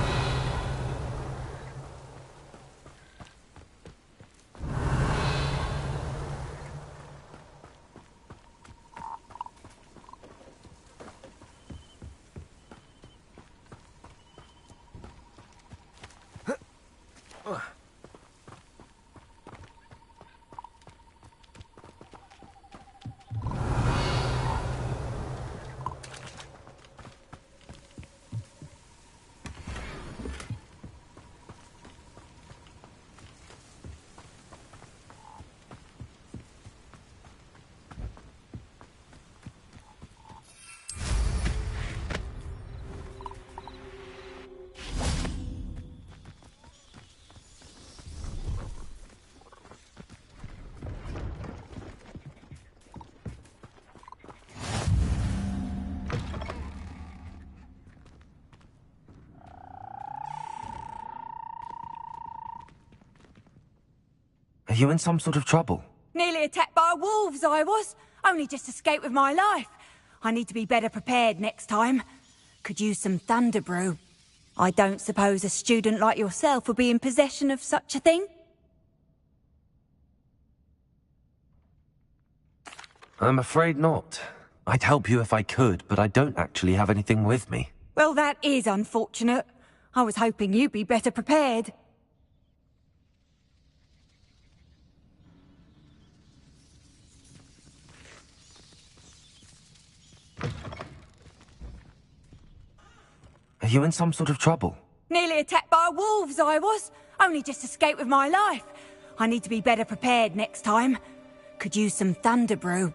Are you in some sort of trouble? Nearly attacked by wolves, I was. Only just escaped with my life. I need to be better prepared next time. Could use some thunder brew. I don't suppose a student like yourself would be in possession of such a thing? I'm afraid not. I'd help you if I could, but I don't actually have anything with me. Well, that is unfortunate. I was hoping you'd be better prepared. Are you in some sort of trouble? Nearly attacked by wolves, I was. Only just escaped with my life. I need to be better prepared next time. Could use some thunder brew.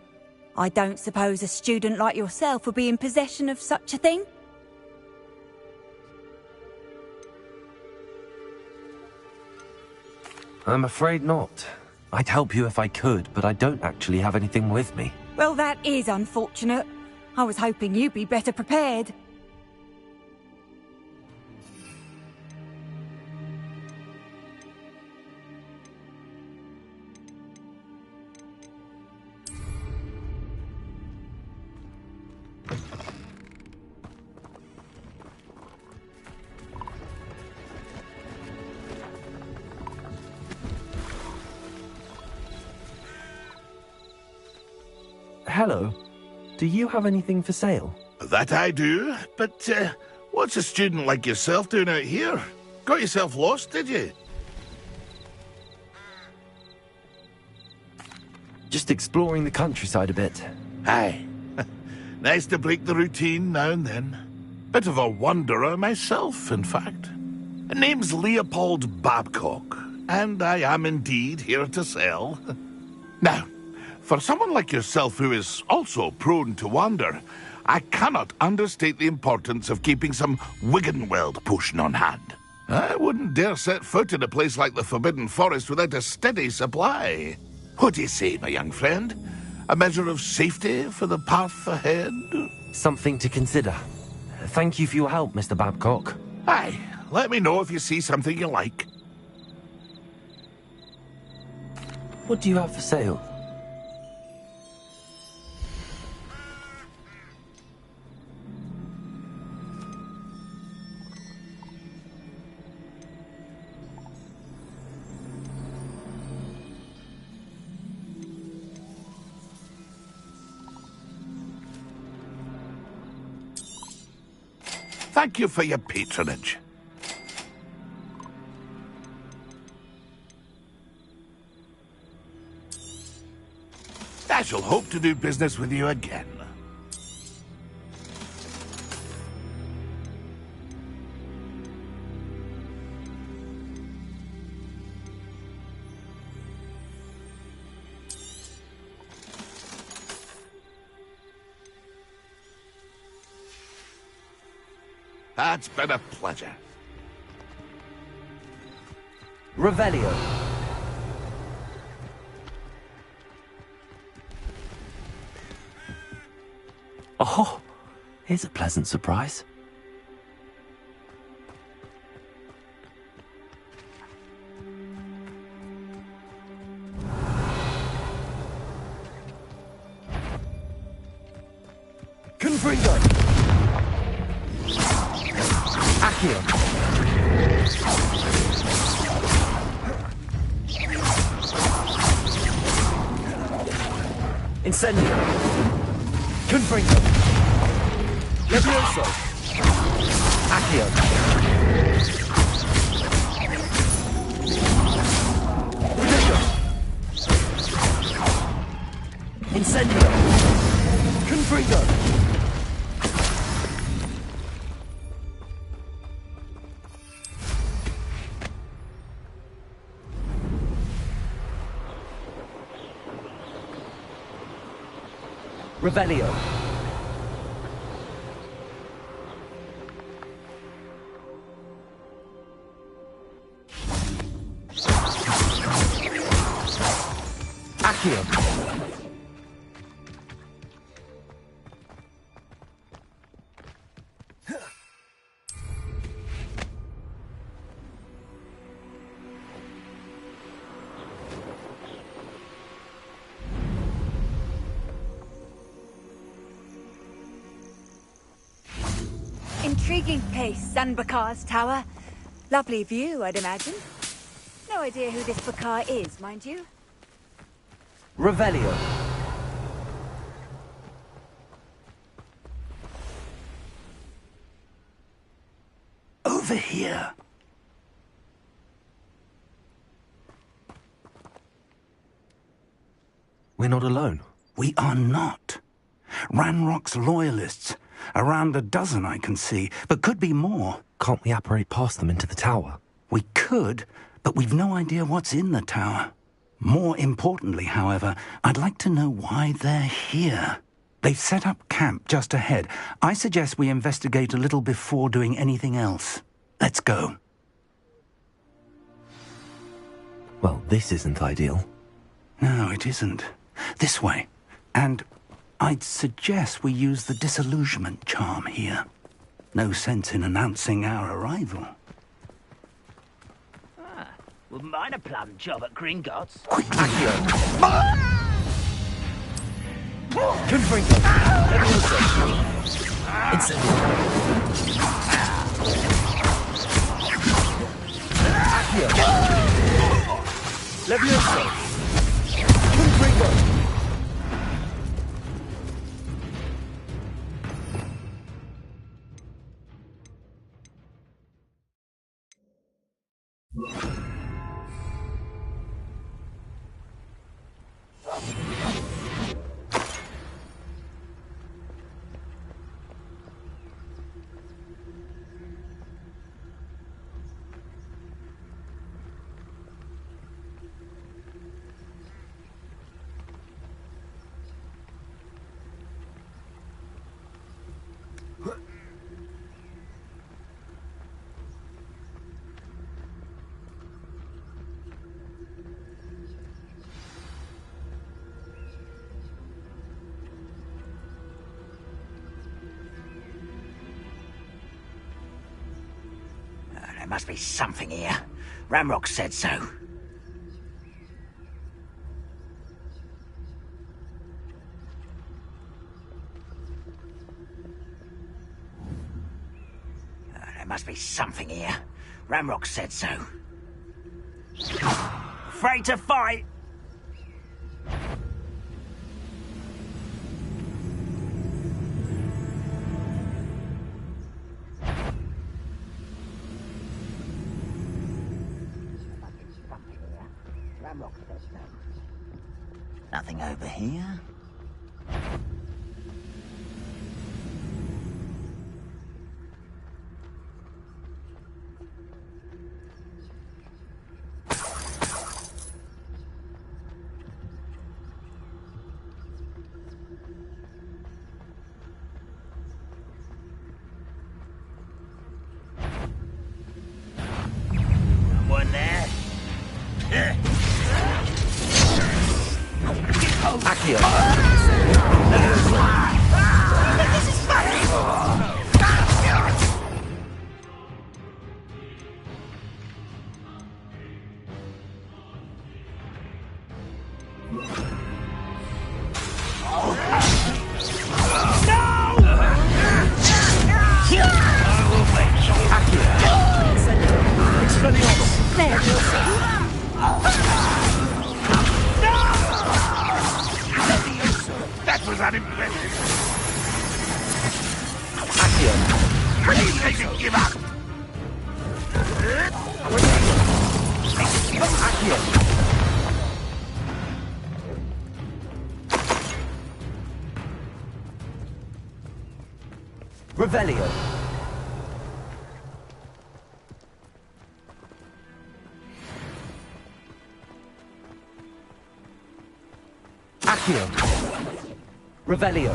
I don't suppose a student like yourself would be in possession of such a thing? I'm afraid not. I'd help you if I could, but I don't actually have anything with me. Well, that is unfortunate. I was hoping you'd be better prepared. Hello. Do you have anything for sale? That I do, but what's a student like yourself doing out here? Got yourself lost, did you? Just exploring the countryside a bit. Aye. Nice to break the routine now and then. Bit of a wanderer myself, in fact. Name's Leopold Babcock, and I am indeed here to sell. Now, for someone like yourself who is also prone to wander, I cannot understate the importance of keeping some Wiggenweld potion on hand. I wouldn't dare set foot in a place like the Forbidden Forest without a steady supply. What do you say, my young friend? A measure of safety for the path ahead? Something to consider. Thank you for your help, Mr. Babcock. Aye, let me know if you see something you like. What do you have for sale? Thank you for your patronage. I shall hope to do business with you again. That's been a pleasure. Revelio. Oh, here's a pleasant surprise. Confringo! Accio! Incendio! Confringo! Levioso! Accio! Prodigo! Incendio! Confringo! Revelio. Accio. Intriguing place, Sanbakar's tower. Lovely view, I'd imagine. No idea who this Bakar is, mind you. Revelio. Over here. We're not alone. We are not. Ranrock's loyalists. Around a dozen I can see, but could be more. Can't we apparate past them into the tower? We could, but we've no idea what's in the tower. More importantly, however, I'd like to know why they're here. They've set up camp just ahead. I suggest we investigate a little before doing anything else. Let's go. Well, this isn't ideal. No, it isn't. This way. And I'd suggest we use the disillusionment charm here. No sense in announcing our arrival. Wouldn't mind a plum job at Gringotts. Quickly! Confringo! Levioso! Incendio! Accio! Levioso! Confringo! There must be something here. Ramrock said so. There must be something here. Ramrock said so. Afraid to fight? Nothing over here. Someone there? Accio! This is funny! No! That was unimpressive. Please make it give up. Revelio. Accio. Revelio.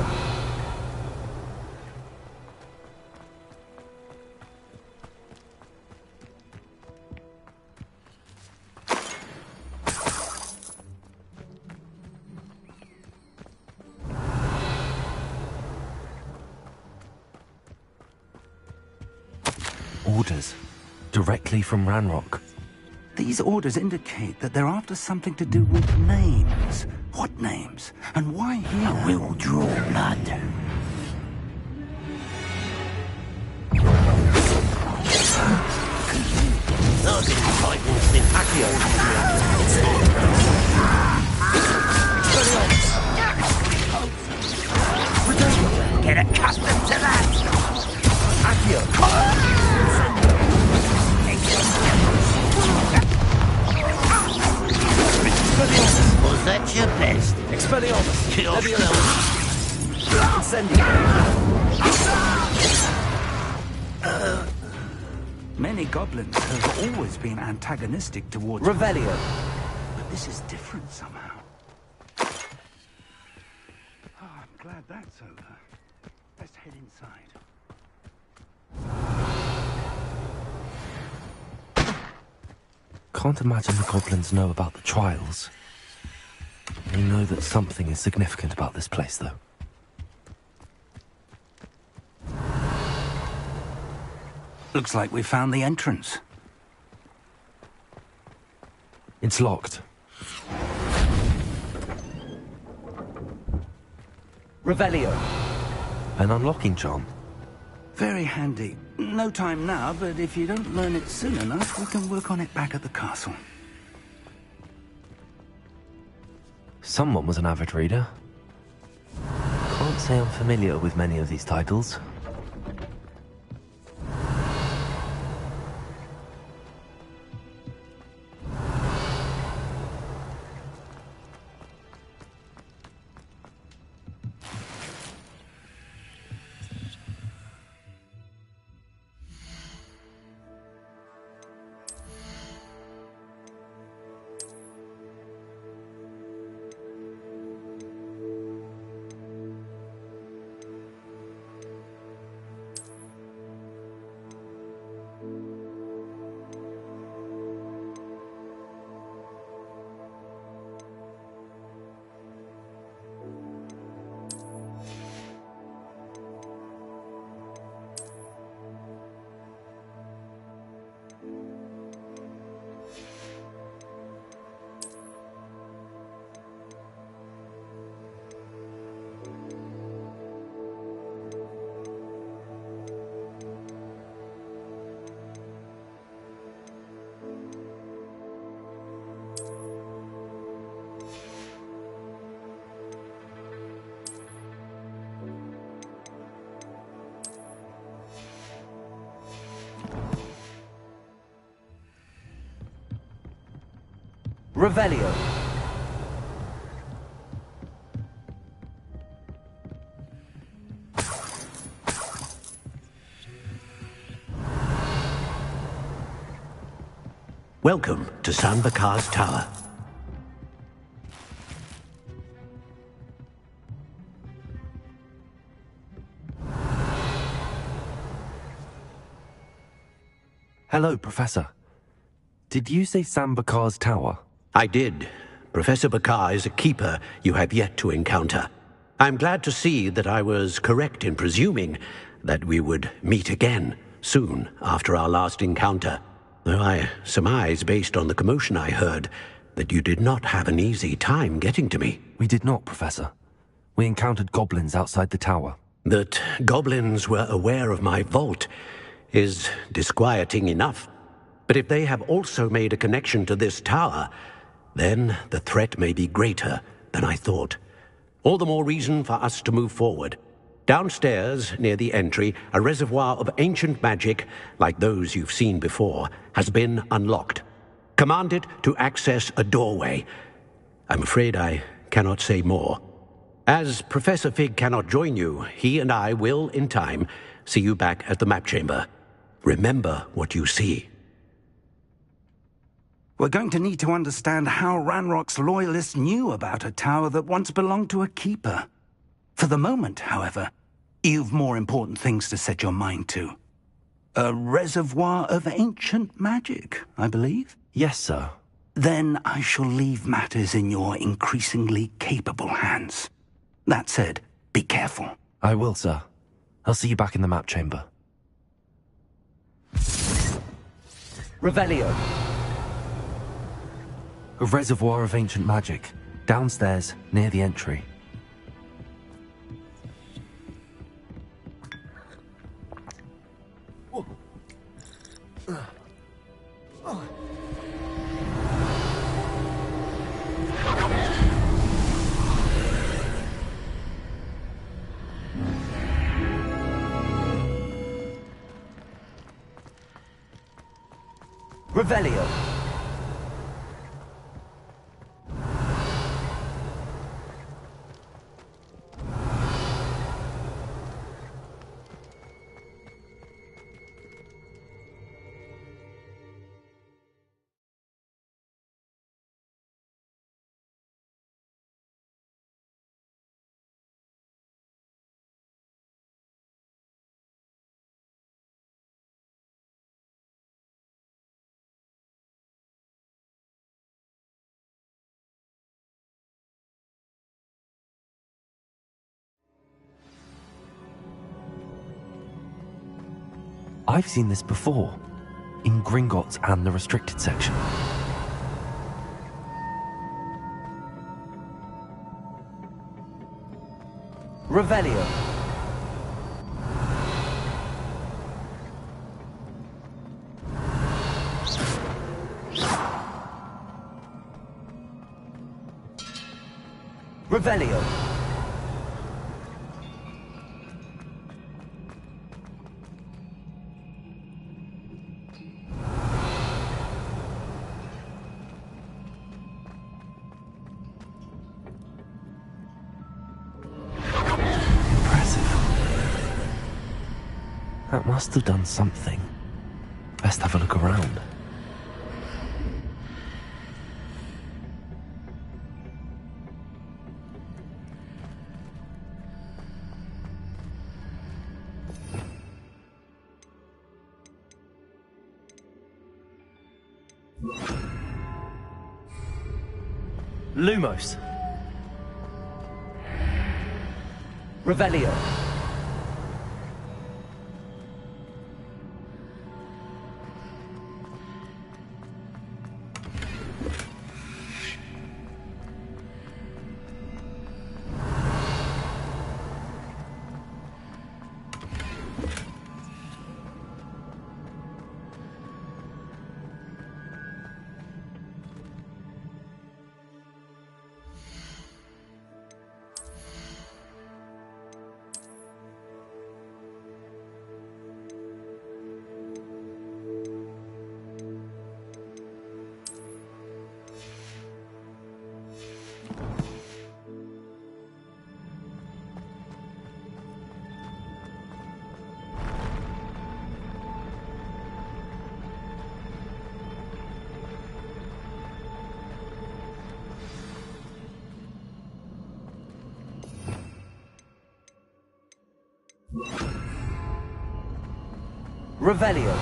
Orders. Directly from Ranrock. These orders indicate that they're after something to do with names. What names? And why here? I will draw blood. Get accustomed to that! Was that your best? Expelliarmus. Kill. Many goblins have always been antagonistic towards Revelio. But this is different somehow. Oh, I'm glad that's over. Let's head inside. Can't imagine the goblins know about the trials. They know that something is significant about this place, though. Looks like we found the entrance. It's locked. Revelio. An unlocking charm. Very handy. No time now, but if you don't learn it soon enough, we can work on it back at the castle. Someone was an avid reader. Can't say I'm familiar with many of these titles. Revelio. Welcome to San Bakar's Tower. Hello, Professor. Did you say Sam Bakar's Tower? I did. Professor Bakar is a keeper you have yet to encounter. I'm glad to see that I was correct in presuming that we would meet again soon after our last encounter. Though I surmise, based on the commotion I heard, that you did not have an easy time getting to me. We did not, Professor. We encountered goblins outside the tower. That goblins were aware of my vault is disquieting enough. But if they have also made a connection to this tower, then the threat may be greater than I thought. All the more reason for us to move forward. Downstairs, near the entry, a reservoir of ancient magic, like those you've seen before, has been unlocked. Command it to access a doorway. I'm afraid I cannot say more. As Professor Fig cannot join you, he and I will, in time, see you back at the map chamber. Remember what you see. We're going to need to understand how Ranrock's loyalists knew about a tower that once belonged to a keeper. For the moment, however, you've more important things to set your mind to. A reservoir of ancient magic, I believe? Yes, sir. Then I shall leave matters in your increasingly capable hands. That said, be careful. I will, sir. I'll see you back in the map chamber. Revelio. A reservoir of ancient magic, downstairs, near the entry. Revelio. I've seen this before, in Gringotts and the restricted section. Revelio. Revelio. That must have done something. Best have a look around. Lumos. Revelio. Revelio.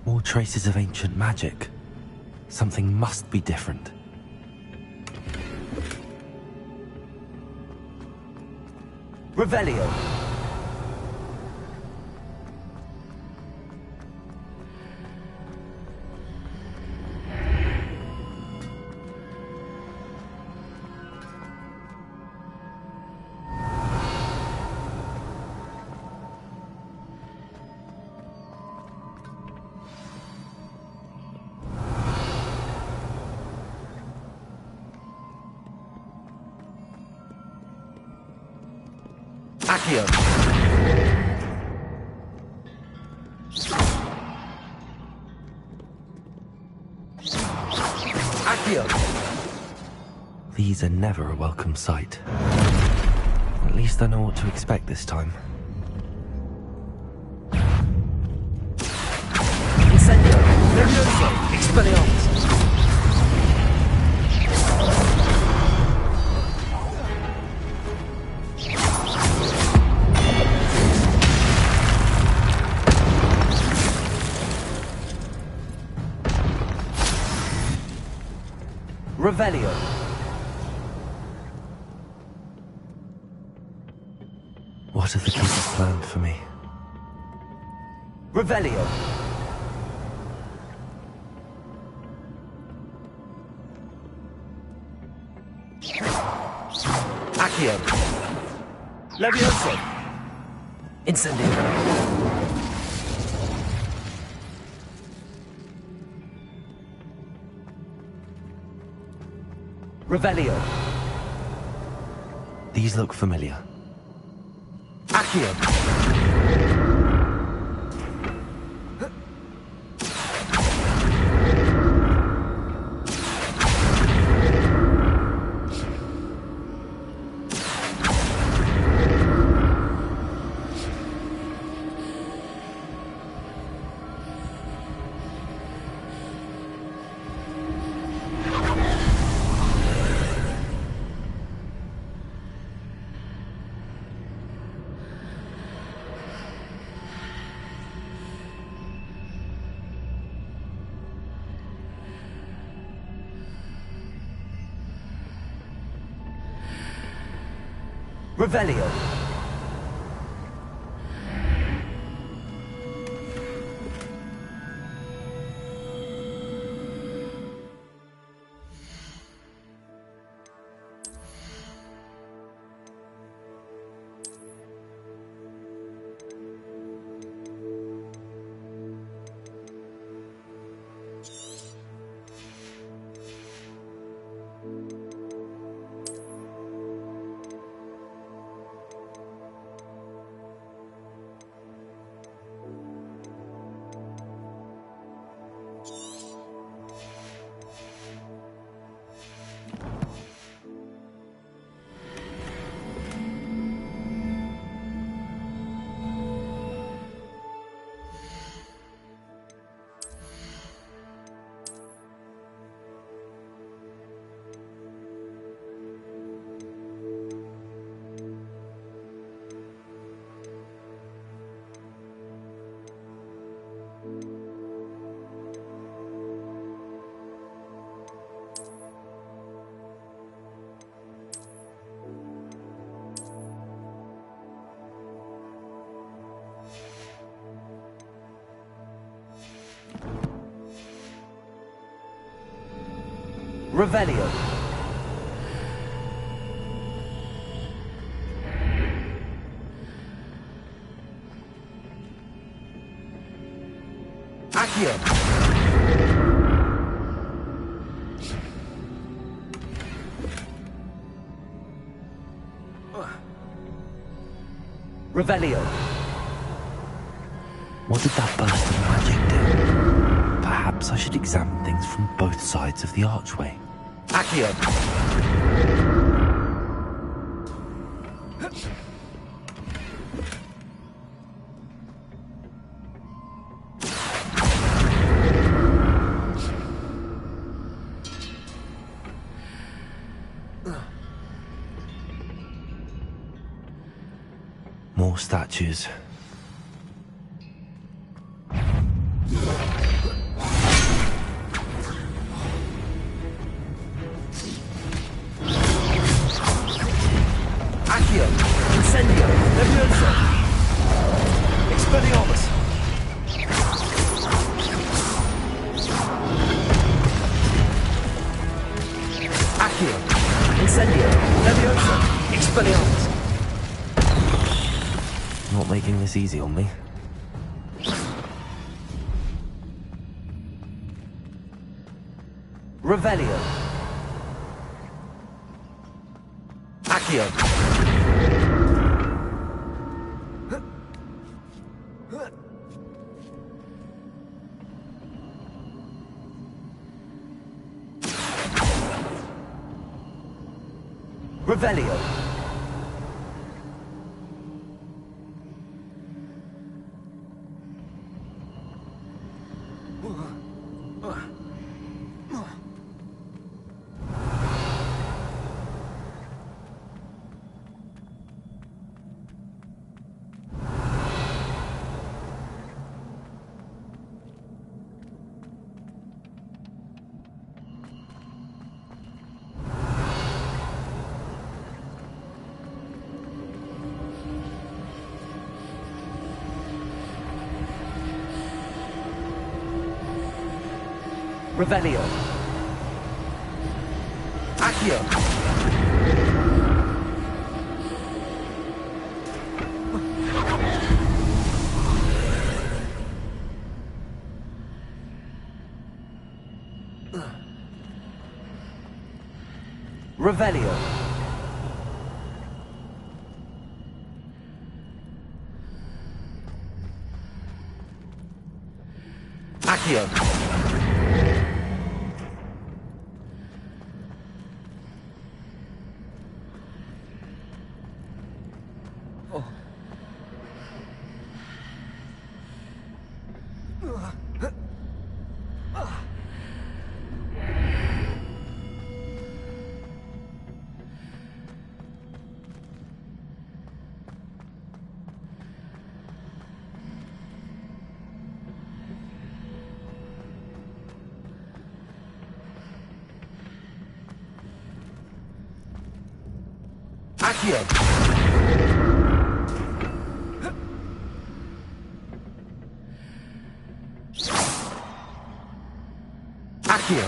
More traces of ancient magic. Something must be different. Revelio. Accio. These are never a welcome sight. At least I know what to expect this time. Incendio. Nervioso. Expelliarmus. Revelio. What have the keepers planned for me? Revelio. Accio. Levioso. Incendio. Revelio. These look familiar. Accio. Revelio. Revelio. Accio. Revelio. What did that burst of magic do? Perhaps I should examine things from both sides of the archway. Accio. More statues. Accio. Incendio. Levioso. Expelliarmus. Accio. Incendio. Levioso. Expelliarmus. Not making this easy on me. Revelio. Accio. Revelio. Revelio. Accio. Revelio. Accio. Accio. Accio.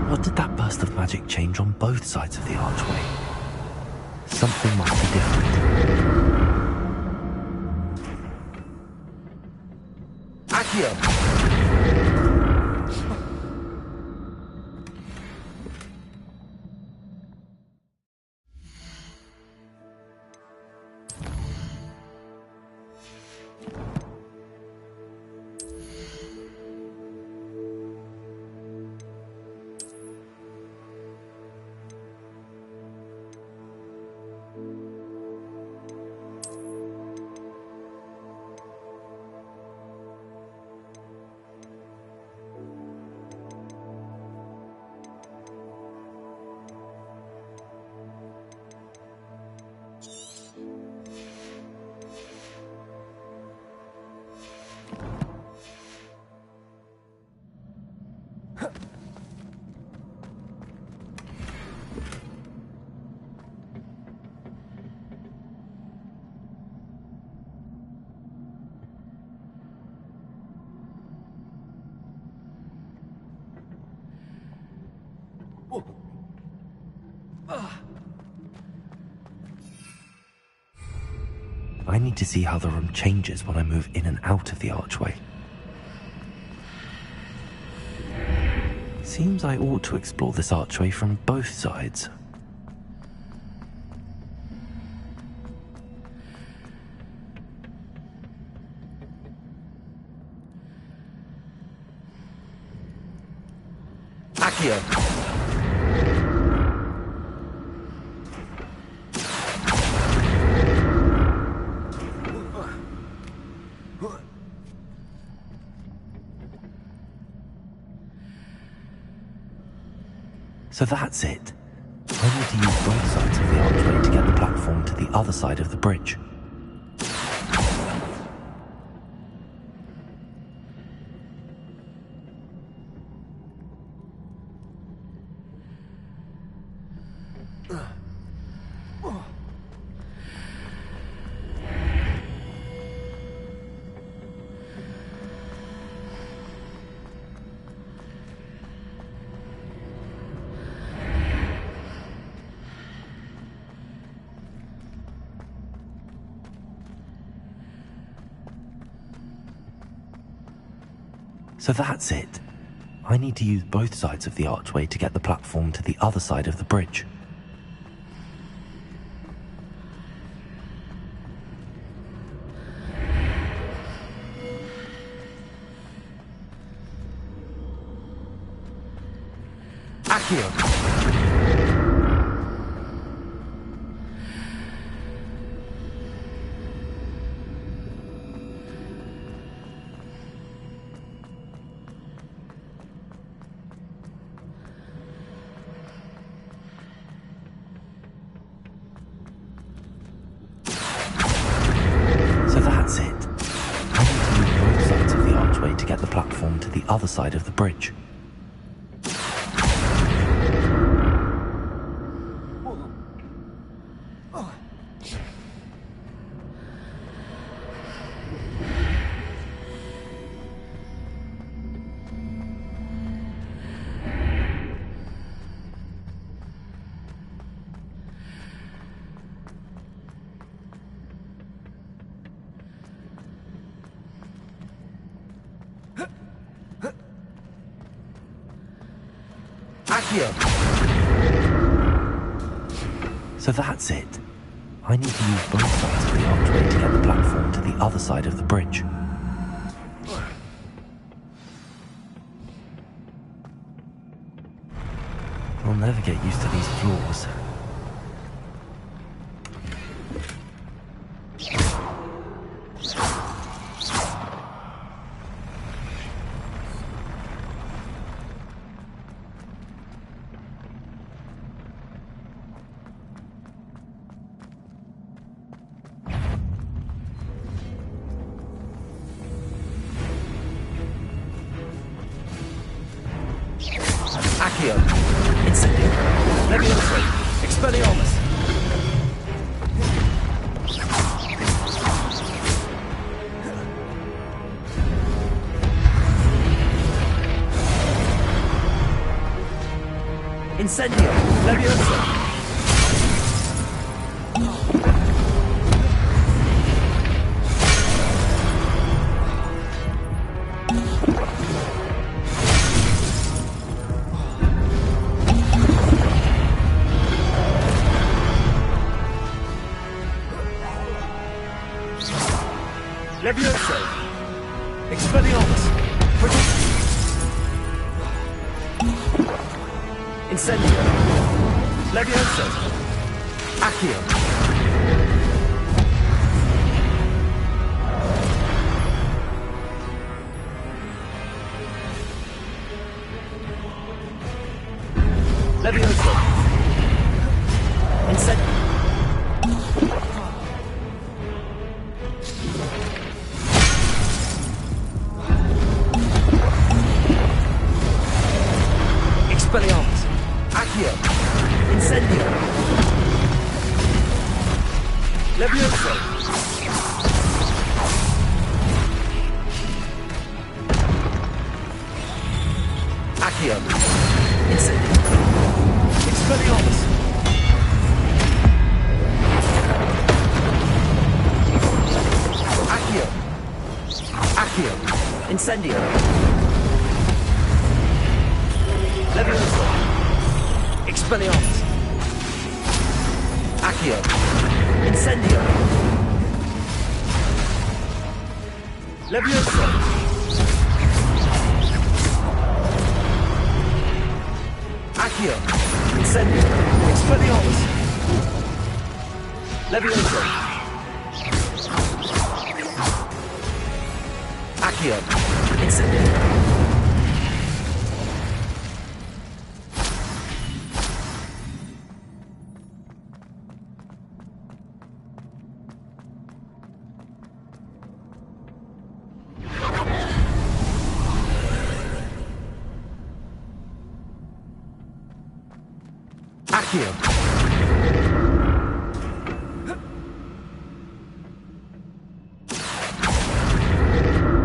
What did that burst of magic change on both sides of the archway? Something must be different. Accio. I need to see how the room changes when I move in and out of the archway. Seems I ought to explore this archway from both sides. Accio. So that's it. I need to use both sides of the archway to get the platform to the other side of the bridge. So that's it. I need to use both sides of the archway to get the platform to the other side of the bridge. Accio. So that's it. I need to use both sides of the archway to get the platform to the other side of the bridge. So that's it. I need to use both sides of the archway to get the platform to the other side of the bridge. I'll never get used to these floors. Accio. Incendio. Levioso. Expelliarmus. Incendio. Levioso. Levioso. Expelliarmus. Incendio. Levioso. Accio. Levioso. Incendio. Expelliarmus. Accio. Incendio. Levioso. Accio. Incendio. Expelliarmus. Accio. Accio. Incendio. Levioso. Expelliarmus. Accio. Incendio. Levioso. Accio. Incendio. Expelliarmus. Levioso. Accio. Incendio. Accio.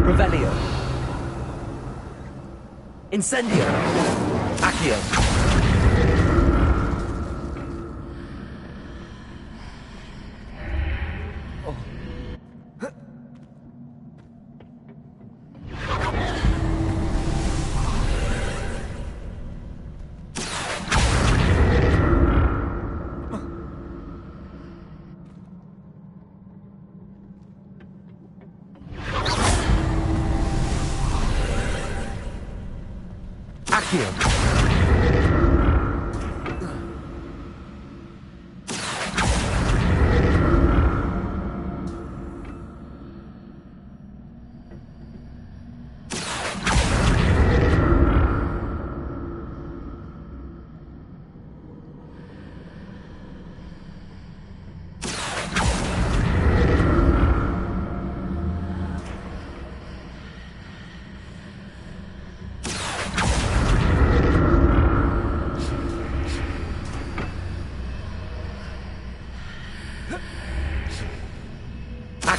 Revelio. Incendio. Accio. Accio.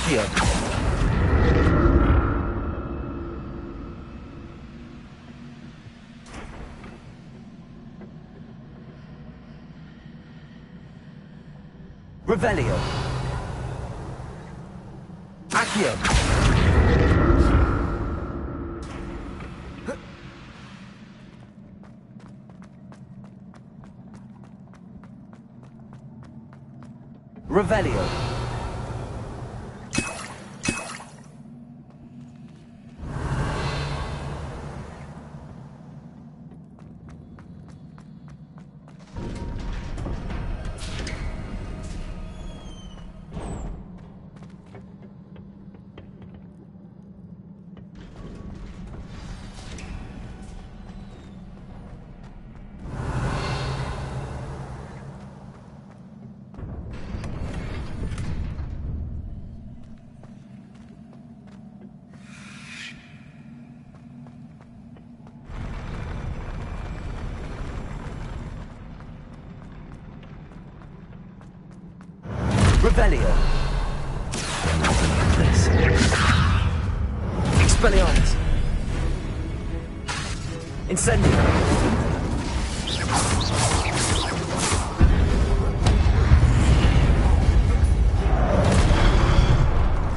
Accio. Revelio. Accio. Revelio. Revelio. This. Expelliarmus. Incendio.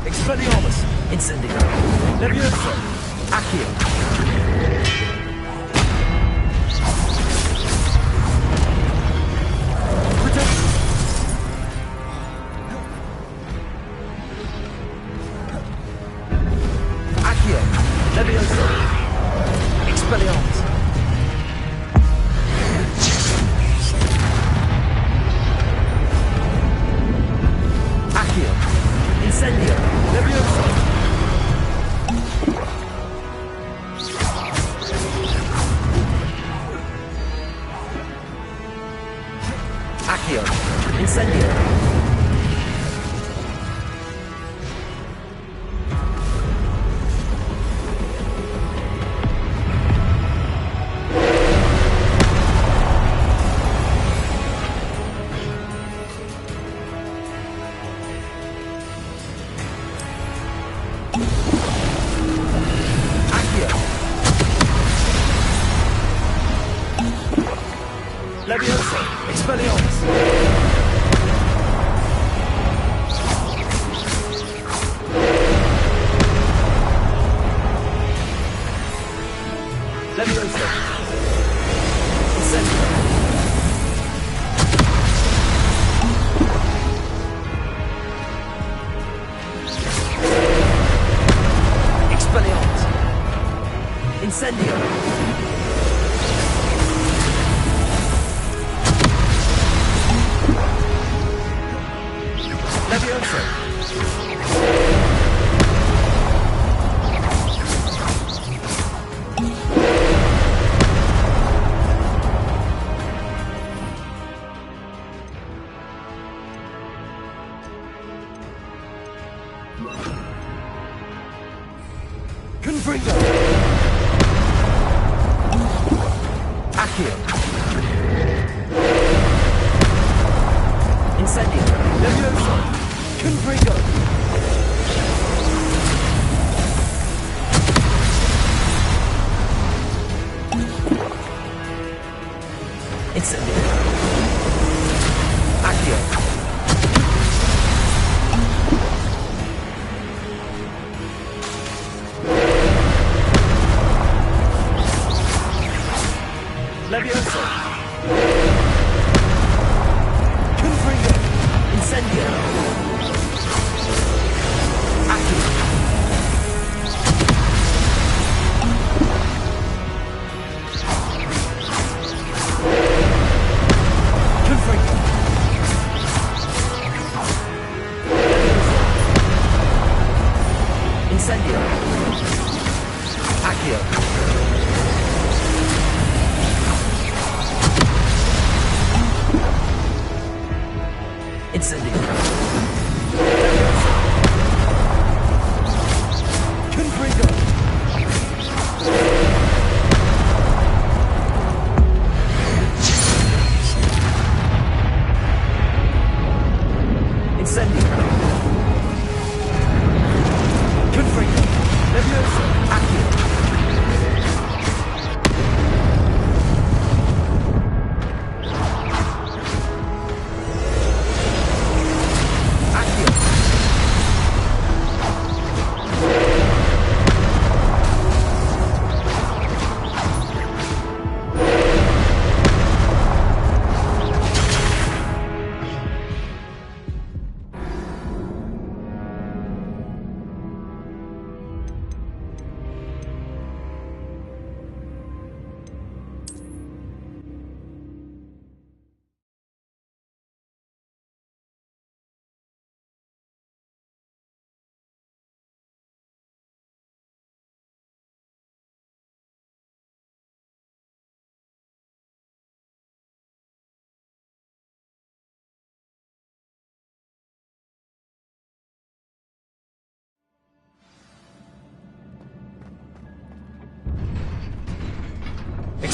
Expelliarmus. Incendio. Levioso. Accio.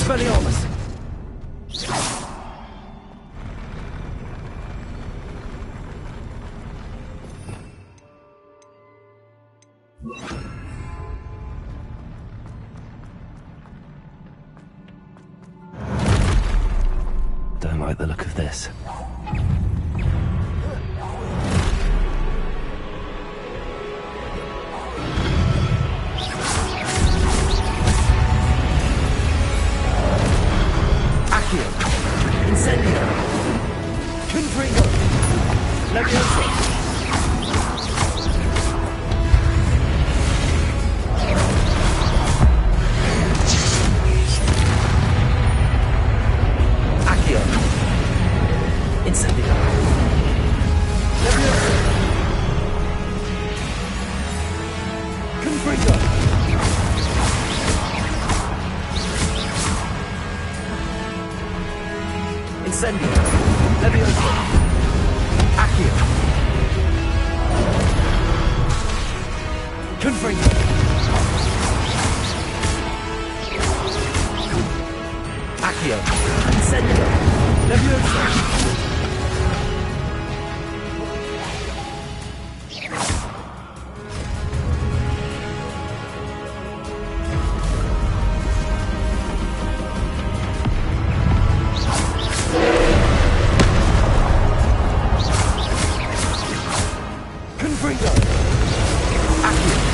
Expelliarmus! Don't like the look of this. Incendio! Confringo! Leviosa! Accio! Incendio! Leviosa! Confringo! Incendio! Leviosa! Accio! Confringo! Accio! Incendio! Leviosa! Confringo! Accio!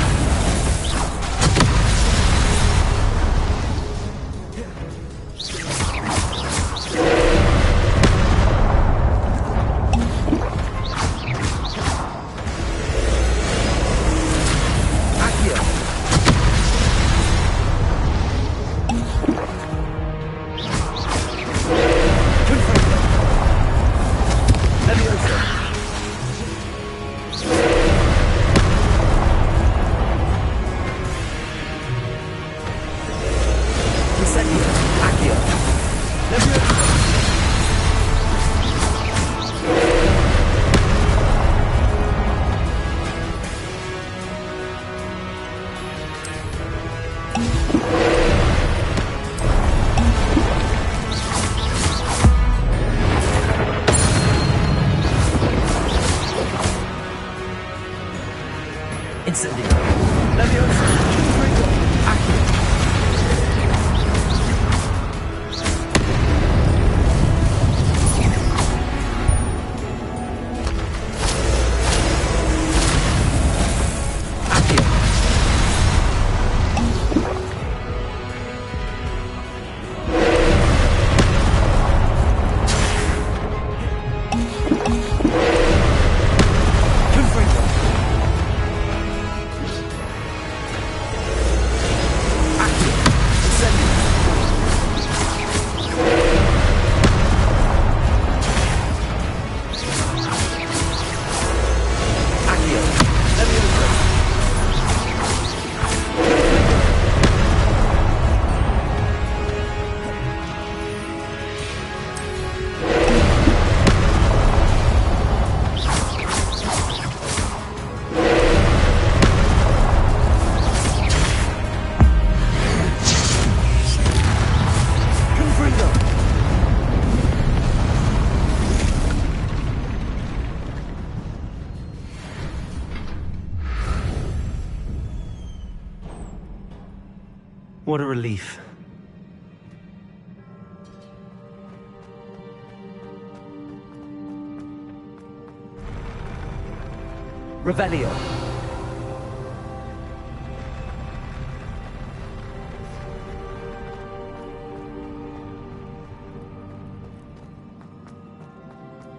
Incendio! Leviosa! Confringo! Accio! What a relief. Revelio.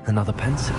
Another pensive.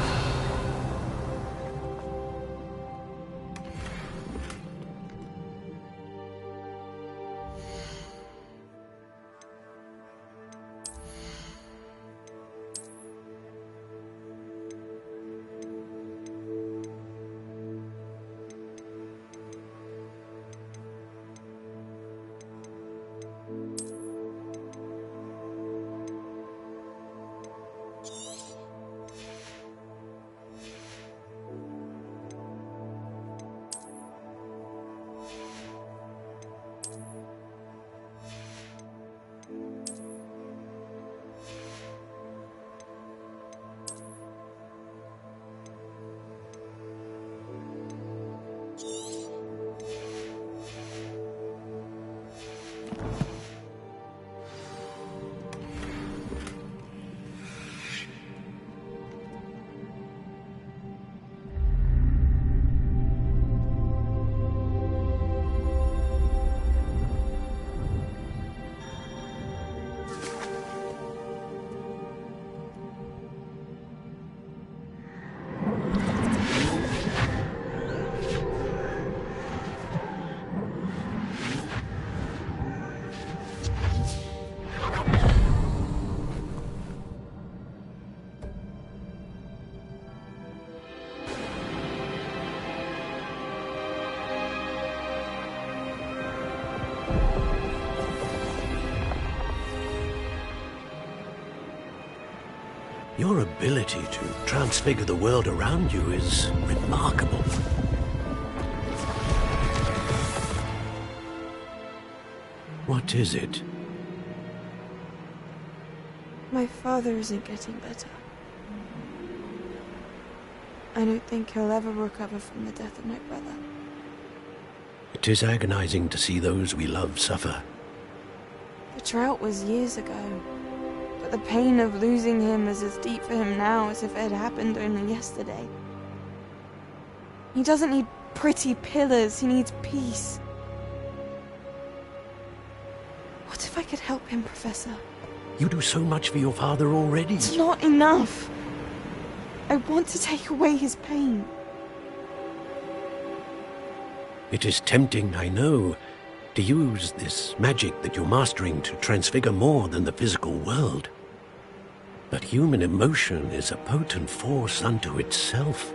Your ability to transfigure the world around you is remarkable. What is it? My father isn't getting better. I don't think he'll ever recover from the death of my brother. It is agonizing to see those we love suffer. The drought was years ago, but the pain of losing him is as deep for him now as if it had happened only yesterday. He doesn't need pretty pillars, he needs peace. What if I could help him, Professor? You do so much for your father already. It's not enough. I want to take away his pain. It is tempting, I know, to use this magic that you're mastering to transfigure more than the physical world. But human emotion is a potent force unto itself.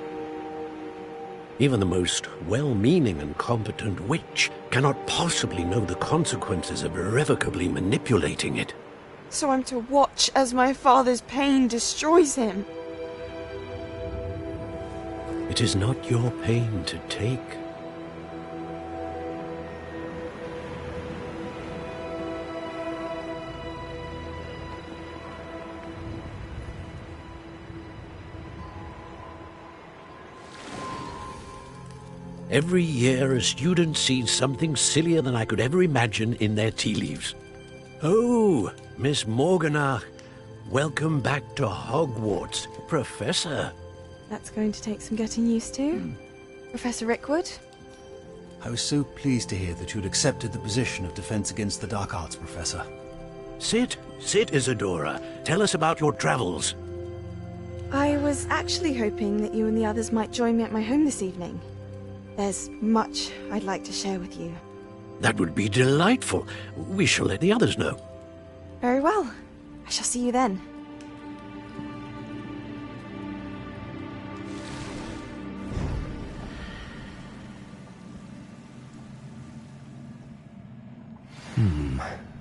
Even the most well-meaning and competent witch cannot possibly know the consequences of irrevocably manipulating it. So I'm to watch as my father's pain destroys him. It is not your pain to take. Every year, a student sees something sillier than I could ever imagine in their tea leaves. Oh, Miss Morganach, welcome back to Hogwarts, Professor. That's going to take some getting used to. Professor Rickwood? I was so pleased to hear that you'd accepted the position of Defense Against the Dark Arts, Professor. Sit, Isadora. Tell us about your travels. I was actually hoping that you and the others might join me at my home this evening. There's much I'd like to share with you. That would be delightful. We shall let the others know. Very well. I shall see you then.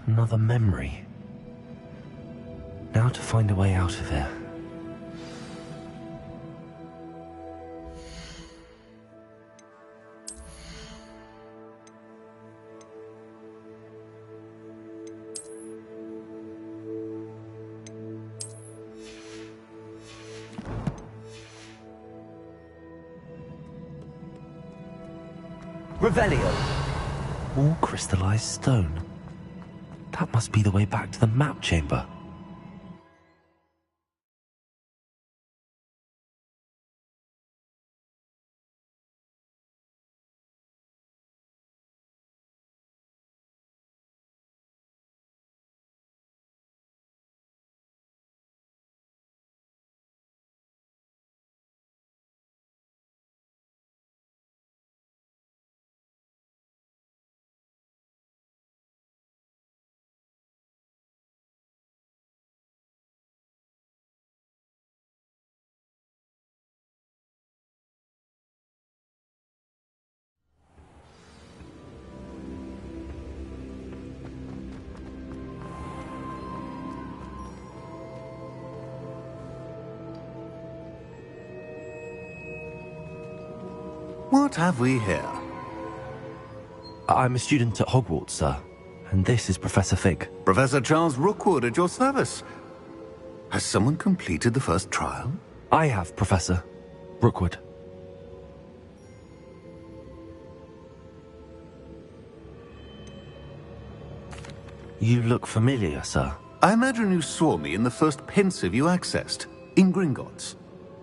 Another memory. Now to find a way out of here. Revelio. More crystallized stone. That must be the way back to the map chamber. What have we here? I'm a student at Hogwarts, sir. And this is Professor Fig. Professor Charles Rookwood at your service. Has someone completed the first trial? I have, Professor Rookwood. You look familiar, sir. I imagine you saw me in the first pensive you accessed, in Gringotts.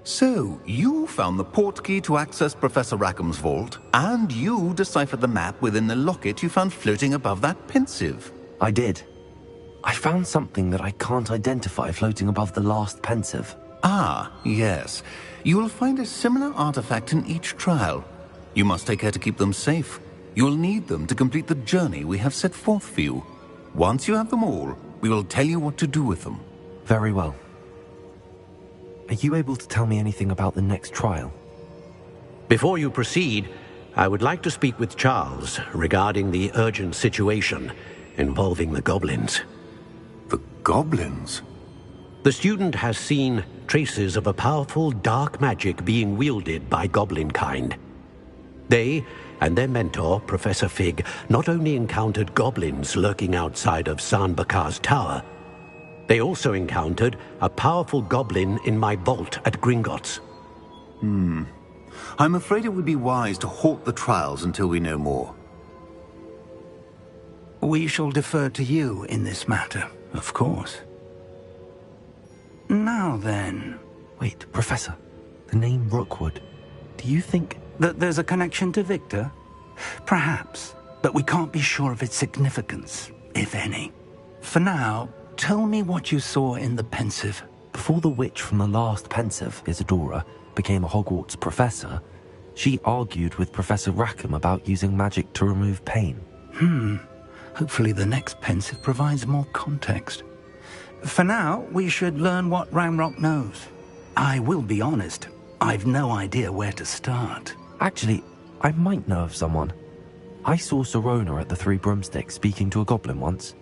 So, you found the portkey to access Professor Rackham's vault, and you deciphered the map within the locket you found floating above that pensive. I did. I found something that I can't identify floating above the last pensive. Ah, yes. You will find a similar artifact in each trial. You must take care to keep them safe. You will need them to complete the journey we have set forth for you. Once you have them all, we will tell you what to do with them. Very well. Are you able to tell me anything about the next trial? Before you proceed, I would like to speak with Charles regarding the urgent situation involving the goblins. The goblins? The student has seen traces of a powerful dark magic being wielded by goblin kind. They and their mentor, Professor Fig, not only encountered goblins lurking outside of San Bakar's tower, they also encountered a powerful goblin in my vault at Gringotts. I'm afraid it would be wise to halt the trials until we know more. We shall defer to you in this matter, of course. Now then... Wait, Professor. The name Rookwood. Do you think... that there's a connection to Victor? Perhaps, but we can't be sure of its significance, if any. For now, tell me what you saw in the Pensive. Before the witch from the last Pensive, Isadora, became a Hogwarts professor, she argued with Professor Rackham about using magic to remove pain. Hopefully the next Pensive provides more context. For now, we should learn what Ranrock knows. I will be honest, I've no idea where to start. Actually, I might know of someone. I saw Sirona at the Three Broomsticks speaking to a goblin once.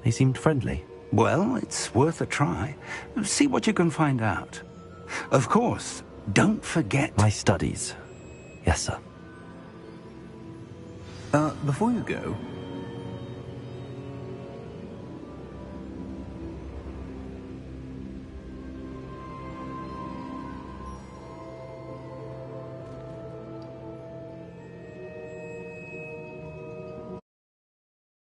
They seemed friendly. Well, it's worth a try. See what you can find out. Of course, don't forget... my studies. Yes, sir. Before you go,